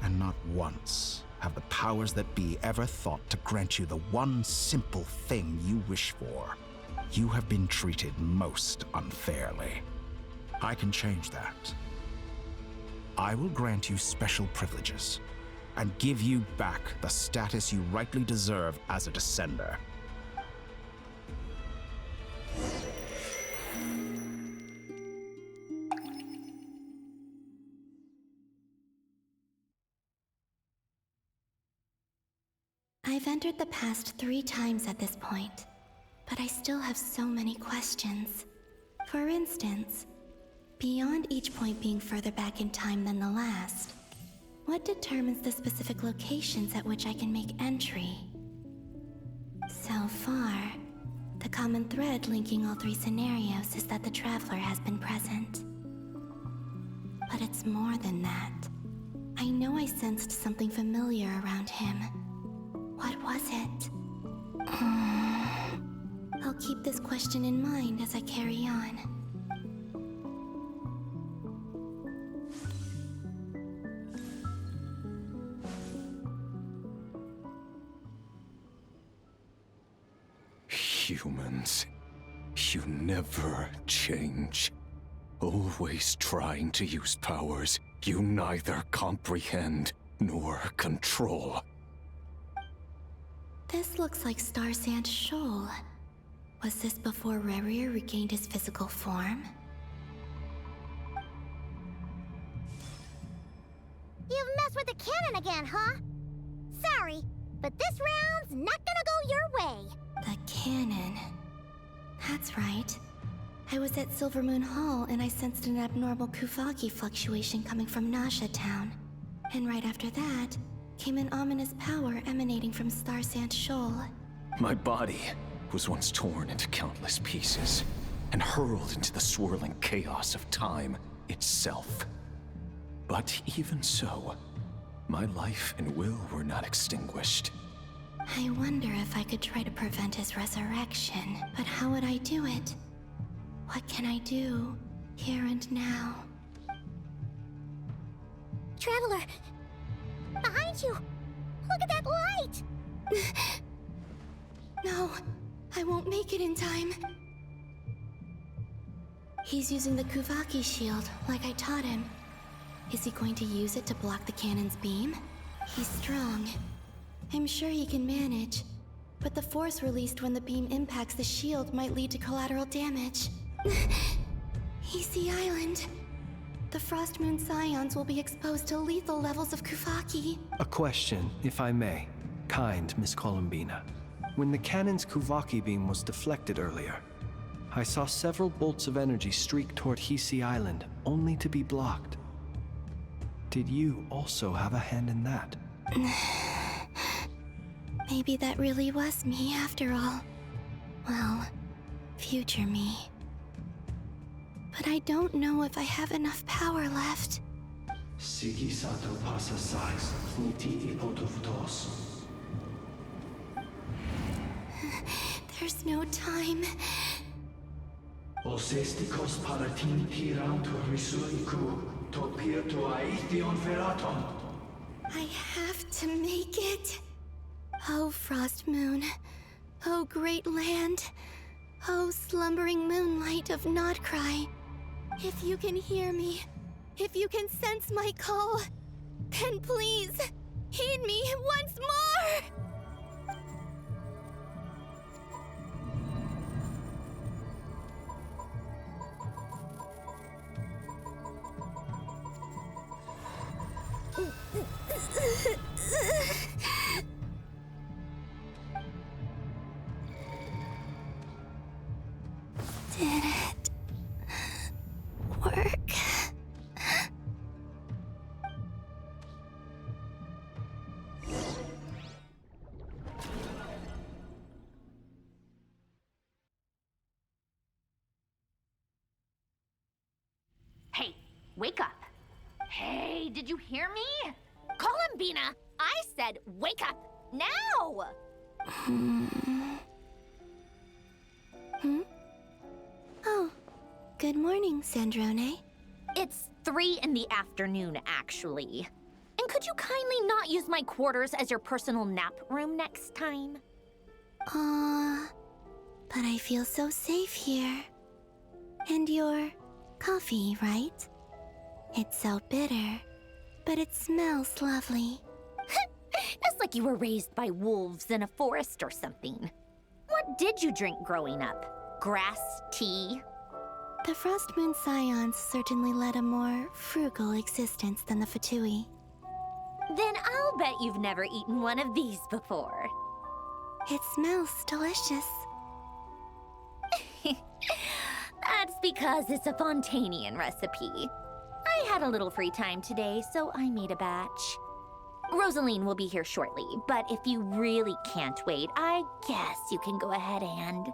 and not once have the powers that be ever thought to grant you the one simple thing you wish for. You have been treated most unfairly. I can change that. I will grant you special privileges and give you back the status you rightly deserve as a descender. I've entered the past 3 times at this point, but I still have so many questions. For instance, beyond each point being further back in time than the last, what determines the specific locations at which I can make entry? So far, the common thread linking all 3 scenarios is that the Traveler has been present. But it's more than that. I know I sensed something familiar around him. What was it? I'll keep this question in mind as I carry on. Humans, you never change. Always trying to use powers you neither comprehend nor control. This looks like Star Sand Shoal. Was this before Rerir regained his physical form? You've messed with the cannon again, huh? Sorry, but this round's not gonna go your way. The cannon. That's right. I was at Silver Moon Hall and I sensed an abnormal Kuvaki fluctuation coming from Nasha Town. And right after that, came an ominous power emanating from Star Sand Shoal. My body was once torn into countless pieces and hurled into the swirling chaos of time itself. But even so, my life and will were not extinguished. I wonder if I could try to prevent his resurrection, but how would I do it? What can I do, here and now? Traveler! Behind you! Look at that light! No, I won't make it in time. He's using the Kuvaki shield, like I taught him. Is he going to use it to block the cannon's beam? He's strong. I'm sure he can manage. But the force released when the beam impacts the shield might lead to collateral damage. Easy Island. The Frost Moon Scions will be exposed to lethal levels of Kuvaki. A question, if I may. Kind Miss Columbina. When the cannon's Kuvaki beam was deflected earlier, I saw several bolts of energy streak toward Hisi Island, only to be blocked. Did you also have a hand in that? Maybe that really was me after all. Well, future me. But I don't know if I have enough power left. There's no time. Osestikos palatin tiran to risuiku, to pirto aithion feraton. I have to make it. Oh, Frost Moon. Oh, great land. Oh, slumbering moonlight of Nodcry. If you can hear me, if you can sense my call, then please, heed me once more! Did it work? Hey, wake up. Hey, did you hear me? Call him, Bina. I said wake up now! Oh, good morning, Sandrone. It's 3 in the afternoon, actually. And could you kindly not use my quarters as your personal nap room next time? But I feel so safe here. And your coffee, right? It's so bitter, but it smells lovely. It's like you were raised by wolves in a forest or something. What did you drink growing up? Grass tea? The Frost Moon Scions certainly led a more frugal existence than the Fatui. Then I'll bet you've never eaten one of these before. It smells delicious. That's because it's a Fontanian recipe. I had a little free time today, so I made a batch. Rosaline will be here shortly, but if you really can't wait, I guess you can go ahead and...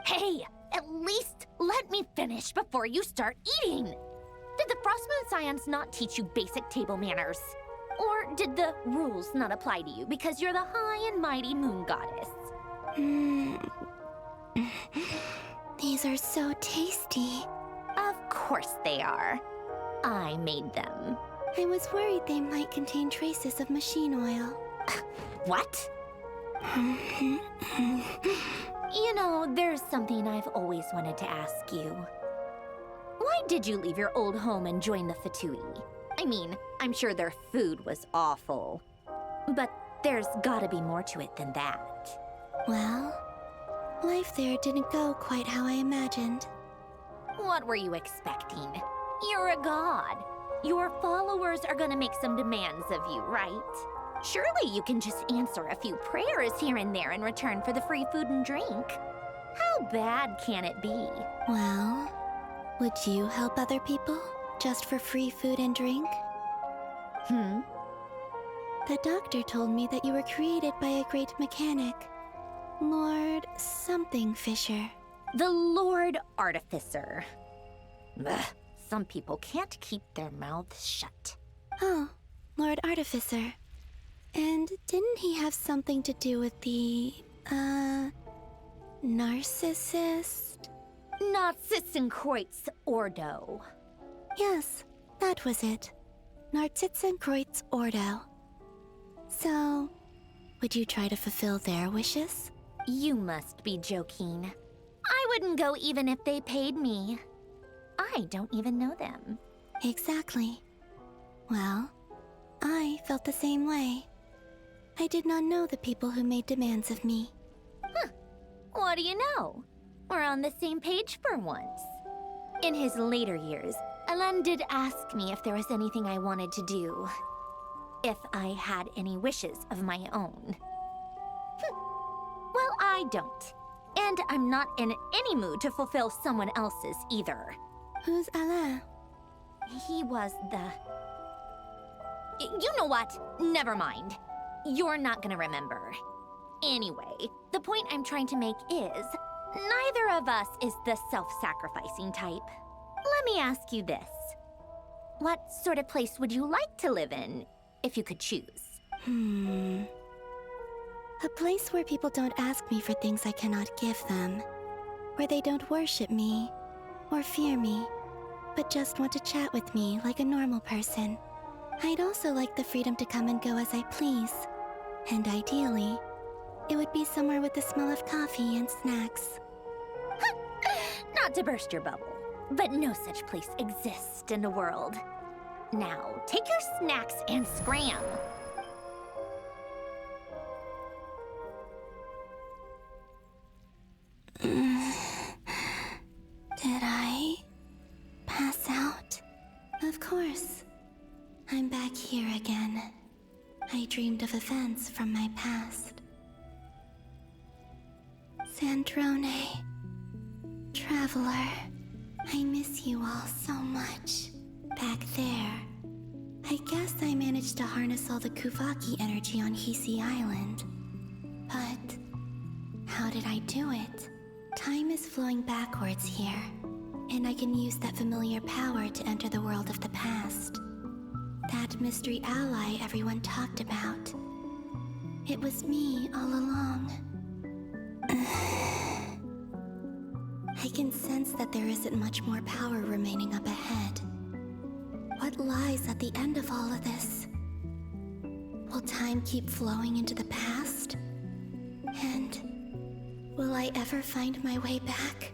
Hey, at least let me finish before you start eating! Did the Frost Moon Scions not teach you basic table manners? Or did the rules not apply to you because you're the high and mighty moon goddess? These are so tasty. Of course they are. I made them. I was worried they might contain traces of machine oil. What? You know, there's something I've always wanted to ask you. Why did you leave your old home and join the Fatui? I mean, I'm sure their food was awful. But there's gotta be more to it than that. Well, life there didn't go quite how I imagined. What were you expecting? You're a god. Your followers are gonna make some demands of you, right? Surely you can just answer a few prayers here and there in return for the free food and drink. How bad can it be? Well, would you help other people just for free food and drink? The doctor told me that you were created by a great mechanic, Lord something Fisher. The Lord Artificer. Ugh, some people can't keep their mouths shut. Oh, Lord Artificer. And didn't he have something to do with the, narcissist? Narcissenkreuz Ordo. Yes, that was it. Narcissenkreuz Ordo. So, would you try to fulfill their wishes? You must be joking. I wouldn't go even if they paid me. I don't even know them. Exactly. Well, I felt the same way. I did not know the people who made demands of me. Huh. What do you know? We're on the same page for once. In his later years, Alan did ask me if there was anything I wanted to do. If I had any wishes of my own. Well, I don't. And I'm not in any mood to fulfill someone else's either. Who's Alain? He was the... You know what? Never mind. You're not gonna remember. Anyway, the point I'm trying to make is, neither of us is the self-sacrificing type. Let me ask you this. What sort of place would you like to live in, if you could choose? A place where people don't ask me for things I cannot give them. Where they don't worship me or fear me, but just want to chat with me like a normal person. I'd also like the freedom to come and go as I please. And ideally, it would be somewhere with the smell of coffee and snacks. Not to burst your bubble, but no such place exists in the world. Now, take your snacks and scram. Did I pass out? Of course. I'm back here again. I dreamed of events from my past. Sandrone, Traveler, I miss you all so much. Back there, I guess I managed to harness all the Kuvaki energy on Hisi Island. But how did I do it? Time is flowing backwards here, and I can use that familiar power to enter the world of the past. That mystery ally everyone talked about. It was me all along. I can sense that there isn't much more power remaining up ahead. What lies at the end of all of this? Will time keep flowing into the past? And will I ever find my way back?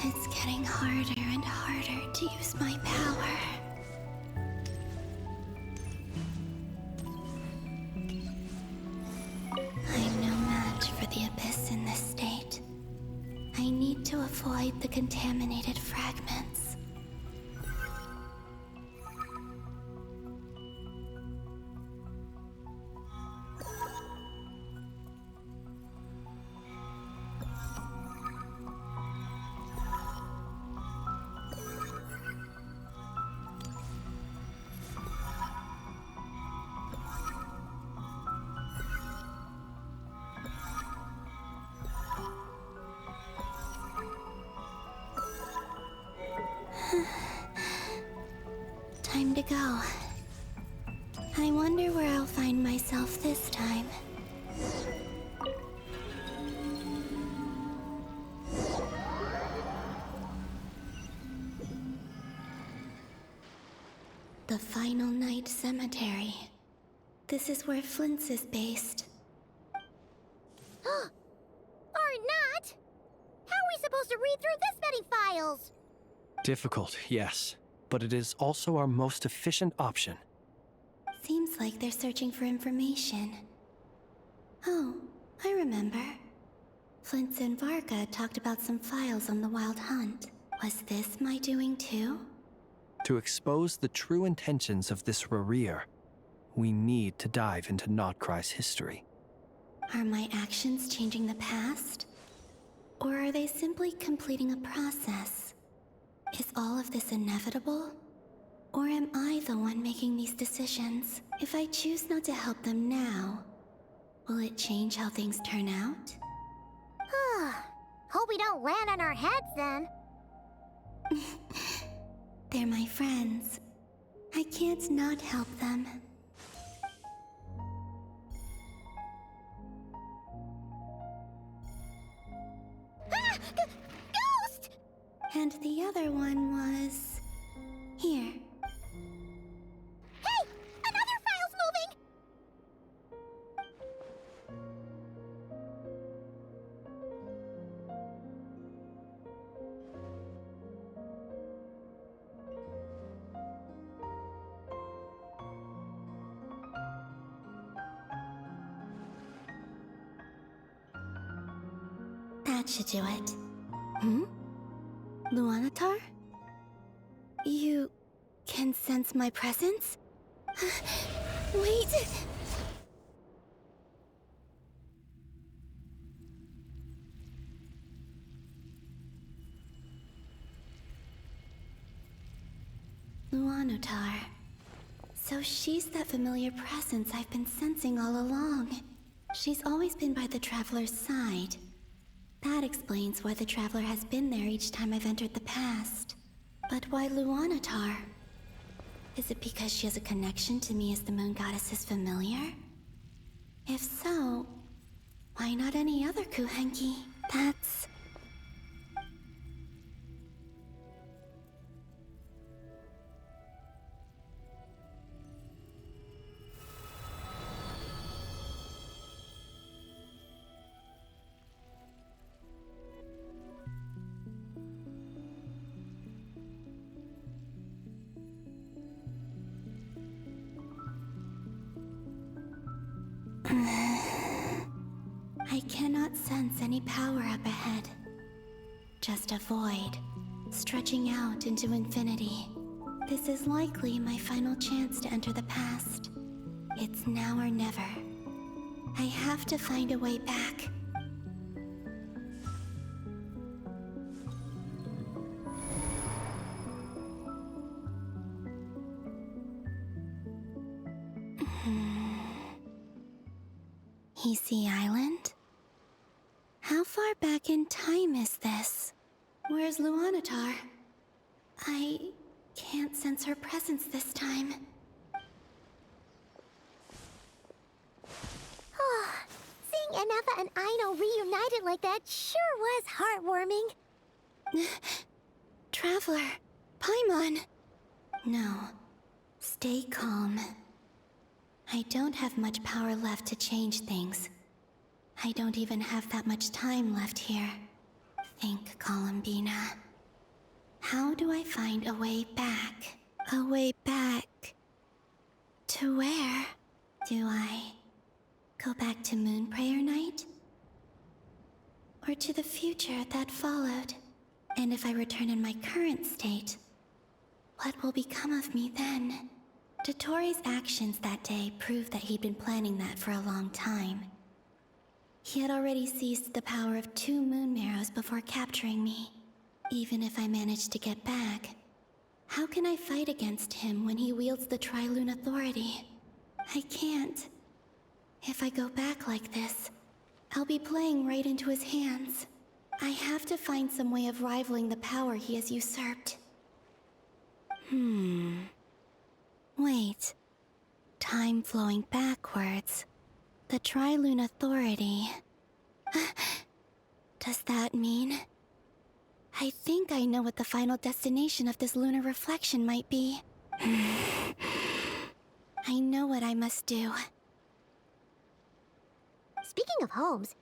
It's getting harder and harder to use my power. I'm no match for the Abyss in this state. I need to avoid the contaminated fragments. Time to go. I wonder where I'll find myself this time. The Final Night Cemetery. This is where Flint's is based. Or not! How are we supposed to read through this many files? Difficult, yes, but it is also our most efficient option. Seems like they're searching for information. Oh, I remember. Flint's and Varga talked about some files on the Wild Hunt. Was this my doing too? To expose the true intentions of this Rereer, we need to dive into Notcry's history. Are my actions changing the past? Or are they simply completing a process? Is all of this inevitable? Or am I the one making these decisions? If I choose not to help them now, will it change how things turn out? Hope we don't land on our heads then. They're my friends. I can't not help them. Ghost! And the other one was... here. Hey! Another file's moving! That should do it. Hmm? Luanatar? You can sense my presence? Wait! Luanatar. So she's that familiar presence I've been sensing all along. She's always been by the Traveler's side. That explains why the Traveler has been there each time I've entered the past. But why Luanatar? Is it because she has a connection to me as the Moon Goddess's familiar? If so, why not any other Kuhenki? That's... I cannot sense any power up ahead. Just a void, stretching out into infinity. This is likely my final chance to enter the past. It's now or never. I have to find a way back. Easy Island? How far back in time is this? Where's Luanatar? I can't sense her presence this time. Oh, seeing Anafa and Aino reunited like that sure was heartwarming. Traveler, Paimon. No, stay calm. I don't have much power left to change things. I don't even have that much time left here. Think, Columbina. How do I find a way back? A way back... to where? Do I go back to Moon Prayer Night? Or to the future that followed? And if I return in my current state, what will become of me then? Dottoro's actions that day proved that he'd been planning that for a long time. He had already seized the power of 2 Moon Marrows before capturing me. Even if I managed to get back, how can I fight against him when he wields the Tri-Lune Authority? I can't. If I go back like this, I'll be playing right into his hands. I have to find some way of rivaling the power he has usurped. Wait. Time flowing backwards. The Tri-Lune Authority. Does that mean... I think I know what the final destination of this lunar reflection might be. I know what I must do. Speaking of homes,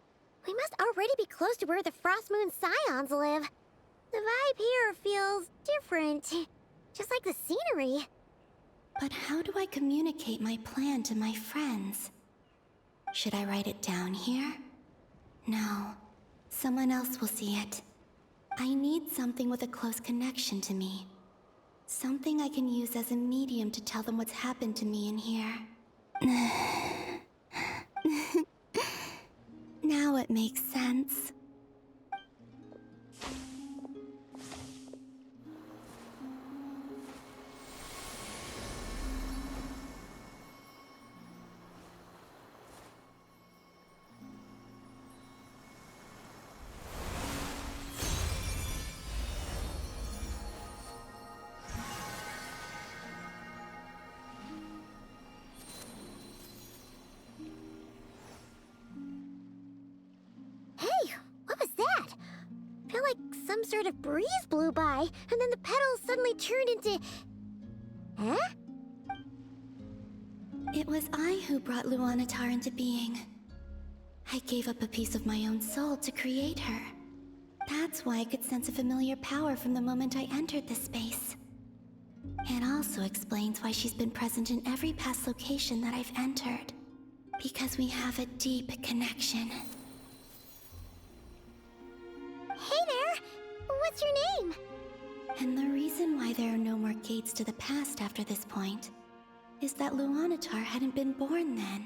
we must already be close to where the Frost Moon Scions live. The vibe here feels different, just like the scenery. But how do I communicate my plan to my friends? Should I write it down here? No. Someone else will see it. I need something with a close connection to me. Something I can use as a medium to tell them what's happened to me in here. Now it makes sense. Some sort of breeze blew by, and then the petals suddenly turned into... Huh? It was I who brought Luanatar into being. I gave up a piece of my own soul to create her. That's why I could sense a familiar power from the moment I entered this space. It also explains why she's been present in every past location that I've entered. Because we have a deep connection. Hey there! What's your name? And the reason why there are no more gates to the past after this point is that Luanatar hadn't been born then.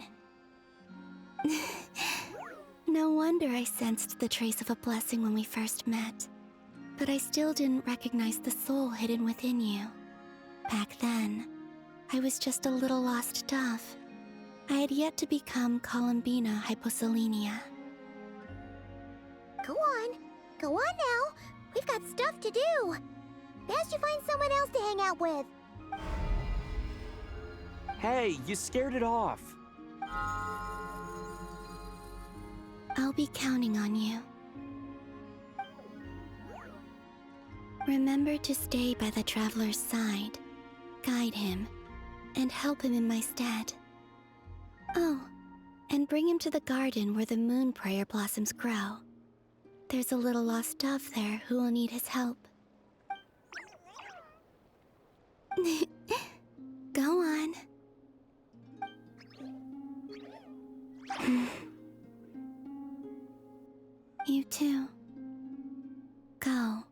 No wonder I sensed the trace of a blessing when we first met. But I still didn't recognize the soul hidden within you. Back then, I was just a little lost dove. I had yet to become Columbina Hyposelenia. Go on. Go on now. We've got stuff to do. Best you find someone else to hang out with. Hey, you scared it off. I'll be counting on you. Remember to stay by the traveler's side, guide him, and help him in my stead. Oh, and bring him to the garden where the moon prayer blossoms grow. There's a little lost dove there who will need his help. Go on. You too. Go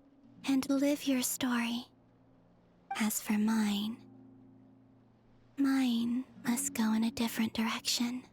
and live your story. As for mine must go in a different direction.